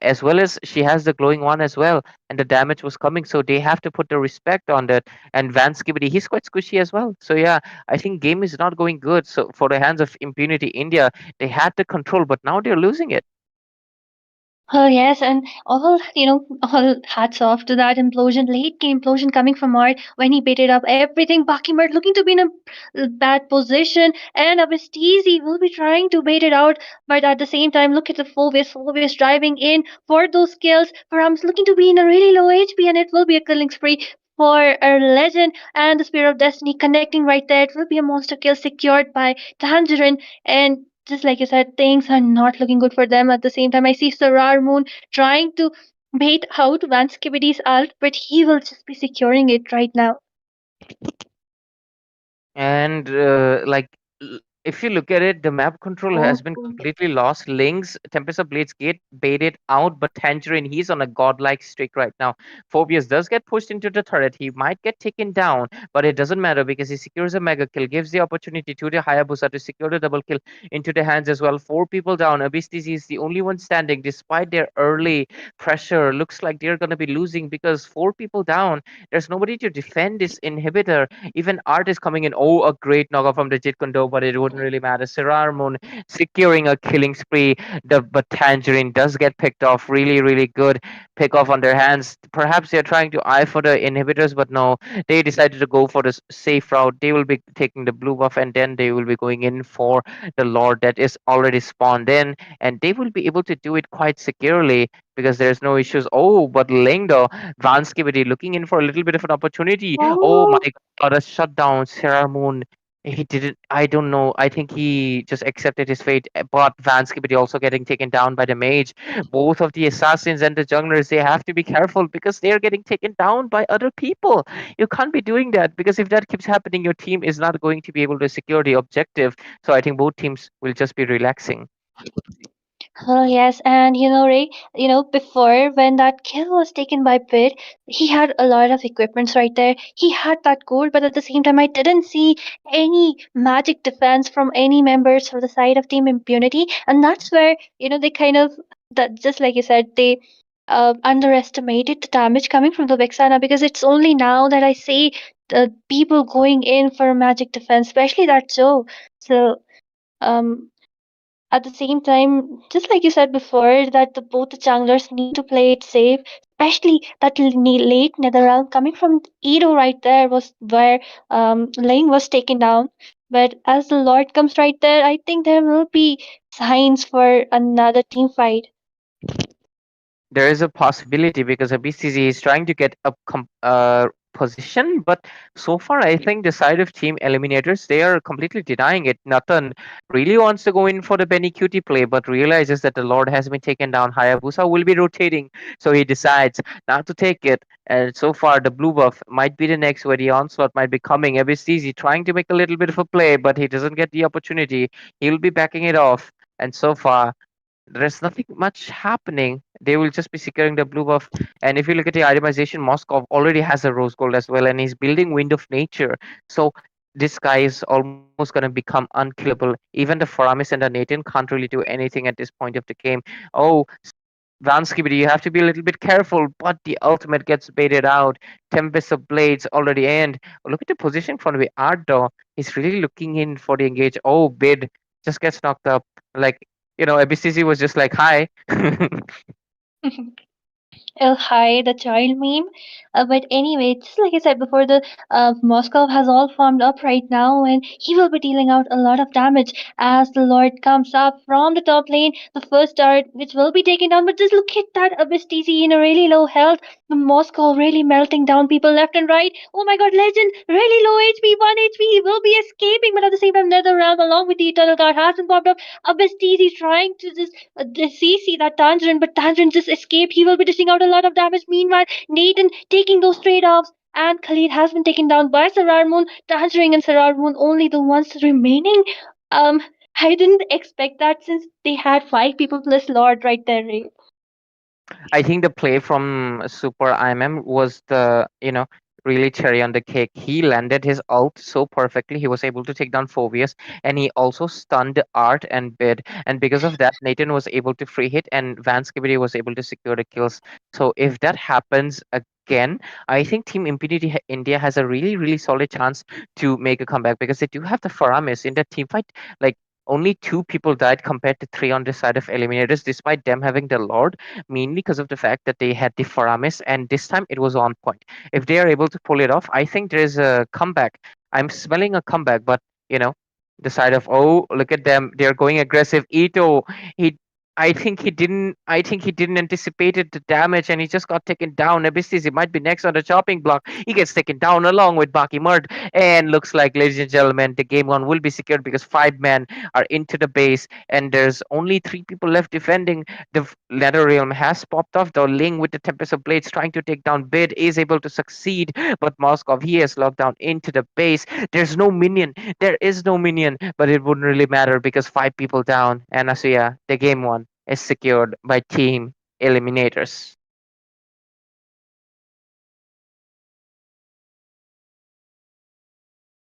as well as she has the glowing one as well, and the damage was coming, so they have to put the respect on that. And Van Skibidi, he's quite squishy as well. So yeah, I think game is not going good. So for the hands of Impunity India, they had the control, but now they're losing it. Oh yes, and all hats off to that implosion, late game implosion coming from Art when he baited up everything. Bakimert looking to be in a bad position, and Abestizi will be trying to bait it out, but at the same time, look at the Phobius driving in for those kills. Params looking to be in a really low HP, and it will be a killing spree for a legend and the Spear of Destiny connecting right there. It will be a monster kill secured by Tangerine, and just like you said, things are not looking good for them. At the same time, I see Sarar Moon trying to bait out Van Skibidi's ult, but he will just be securing it right now. And if you look at it, the map control has been Oh. completely lost. Link's Tempest of Blades get baited out, but Tangerine, he's on a godlike streak right now. Phobius does get pushed into the turret. He might get taken down, but it doesn't matter because he secures a mega kill, gives the opportunity to the Hayabusa to secure the double kill into the hands as well. Four people down. Abyss is the only one standing despite their early pressure. Looks like they're going to be losing because four people down. There's nobody to defend this inhibitor. Even Art is coming in. Oh, a great knockout from the Jit Kundo, but it wouldn't really matter. Sirar Moon securing a killing spree. But Tangerine does get picked off. Really, really good pick off on their hands. Perhaps they're trying to eye for the inhibitors, but no, they decided to go for the safe route. They will be taking the blue buff and then they will be going in for the Lord that is already spawned in, and they will be able to do it quite securely because there's no issues. Oh, but Lingdo, Vansky looking in for a little bit of an opportunity. Oh my Oh. god, a shutdown. Sarah Moon. He didn't. I don't know. I think he just accepted his fate. But Vansky also getting taken down by the mage. Both of the assassins and the junglers, they have to be careful because they're getting taken down by other people. You can't be doing that because if that keeps happening, your team is not going to be able to secure the objective. So I think both teams will just be relaxing. Oh yes, and Ray, before when that kill was taken by Pit, he had a lot of equipments right there. He had that gold, but at the same time, I didn't see any magic defense from any members from the side of Team Impunity, and that's where they kind of that just like you said, they underestimated the damage coming from the Vexana because it's only now that I see the people going in for a magic defense, especially that Joe. So. Um, at the same time, just like you said before, that both the junglers need to play it safe, especially that late Netherrealm coming from Edo right there was where Ling was taken down. But as the Lord comes right there, I think there will be signs for another team fight. There is a possibility because a BCZ is trying to get a position, but so far I think the side of Team Eliminators, they are completely denying it. Nathan really wants to go in for the Benny Cutie play, but realizes that the Lord has been taken down. Hayabusa will be rotating, so he decides not to take it. And so far, the blue buff might be the next where the onslaught might be coming. ABCZ trying to make a little bit of a play, but he doesn't get the opportunity. He'll be backing it off. And so far, there's nothing much happening. They will just be securing the blue buff. And if you look at the itemization, Moskov already has a rose gold as well, and he's building Wind of Nature. So this guy is almost going to become unkillable. Even the Faramis and the Nathan can't really do anything at this point of the game. Oh, Vansky, you have to be a little bit careful, but the ultimate gets baited out. Tempest of Blades already end. Look at the position from the Art though. He's really looking in for the engage. Oh, bid just gets knocked up. Like, ABCC was just like, hi. El High, the child meme. But anyway, just like I said before, the Moscow has all formed up right now, and he will be dealing out a lot of damage as the Lord comes up from the top lane. The first turret, which will be taken down, but just look at that Abyss TC in a really low health. The Moscow really melting down people left and right. Oh my God, Legend, really low HP, 1 HP. He will be escaping, but at the same time, Nether Realm along with the Eternal Guard hasn't popped up. Abyss TC trying to just the CC that Tangerine, but Tangerine just escaped. He will be dishing out a lot of damage. Meanwhile, Nathan taking those trade offs. And Khalid has been taken down by Sarar Moon. Tangerine and Sarar Moon only the ones remaining. Um, I didn't expect that since they had 5 people plus Lord right there. Right? I think the play from Super IMM was really cherry on the cake. He landed his ult so perfectly. He was able to take down Phobius, and he also stunned Art and Bid. And because of that, Nathan was able to free hit, and Vance was able to secure the kills. So if that happens again, I think Team Impunity India has a really, really solid chance to make a comeback because they do have the Faramis in that team fight. Like, only 2 people died compared to 3 on the side of Eliminators, despite them having the Lord, mainly because of the fact that they had the Faramis, and this time it was on point. If they are able to pull it off, I think there is a comeback. I'm smelling a comeback, but you know, the side of, oh, look at them, they're going aggressive. Ito, he I think he didn't. I think he didn't anticipated the damage, and he just got taken down. Abystis, he might be next on the chopping block. He gets taken down along with Baki Murd, and looks like, ladies and gentlemen, the game one will be secured because 5 men are into the base, and there's only 3 people left defending. The Nether Realm has popped off. The Ling with the Tempest of Blades trying to take down Bid is able to succeed, but Moskov, he has locked down into the base. There's no minion. There is no minion, but it wouldn't really matter because 5 people down, and Asuya, the game one is secured by Team Eliminators.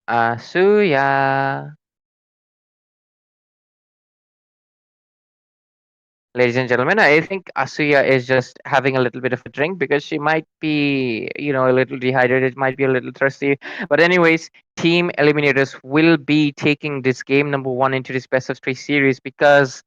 Asuya. Ladies and gentlemen, I think Asuya is just having a little bit of a drink because she might be, a little dehydrated, might be a little thirsty. But anyways, Team Eliminators will be taking this game number 1 into this best of 3 series because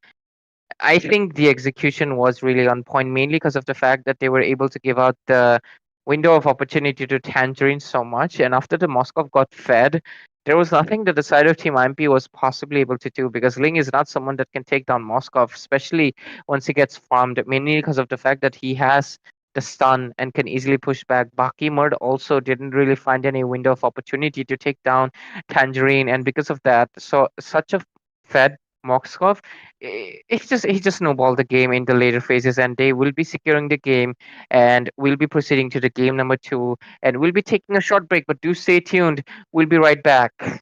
I think the execution was really on point, mainly because of the fact that they were able to give out the window of opportunity to Tangerine so much. And after the Moskov got fed, there was nothing that the side of Team IMP was possibly able to do because Ling is not someone that can take down Moskov, especially once he gets farmed, mainly because of the fact that he has the stun and can easily push back. Baki Murd also didn't really find any window of opportunity to take down Tangerine, and because of that, so such a fed Moskov, he just snowballed the game in the later phases, and they will be securing the game, and we'll be proceeding to the game number 2, and we'll be taking a short break, but do stay tuned. We'll be right back.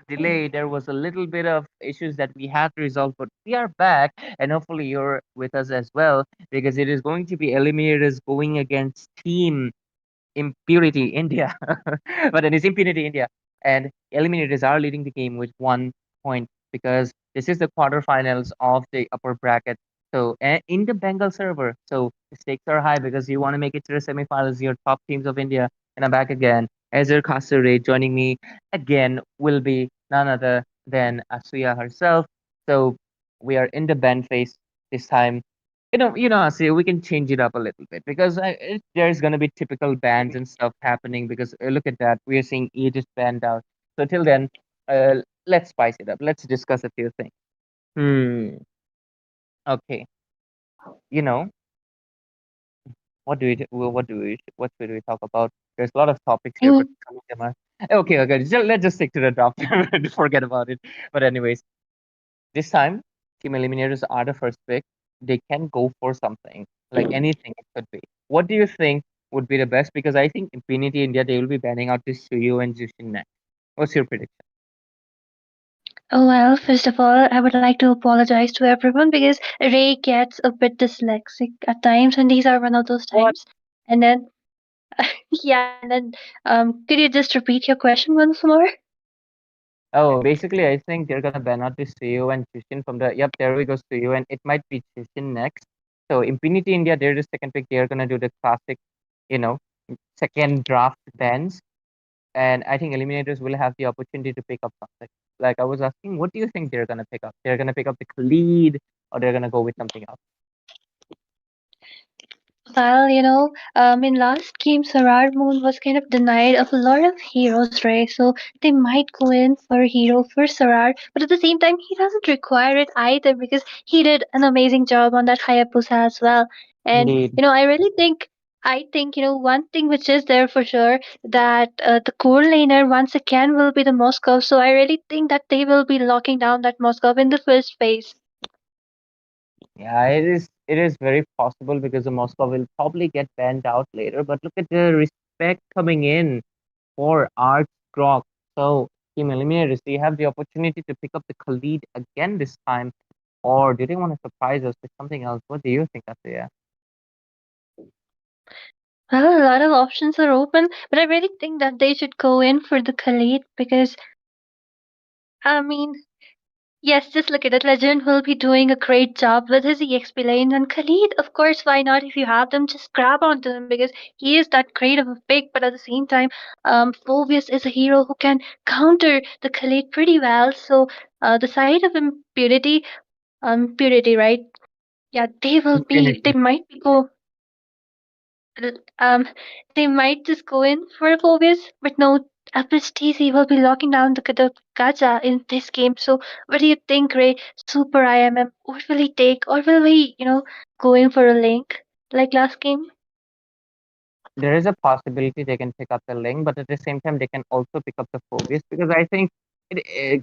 delay. There was a little bit of issues that we had to resolve, but we are back, and hopefully you're with us as well because it is going to be Eliminators going against Team Impurity India. But it is Impunity India. And Eliminators are leading the game with 1 point because this is the quarterfinals of the upper bracket. So in the Bengal server, so the stakes are high because you want to make it to the semifinals. Your top teams of India, and I'm back again. Azir Kasure joining me again will be none other than Asuya herself. So we are in the band phase this time. See, we can change it up a little bit because there's gonna be typical bands and stuff happening. Because look at that, we are seeing Aegis band out. So till then, let's spice it up. Let's discuss a few things. Hmm. Okay. You know, what should we talk about? There's a lot of topics I here, but mean, some of them are okay. Okay, let's just stick to the draft. Forget about it. But anyways, this time, Team Eliminators are the first pick. They can go for something, like anything it could be. What do you think would be the best? Because I think Infinity India, they will be banning out this Suyu and Jushin next. What's your prediction? oh well, first of all, I would like to apologize to everyone because Ray gets a bit dyslexic at times, and these are one of those What? times. And then, yeah, and then, could you just repeat your question once more? Oh, basically, I think they're gonna ban out this Suyu and Jushin from the. Yep, there we go, Suyu, and it might be Jushin next. So Infinity India, they're the second pick. They're gonna do the classic, you know, second draft bans. And I think Eliminators will have the opportunity to pick up something. Like I was asking, what do you think they're gonna pick up? They're gonna pick up the Khalid, or they're gonna go with something else? Well, in last game, Sarar Moon was kind of denied of a lot of heroes, right? So they might go in for a hero for Sarar, but at the same time, he doesn't require it either because he did an amazing job on that Hayabusa as well. And Indeed. I think one thing which is there for sure that the core laner once again will be the Moscow. So I really think that they will be locking down that Moscow in the first phase. Yeah, it is very possible because the Moscow will probably get banned out later. But look at the respect coming in for Arch Grok. So Team Eliminators, do you have the opportunity to pick up the Khalid again this time? Or do they want to surprise us with something else? What do you think, Asuya? Well, a lot of options are open, but I really think that they should go in for the Khalid because, I mean, yes, just look at it. Legend will be doing a great job with his EXP lanes, and Khalid, of course, why not? If you have them, just grab onto him because he is that great of a pick. But at the same time, Phobius is a hero who can counter the Khalid pretty well. So, the side of Purity, right? Yeah, they Infinity. might be go l- um, they might just go in for a Phobius, but no, FSTC will be locking down the gacha in this game. So, what do you think, Ray? Super IMM, what will he take, or will he, go in for a link like last game? There is a possibility they can pick up the Link, but at the same time, they can also pick up the Phobius because I think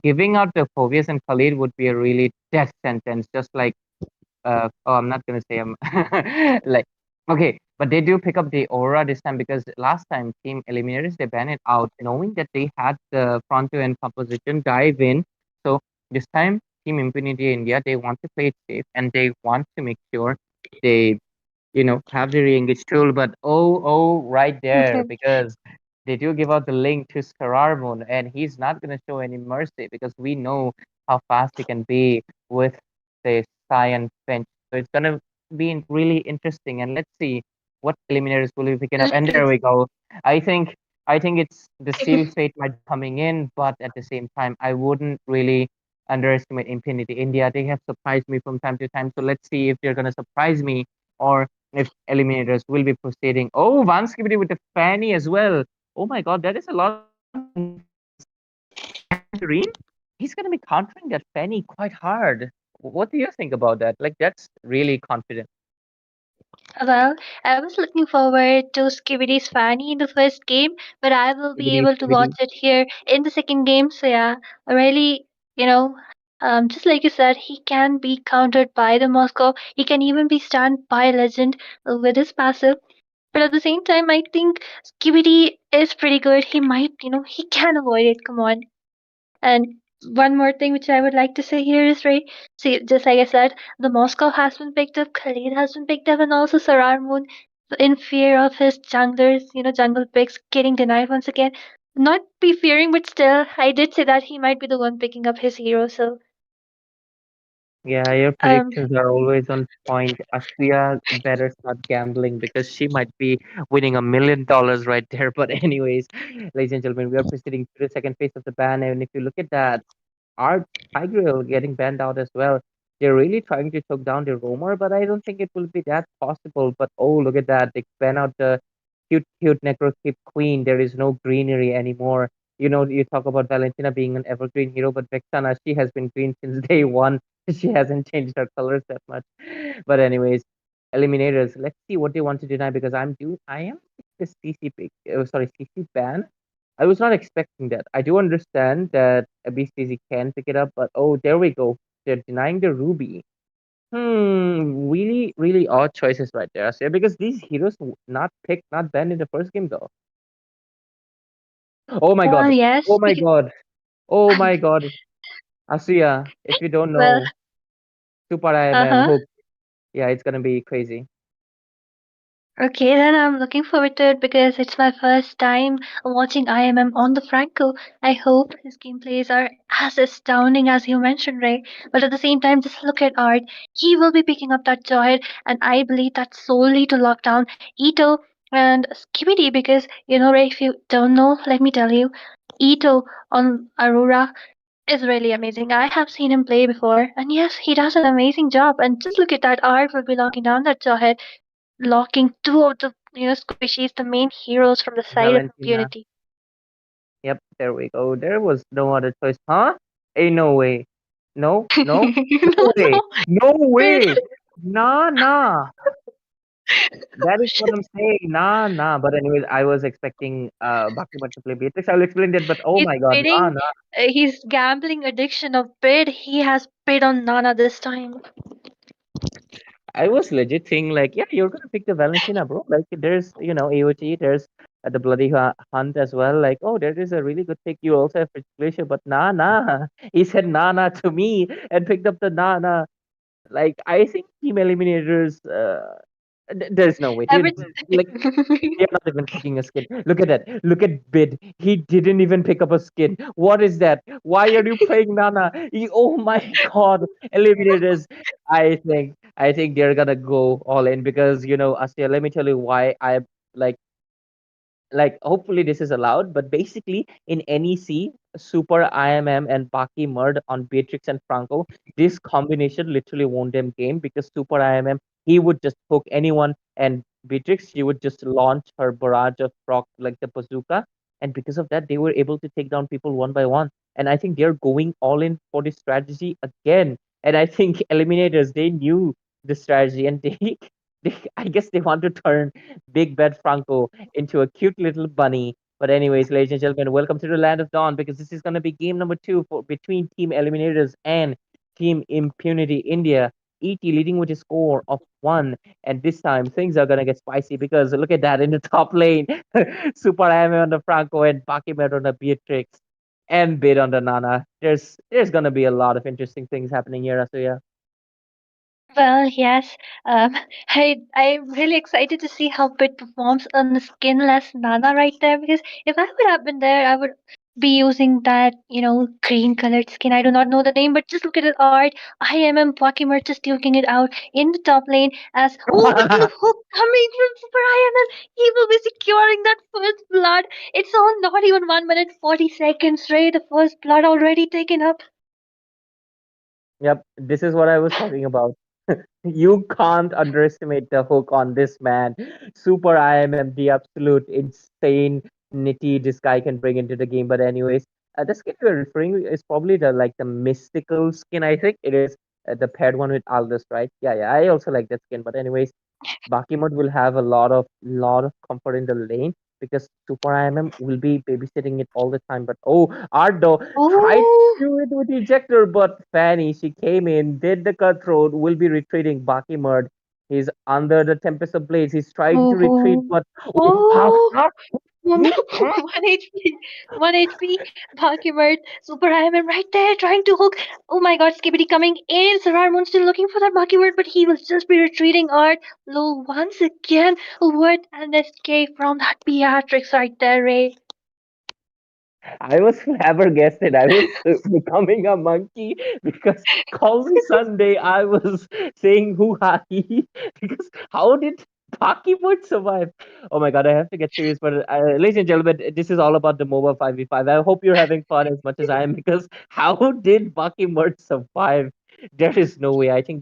giving out the Phobius and Khalid would be a really death sentence, just like I'm not gonna say like okay, but they do pick up the aura this time because last time Team Eliminators they banned it out, knowing that they had the front to end composition dive in. So this time Team Impunity India they want to play it safe and they want to make sure they have the re-engage tool, but right there, because they do give out the link to Skararmon, and he's not going to show any mercy because we know how fast he can be with the Cyan Finch. So it's going to be really interesting, and let's see what eliminators will be picking up. And there we go. I think I think it's the seal fate might be coming in, but at the same time, I wouldn't really underestimate Infinity India. They have surprised me from time to time, so let's see if they're going to surprise me or if eliminators will be proceeding. Oh, Vanskibidi with the Fanny as well. Oh my god, that is a lot of Tangerine. He's gonna be countering that Fanny quite hard. What do you think about that? Like that's really confident. Well, I was looking forward to Skibbidy's Fanny in the first game, but I will be Skibidi, able to watch skibidi. it here in the second game. So yeah, I really, just like you said, he can be countered by the Moscow. He can even be stunned by Legend with his passive. But at the same time, I think Skibidi is pretty good. He might, he can avoid it. Come on. And one more thing which I would like to say here is right. See, just like I said, the Moscow has been picked up, Khalid has been picked up, and also Sarar Moon in fear of his junglers, jungle picks getting denied once again. Not be fearing, but still, I did say that he might be the one picking up his hero. So, Yeah, your um, predictions are always on point. Asya better start gambling because she might be winning $1 million right there. But anyways, ladies and gentlemen, we are proceeding to the second phase of the ban, and if you look at that, our Tigreal getting banned out as well. They're really trying to choke down the roamer, but I don't think it will be that possible. But oh, look at that! They ban out the cute necrokeep queen. There is no greenery anymore. You talk about Valentina being an evergreen hero, but Vexana, she has been green since day one. She hasn't changed her colors that much. But anyways, eliminators. Let's see what they want to deny because I am the CC pick. Sorry, CC ban. I was not expecting that. I do understand that a BCC can pick it up, but oh, there we go. They're denying the ruby. Really, really odd choices right there, Asya, because these heroes not picked, not banned in the first game though. Oh my well, god. yes, Oh my god. Oh my god. Asya, if you don't well, know, Super IMM uh-huh. hook. Yeah, it's gonna be crazy. Okay, then I'm looking forward to it because it's my first time watching IMM on the Franco. I hope his gameplays are as astounding as you mentioned, right? But at the same time, just look at Art. He will be picking up that joy, and I believe that's solely to lock down Ito and Skibidi because, Ray, if you don't know, let me tell you, Ito on Aurora is really amazing. I have seen him play before, and yes, he does an amazing job. And just look at that, Art will be locking down that Jawhead, locking two of the squishies, the main heroes from the side of Valentina. Impunity. Yep, there we go. There was no other choice. Huh? Ain't no way. No, no, No, no way. no, No wait. way. Nah, nah. That is what I'm saying. Nah, nah. But anyways, I was expecting Bakuman to play Beatrix. I'll explain that, but oh He's my god, nah, bidding. nah. His gambling addiction of bid. He has bid on Nana this time. I was legit thinking like, yeah, you're gonna pick the Valentina, bro. Like, there's AOT, there's the bloody hunt as well. Like, oh, there is a really good pick. You also have Glacier, but nah, nah. He said nah, nah to me and picked up the nah, nah. Like, I think Team Eliminators. There's no way, dude. Everything. Like, they're not even picking a skin. Look at that. Look at Bid. He didn't even pick up a skin. What is that? Why are you playing Nana? Oh my god. Eliminators. I think they're gonna go all in because Asya, let me tell you why I like hopefully this is allowed, but basically in NEC, Super IMM and Baki Murd on Beatrix and Franco, this combination literally won them game because Super IMM, he would just hook anyone, and Beatrix, she would just launch her barrage of proc like the bazooka, and because of that they were able to take down people one by one. And I think they're going all in for this strategy again, and I think eliminators, they knew the strategy, and they I guess they want to turn Big Bad Franco into a cute little bunny. But anyways, ladies and gentlemen, welcome to the land of dawn because this is going to be game number 2 for between Team Eliminators and Team Impunity India. ET leading with a score of 1, and this time things are gonna get spicy because look at that in the top lane. Super Ame on the Franco and Bakimet on the Beatrix and Bid on the Nana. There's gonna be a lot of interesting things happening here, Asuya. Well, yes. Um, I'm really excited to see how Pit performs on the skinless Nana right there because if I would have been there, I would be using that, green colored skin. I do not know the name, but just look at it art. I am Pokemon just duking it out in the top lane as oh the hook coming from Super IMM. He will be securing that first blood. It's on not even 1 minute 40 seconds, right? The first blood already taken up. Yep, this is what I was talking about. You can't underestimate the hook on this man. Super IMM, the absolute insane nitty this guy can bring into the game. But anyways, the skin we're referring to is probably the mystical skin. I think it is the paired one with Aldous, right? Yeah, yeah. I also like that skin. But anyways, Bakimot will have a lot of comfort in the lane because Super IMM will be babysitting it all the time. But oh, Ardo tried to Oh, do it with ejector, but Fanny, she came in, did the cutthroat, will be retreating. Bakimot, he's under the Tempest of Blades. He's trying to retreat, oh, but oh, oh. One You can't. HP, 1 HP, Bakimart, Super IMM right there trying to hook. Oh my god, Skibbity coming in. Sararmon's still looking for that Bakimart, but he will just be retreating art. Low once again. What an escape from that Beatrix right there, Ray. I was flabbergasted. I was becoming a monkey because call me Sunday. I was saying hoo ha hee because how did Pokemon survive? Oh my god, I have to get serious. But ladies and gentlemen, this is all about the MOBA 5v5. I hope you're having fun as much as I am because how did Pokemon survive? There is no way. I think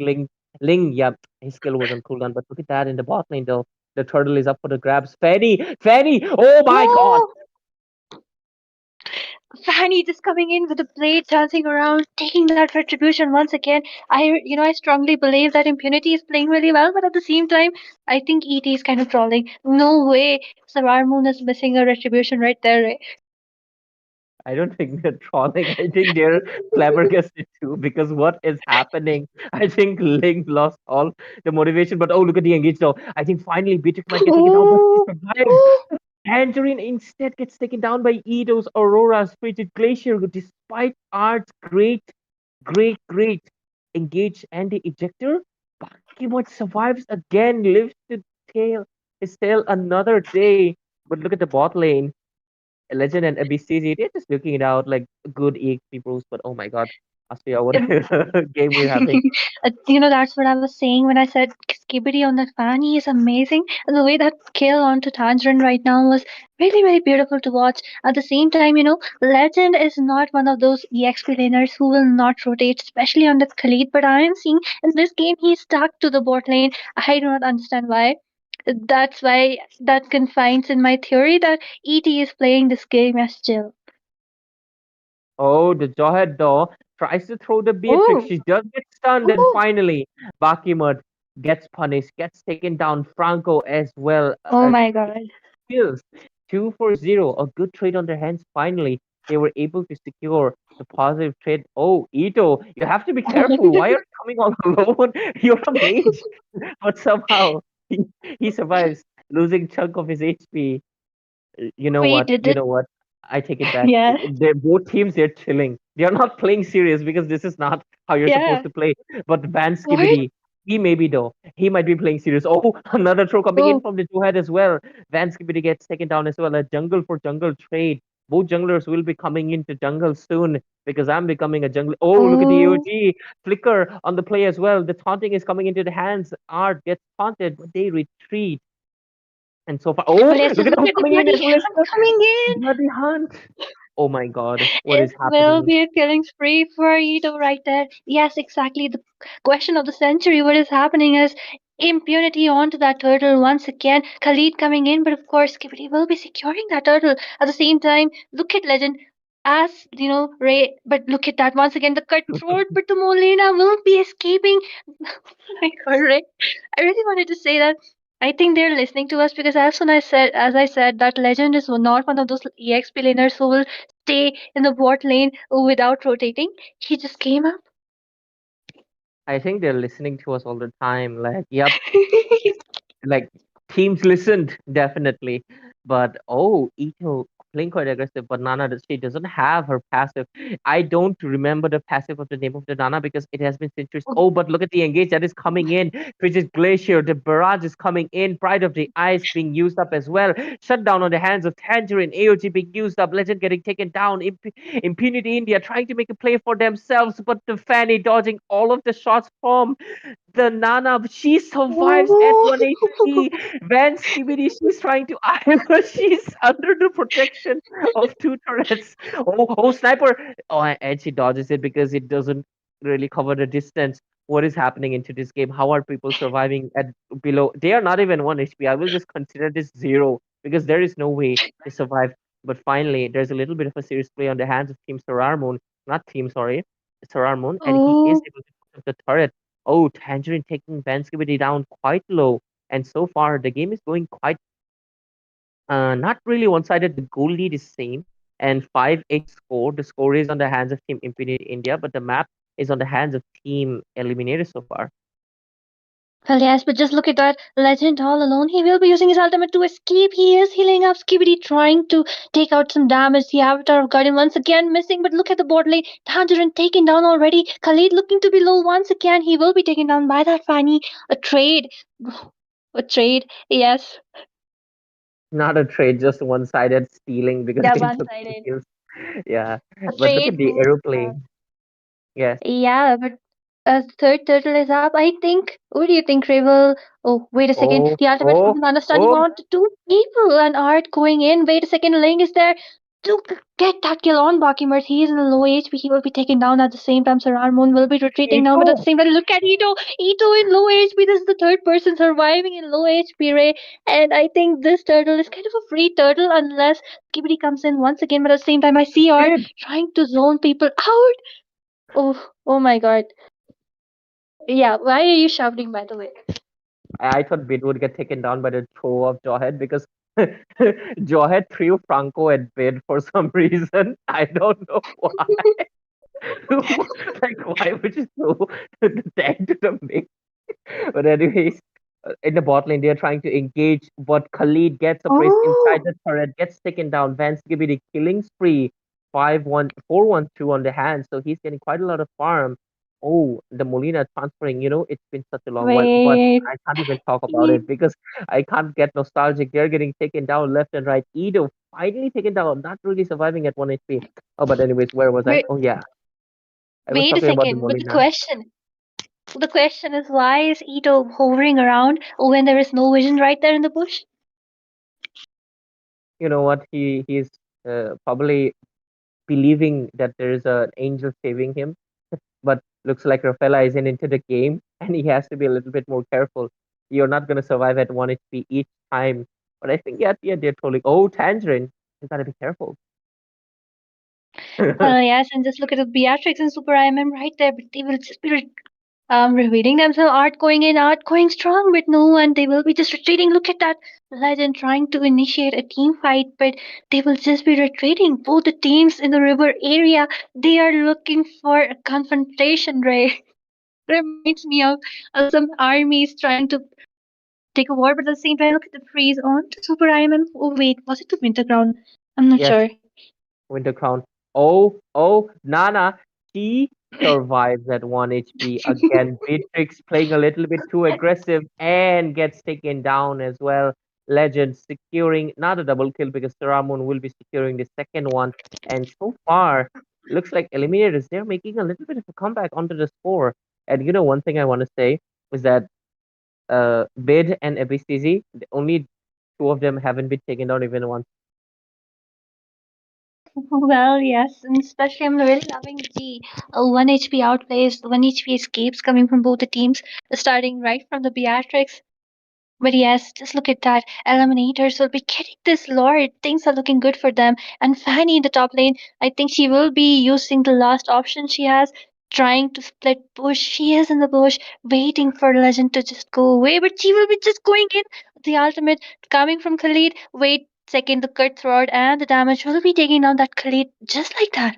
Ling, yeah, his skill was on cooldown, but look at that in the bot lane though. The turtle is up for the grabs. Fanny! Oh my god! Oh, Fanny just coming in with the blade, dancing around, taking that retribution once again. I strongly believe that Impunity is playing really well, but at the same time, I think ET is kind of trolling. No way, Sarar Moon is missing a retribution right there. Ray. I don't think they're trolling. I think they're flabbergasted too because what is happening? I think Ling lost all the motivation. But oh, look at the engage though. I think finally Beatrix might get taken down, but she Oh, survives. Tangerine instead gets taken down by Edo's Aurora's Frigid Glacier, despite Art's great engage and the ejector. Pokemon survives again, lives to tail his tail another day. But look at the bot lane. Legend and ABCG, they're just looking it out like good EXP bros, but oh my god, Austria, what a game we're having. That's what I was saying when I said Skibbity on that Fanny is amazing. And the way that kill onto Tangerine right now was really, really beautiful to watch. At the same time, Legend is not one of those EXP laners who will not rotate, especially on the Khalid. But I am seeing in this game he's stuck to the bot lane. I do not understand why. That's why that confines in my theory that ET is playing this game as chill. Oh, the Jawhead though tries to throw the Beatrix. Oh, She does get stunned, and oh, finally, Bakimut gets punished, gets taken down. Franco as well. oh my god. Kills 2 for 0. A good trade on their hands. Finally, they were able to secure the positive trade. Oh, Ito, you have to be careful. Why are you coming all alone? You're a mage, but somehow he survives, losing chunk of his HP. You know Wait, what? did You it? know what? I take it back. Yeah, They're both teams. They're chilling. They're not playing serious because this is not how you're supposed yeah. to play. But Van What? Skibidi, he maybe though. He might be playing serious. Oh, another throw coming in Oh, from the two head as well. Van Skibidi gets taken down as well. A jungle for jungle trade. Both junglers will be coming into jungle soon because I'm becoming a jungler. Oh, look at the oh. AOG flicker on the play as well. The taunting is coming into the hands. Art gets taunted, but they retreat. And so far, oh, Let's look just at look them at the coming in bloody as well as hunt the coming in. bloody hunt. Oh my god, what It is will happening? be a killing spree for Ito right there. Yes, exactly. The question of the century. What is happening is impunity onto that turtle once again. Khalid coming in, but of course, Skibidi will be securing that turtle. At the same time, look at Legend. As Ray, but look at that once again, the cutthroat, but the Molina will be escaping. My God, Ray. I really wanted to say that I think they're listening to us because as I said, that Legend is not one of those EXP laners who will stay in the bot lane without rotating. He just came up. I think they're listening to us all the time. Like, yep, like teams listened definitely, but oh, Ito playing quite aggressive, but Nana she doesn't have her passive. I don't remember the passive of the name of the Nana because it has been centuries. Oh, but look at the engage that is coming in. Frigid Glacier, the barrage is coming in. Pride of the Ice being used up as well. Shut down on the hands of Tangerine. AOG being used up. Legend getting taken down. Impunity India trying to make a play for themselves, but the Fanny dodging all of the shots from the Nana, she survives at 1 HP. Van Skibidi, she's trying to iron her. She's under the protection of two turrets. Oh, sniper! Oh, and she dodges it because it doesn't really cover the distance. What is happening into this game? How are people surviving at below? They are not even 1 HP. I will just consider this 0 because there is no way they survive. But finally, there's a little bit of a serious play on the hands of Team Sararmoon. Not Team, sorry. Sararmoon, and he is Oh, able to put up the turret. Oh, Tangerine taking Vanskibidi down quite low. And so far, the game is going quite not really one-sided. The goal lead is same and 5-8 score. The score is on the hands of Team Impunity India, but the map is on the hands of Team Eliminators so far. Well, yes, but just look at that legend all alone. He will be using his ultimate to escape. He is healing up. Skibidi trying to take out some damage. The Avatar of Guardian once again missing, but look at the bot lane. Tangerine taken down already. Khalid looking to be low once again. He will be taken down by that Fanny. A trade. A trade, yes. Not a trade, just one-sided stealing because Yeah, they one took the sided. kills. Yeah, A but look at trade. the aeroplane. Yes. Yeah, but third turtle is up. I think. What do you think, Ravel? Oh, wait a second. Oh, The ultimate oh, wasn't understanding oh! on to two people and Art going in. Wait a second. Ling is there to get that kill on Bakimers. He is in a low HP. He will be taken down at the same time. Sir Moon will be retreating now, but at the Ito! same time, look at Ito. Ito in low HP. This is the third person surviving in low HP, Ray. And I think this turtle is kind of a free turtle unless Kibidi comes in once again. But at the same time, I see Art Bid! trying to zone people out. Oh my god. Yeah, why are you shouting, by the way? I thought Bid would get taken down by the throw of Jawhead because Jawhead threw Franco at Bid for some reason. I don't know why. Like, why would you throw the tank to the mix? But anyways, in the bot lane, they're trying to engage, but Khalid gets a praise inside Oh, the turret, gets taken down. Vance give it a killing spree, 5-1, 4-1-2 on the hand, so he's getting quite a lot of farm. Oh, the Molina transferring, it's been such a long while, but wait. I can't even talk about Ye- it because I can't get nostalgic. They're getting taken down left and right. Edo finally taken down, not really surviving at 1 HP. Oh, but anyways, where was I? Wait, Oh, yeah, I was wait a talking about the second. But Molina. the question is, why is Ito hovering around when there is no vision right there in the bush? You know what? He's probably believing that there is an angel saving him, but looks like Rafaela isn't into the game, and he has to be a little bit more careful. You're not gonna survive at 1 HP each time. But I think yeah, they're trolling. Oh, Tangerine, you gotta be careful. Yes, and just look at the Beatrix and Super IMM right there, but they will just be revealing themselves, Art going in, Art going strong, but no one, they will be just retreating. Look at that legend trying to initiate a team fight, but they will just be retreating. Both the teams in the river area, they are looking for a confrontation, Ray. Reminds me of some armies trying to take a war, but at the same time, look at the freeze on to Super IMM. Oh, wait, was it the Winter Crown? I'm not Yes, sure. Winter Crown. Oh, Nana, she survives at 1 HP. Again, Beatrix playing a little bit too aggressive and gets taken down as well. Legend securing not a double kill because Saramun will be securing the second one. And so far, looks like Eliminators, they're making a little bit of a comeback onto the score. And one thing I want to say is that Bid and ABCZ, only two of them haven't been taken down even once. Well, yes, and especially I'm really loving the 1 HP outplays, the 1 HP escapes coming from both the teams, starting right from the Beatrix. But yes, just look at that. Eliminators will be getting this Lord. Things are looking good for them. And Fanny in the top lane, I think she will be using the last option she has, trying to split bush. She is in the bush, waiting for Legend to just go away, but she will be just going in. The ultimate coming from Khalid. Wait second, the cutthroat and the damage will be taking down that Khalid just like that.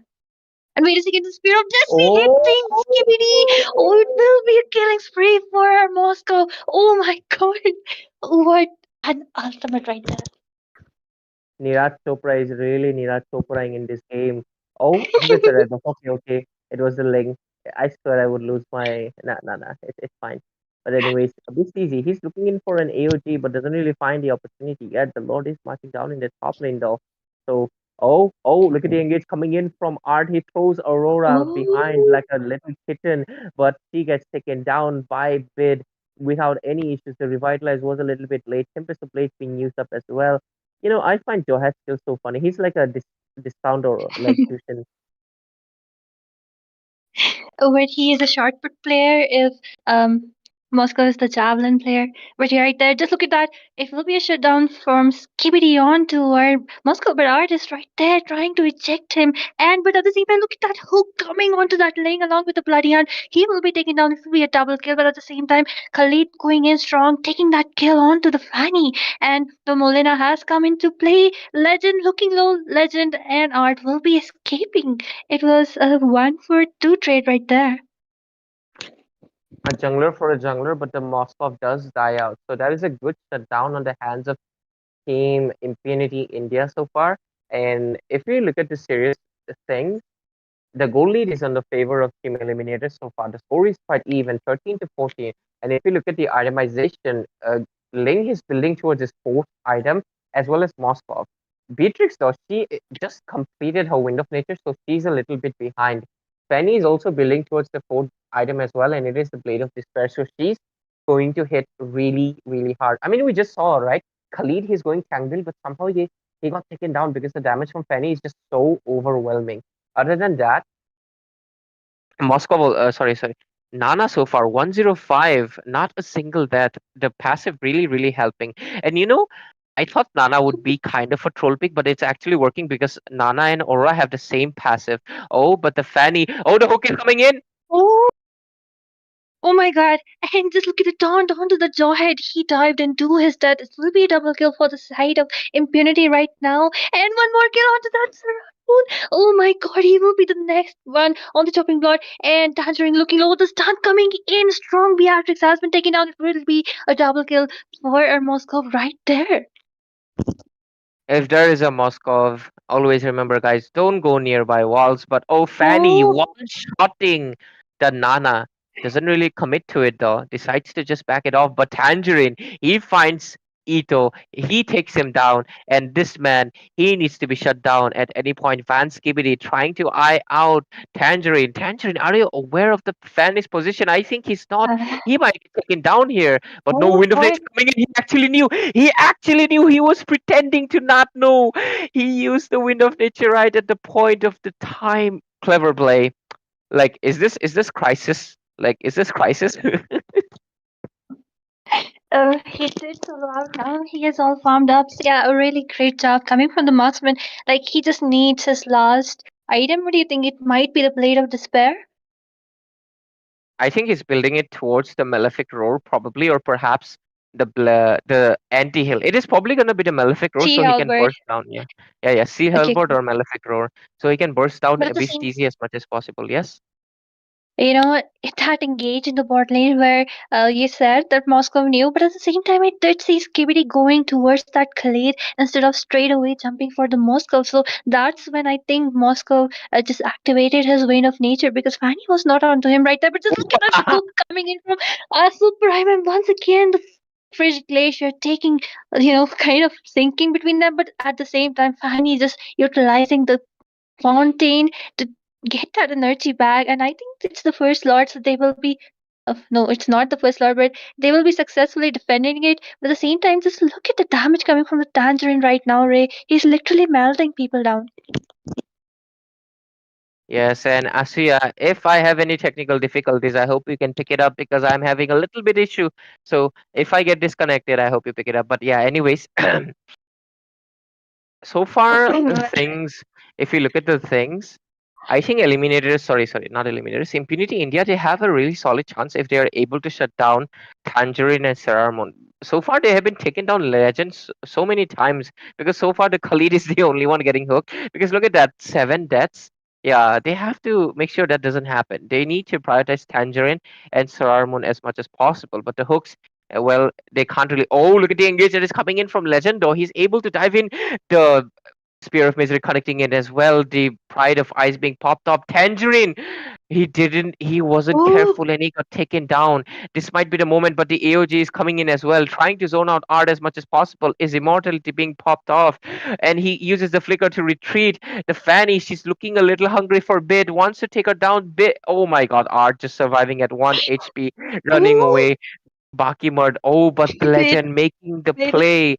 And wait a second, the Spear of Destiny Oh, hitting Skibidi! Oh, it will be a killing spree for Moscow! Oh my god! What an ultimate right there. Niraj Chopra is really Niraj Chopraing in this game. Oh, who gets a red buff? Okay. It was the link. I swear I would lose my. Nah. It's fine. But anyways, a bit easy. He's looking in for an AOG, but doesn't really find the opportunity yet. The Lord is marching down in the top lane though. So, look at the engage coming in from Art. He throws Aurora behind Oh, like a little kitten, but she gets taken down by Bid without any issues. The revitalize was a little bit late. Tempest of Blade being used up as well. I find Johat still so funny. He's like a discount or like tuition. but he is a shot put player if Moscow is the javelin player. But you're right there. Just look at that. It will be a shutdown from Skibidi on to our Moscow, but Art is right there trying to eject him. And but at the same time, look at that hook coming onto that lane along with the bloody hand. He will be taken down. It will be a double kill, but at the same time, Khalid going in strong, taking that kill onto the Fanny. And the Molina has come into play. Legend looking low, Legend and Art will be escaping. It was a 1-for-2 trade right there. a jungler for a jungler, but the Moskov does die out. So that is a good shutdown on the hands of Team Impunity India so far. And if we look at the serious thing, the goal lead is on the favor of Team Eliminators so far. The score is quite even, 13 to 14. And if you look at the itemization, Ling is building towards his fourth item as well as Moskov. Beatrix, though, she just completed her Wind of Nature, so she's a little bit behind. Fanny is also building towards the fourth item as well, and it is the Blade of Despair. So she's going to hit really, really hard. I mean, we just saw, right? Khalid, he's going Tangle, but somehow he got taken down because the damage from Fanny is just so overwhelming. Other than that, Moscow, sorry. Nana so far 105, not a single death. The passive really, really helping. And I thought Nana would be kind of a troll pick, but it's actually working because Nana and Aura have the same passive. Oh, but the Fanny. Oh, the hook is coming in. Oh, oh my god. And just look at the Dawn to the jawhead. He dived into his death. It will be a double kill for the side of Impunity right now. And one more kill onto that Saragoon. Oh my god, he will be the next one on the chopping block. And Tangerine looking low. The stun coming in strong. Beatrix has been taken down. It will be a double kill for our Moscow right there. If there is a Moskov, always remember, guys, don't go nearby walls. But oh, Fanny, Oh, one-shotting the Nana. Doesn't really commit to it, though. Decides to just back it off. But Tangerine, he finds Ito. He takes him down. And this man, he needs to be shut down at any point. Van Skibidi trying to eye out Tangerine. Tangerine, are you aware of the Fanny's position? I think he's not. uh, He might be taken down here. But no oh Wind of boy. Nature coming in. He actually knew. He actually knew. He was pretending to not know. He used the Wind of Nature right at the point of the time. Clever play. Like, is this crisis? Like, is this crisis? He did solo out now. He is all farmed up. So yeah, a really great job coming from the marksman. Like he just needs his last item. What do you think? It might be the Blade of Despair. I think he's building it towards the Malefic Roar, probably, or perhaps the anti-heal. It is probably gonna be the Malefic Roar, T so he can Halberd. burst down. Yeah, yeah. Sea Okay, Halberd or Malefic Roar, so he can burst down but at a the beast same easy as much as possible. Yes. that engage in the bot lane where you said that Moscow knew, but at the same time, I did see Skibidi going towards that Khalid instead of straight away jumping for the Moscow. So that's when I think Moscow just activated his vein of nature because Fanny was not onto him right there. But just look at that hook coming in from Super Prime, and once again, the Fridge Glacier taking, kind of sinking between them, but at the same time, Fanny just utilizing the Fontaine to get that energy back. And I think it's the first Lord, so they will be. No, it's not the first Lord, but they will be successfully defending it. But at the same time, just look at the damage coming from the Tangerine right now, Ray. He's literally melting people down. Yes, and Asiya, if I have any technical difficulties, I hope you can pick it up because I'm having a little bit issue. So if I get disconnected, I hope you pick it up. But yeah, anyways, so far the things, if you look at the things, I think Eliminators, sorry, not Eliminators, Impunity India, they have a really solid chance if they are able to shut down Tangerine and Saramon. So far, they have been taken down Legends so many times because so far the Khalid is the only one getting hooked. Because look at that, 7 deaths. Yeah, they have to make sure that doesn't happen. They need to prioritize Tangerine and Saramon as much as possible. But the hooks, well, they can't really. Oh, look at the engage that is coming in from Legend, though. He's able to dive in. The Spear of Misery connecting it as well. The Pride of Ice being popped up. Tangerine! He wasn't Ooh, careful and he got taken down. This might be the moment, but the AOG is coming in as well, trying to zone out Art as much as possible. His immortality being popped off. And he uses the flicker to retreat. The Fanny, she's looking a little hungry for Bid, wants to take her down. Bid, oh my god, Art just surviving at 1 HP, running ooh, away. Baki Mud, oh, but the bit, legend making the bit. play.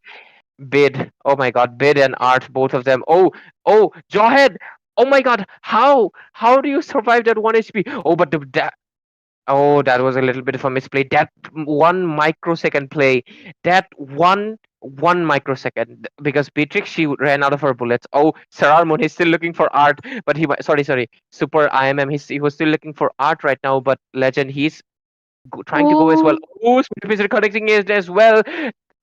Bid. Oh my god, Bid and Art, both of them. Oh, Jawhead. Oh my god, how? How do you survive that 1 HP? Oh, but that was a little bit of a misplay. That 1 microsecond play. That one microsecond because Beatrix she ran out of her bullets. Oh, Sararmon is still looking for Art, but sorry. Super IMM he was still looking for Art right now, but Legend he's trying to go as well. Ooh, Oh, Spirit is connecting it as well.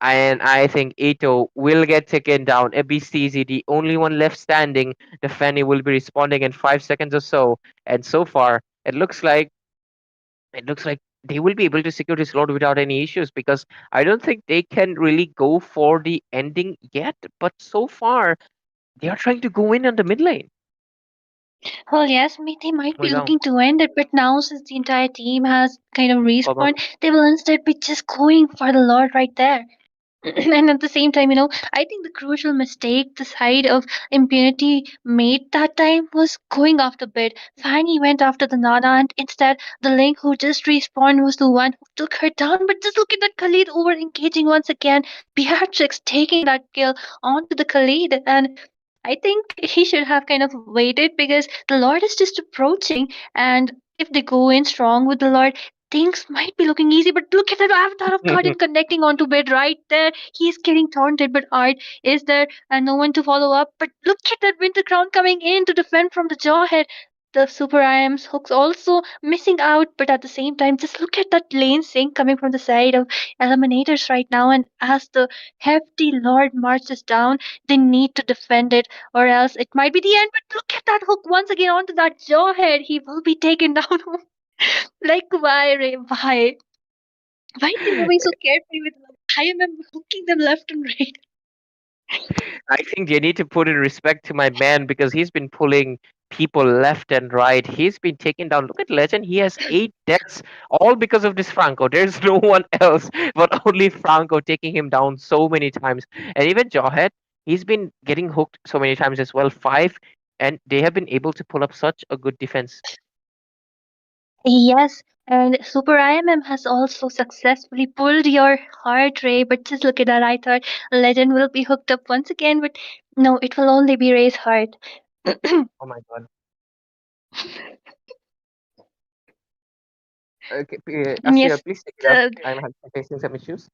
And I think Ito will get taken down. ABCZ, the only one left standing. The Fanny will be responding in 5 seconds or so. And so far, it looks like they will be able to secure this slot without any issues, because I don't think they can really go for the ending yet. But so far, they are trying to go in on the mid lane. Well, yes, they might Oh, be no. looking to end it, but now since the entire team has kind of Come on. respawned, they will instead be just going for the Lord right there. And at the same time, I think the crucial mistake the side of Impunity made that time was going after Bid. Fanny went after the Nana, and instead, the Link who just respawned was the one who took her down. But just look at that Khalid over engaging once again. Beatrix taking that kill onto the Khalid, and I think he should have kind of waited because the Lord is just approaching, and if they go in strong with the Lord, things might be looking easy, but look at that avatar of Guardian connecting onto Bed right there. He's getting taunted, but Art is there and no one to follow up. But look at that Winter Crown coming in to defend from the Jawhead. The Super IM's hooks also missing out, but at the same time, just look at that lane sync coming from the side of Eliminators right now. And as the hefty Lord marches down, they need to defend it, or else it might be the end. But look at that hook once again onto that Jawhead. He will be taken down. Like, why, Ray? Why? Why are they moving so carefully with them? I am hooking them left and right. I think you need to put in respect to my man, because he's been pulling people left and right. He's been taken down. Look at Legend. He has 8 deaths, all because of this Franco. There's no one else but only Franco taking him down so many times. And even Jawhead, he's been getting hooked so many times as well. 5, and they have been able to pull up such a good defense. Yes, and Super IMM has also successfully pulled your heart, Ray. But just look at that. I thought Legend will be hooked up once again, but no, it will only be Ray's heart. Oh my god. Okay, And Asya, yes, please take it up. the I'm facing some issues.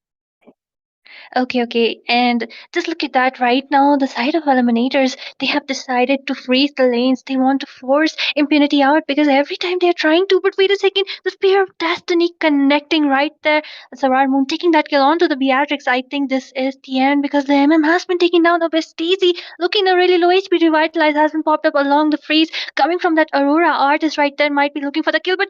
Okay, okay. And just look at that right now. The side of Eliminators, they have decided to freeze the lanes. They want to force Impunity out because every time they're trying to, but wait a second, the Spear of Destiny connecting right there. Sarar Moon taking that kill onto the Beatrix. I think this is the end because the MM has been taken down a bit easy. Looking a really low HP Revitalize has been popped up along the freeze. Coming from that Aurora artist right there might be looking for the kill, but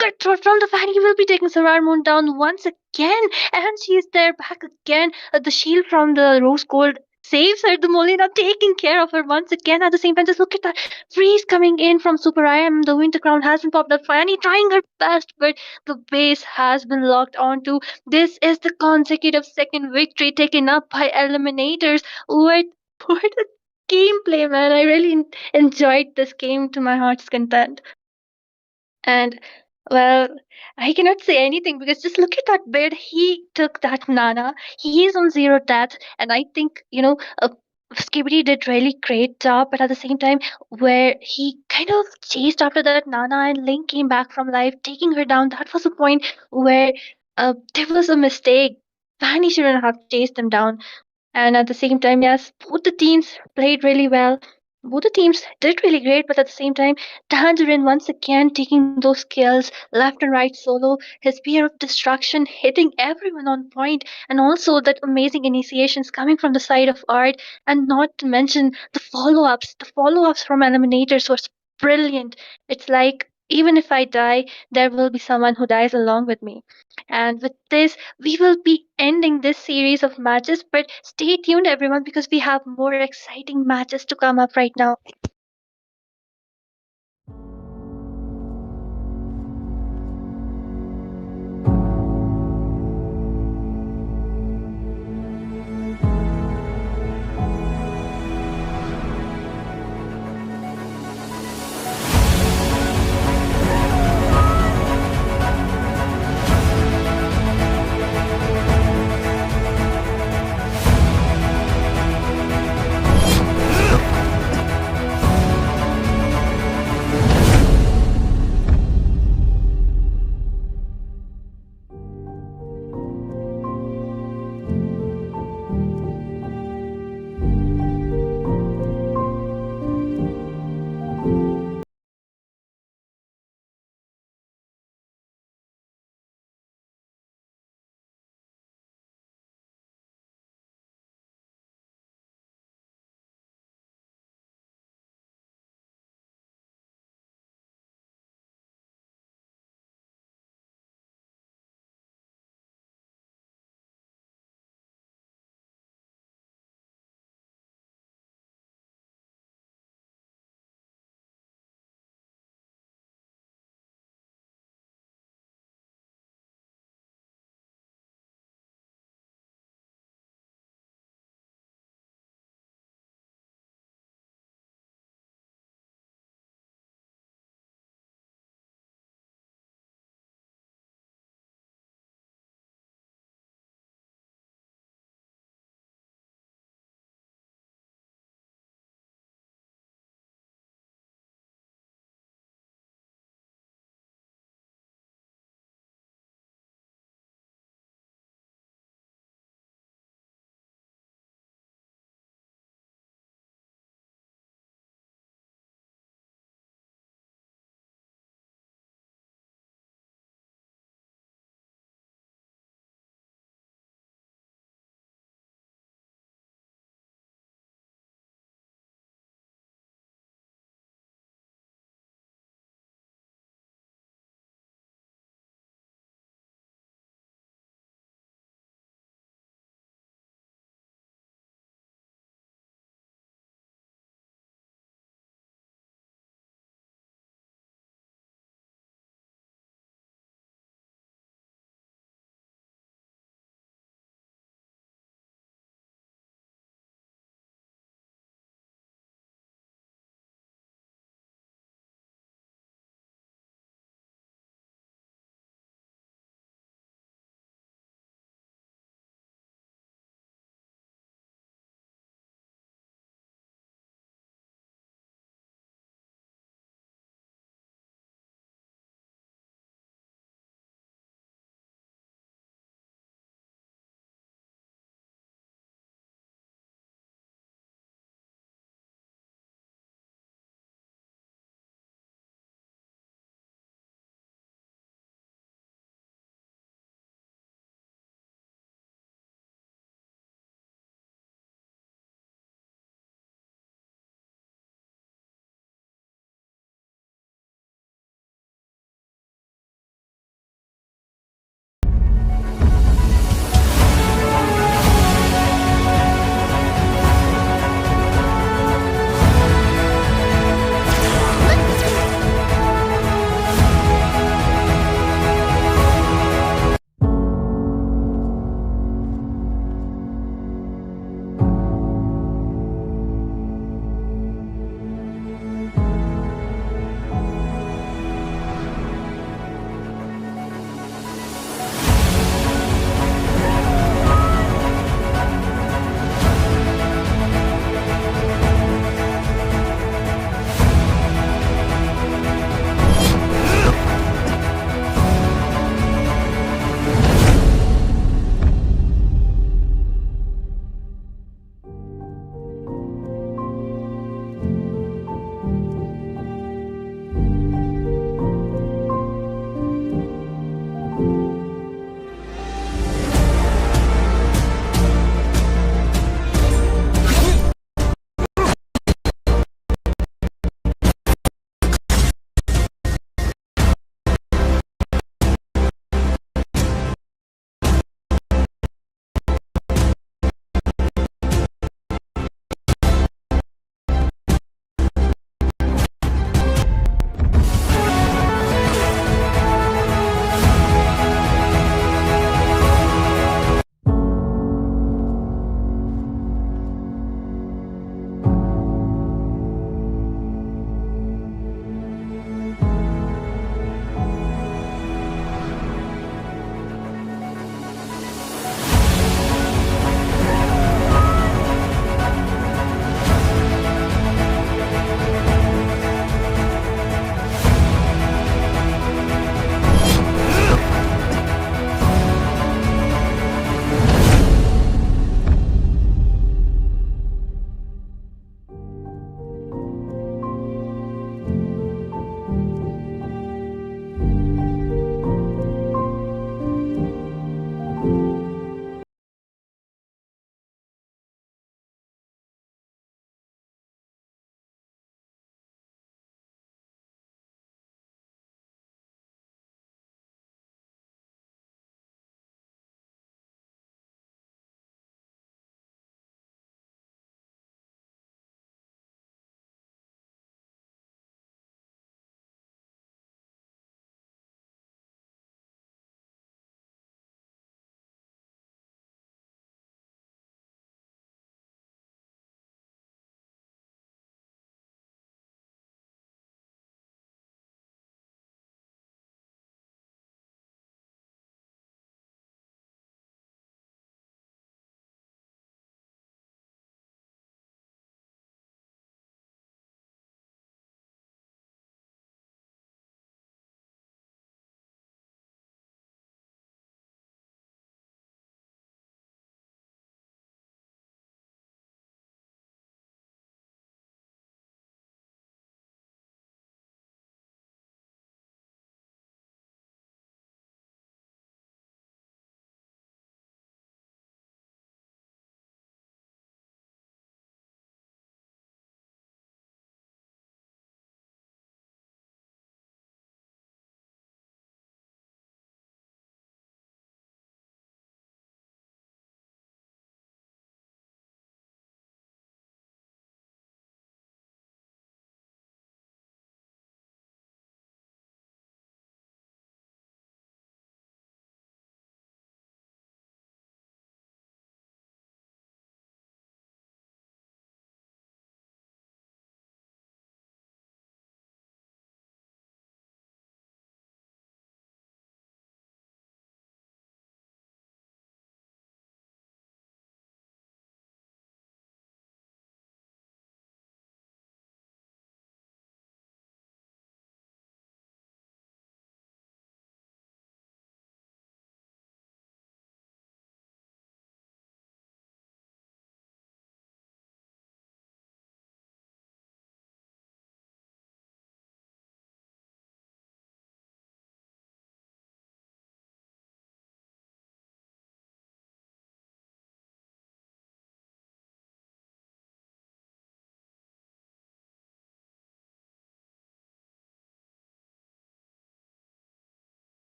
cutthroat from the fan, he will be taking Sarar Moon down once again, and she is there back again. The shield from the Rose Gold saves her. The Molina taking care of her once again. At the same time, just look at that freeze coming in from Super IM. The Winter Crown has been popped up. Fanny trying her best, but the base has been locked onto. This is the consecutive second victory taken up by Eliminators. What a gameplay, man! I really enjoyed this game to my heart's content. And well, I cannot say anything because just look at that bid. He took that Nana. He is on zero death, and I think Skibidi did really great job. But at the same time, where he kind of chased after that Nana, and Link came back from life, taking her down. That was a point where there was a mistake. Fanny shouldn't have chased him down. And at the same time, yes, both the teams played really well. Both the teams did really great, but at the same time, Tangerine once again taking those kills left and right solo, his spear of destruction hitting everyone on point, and also that amazing initiations coming from the side of Art, and not to mention the follow ups. The follow ups from Eliminators was brilliant. It's like even if I die, there will be someone who dies along with me. And with this, we will be ending this series of matches, but stay tuned, everyone, because we have more exciting matches to come up right now.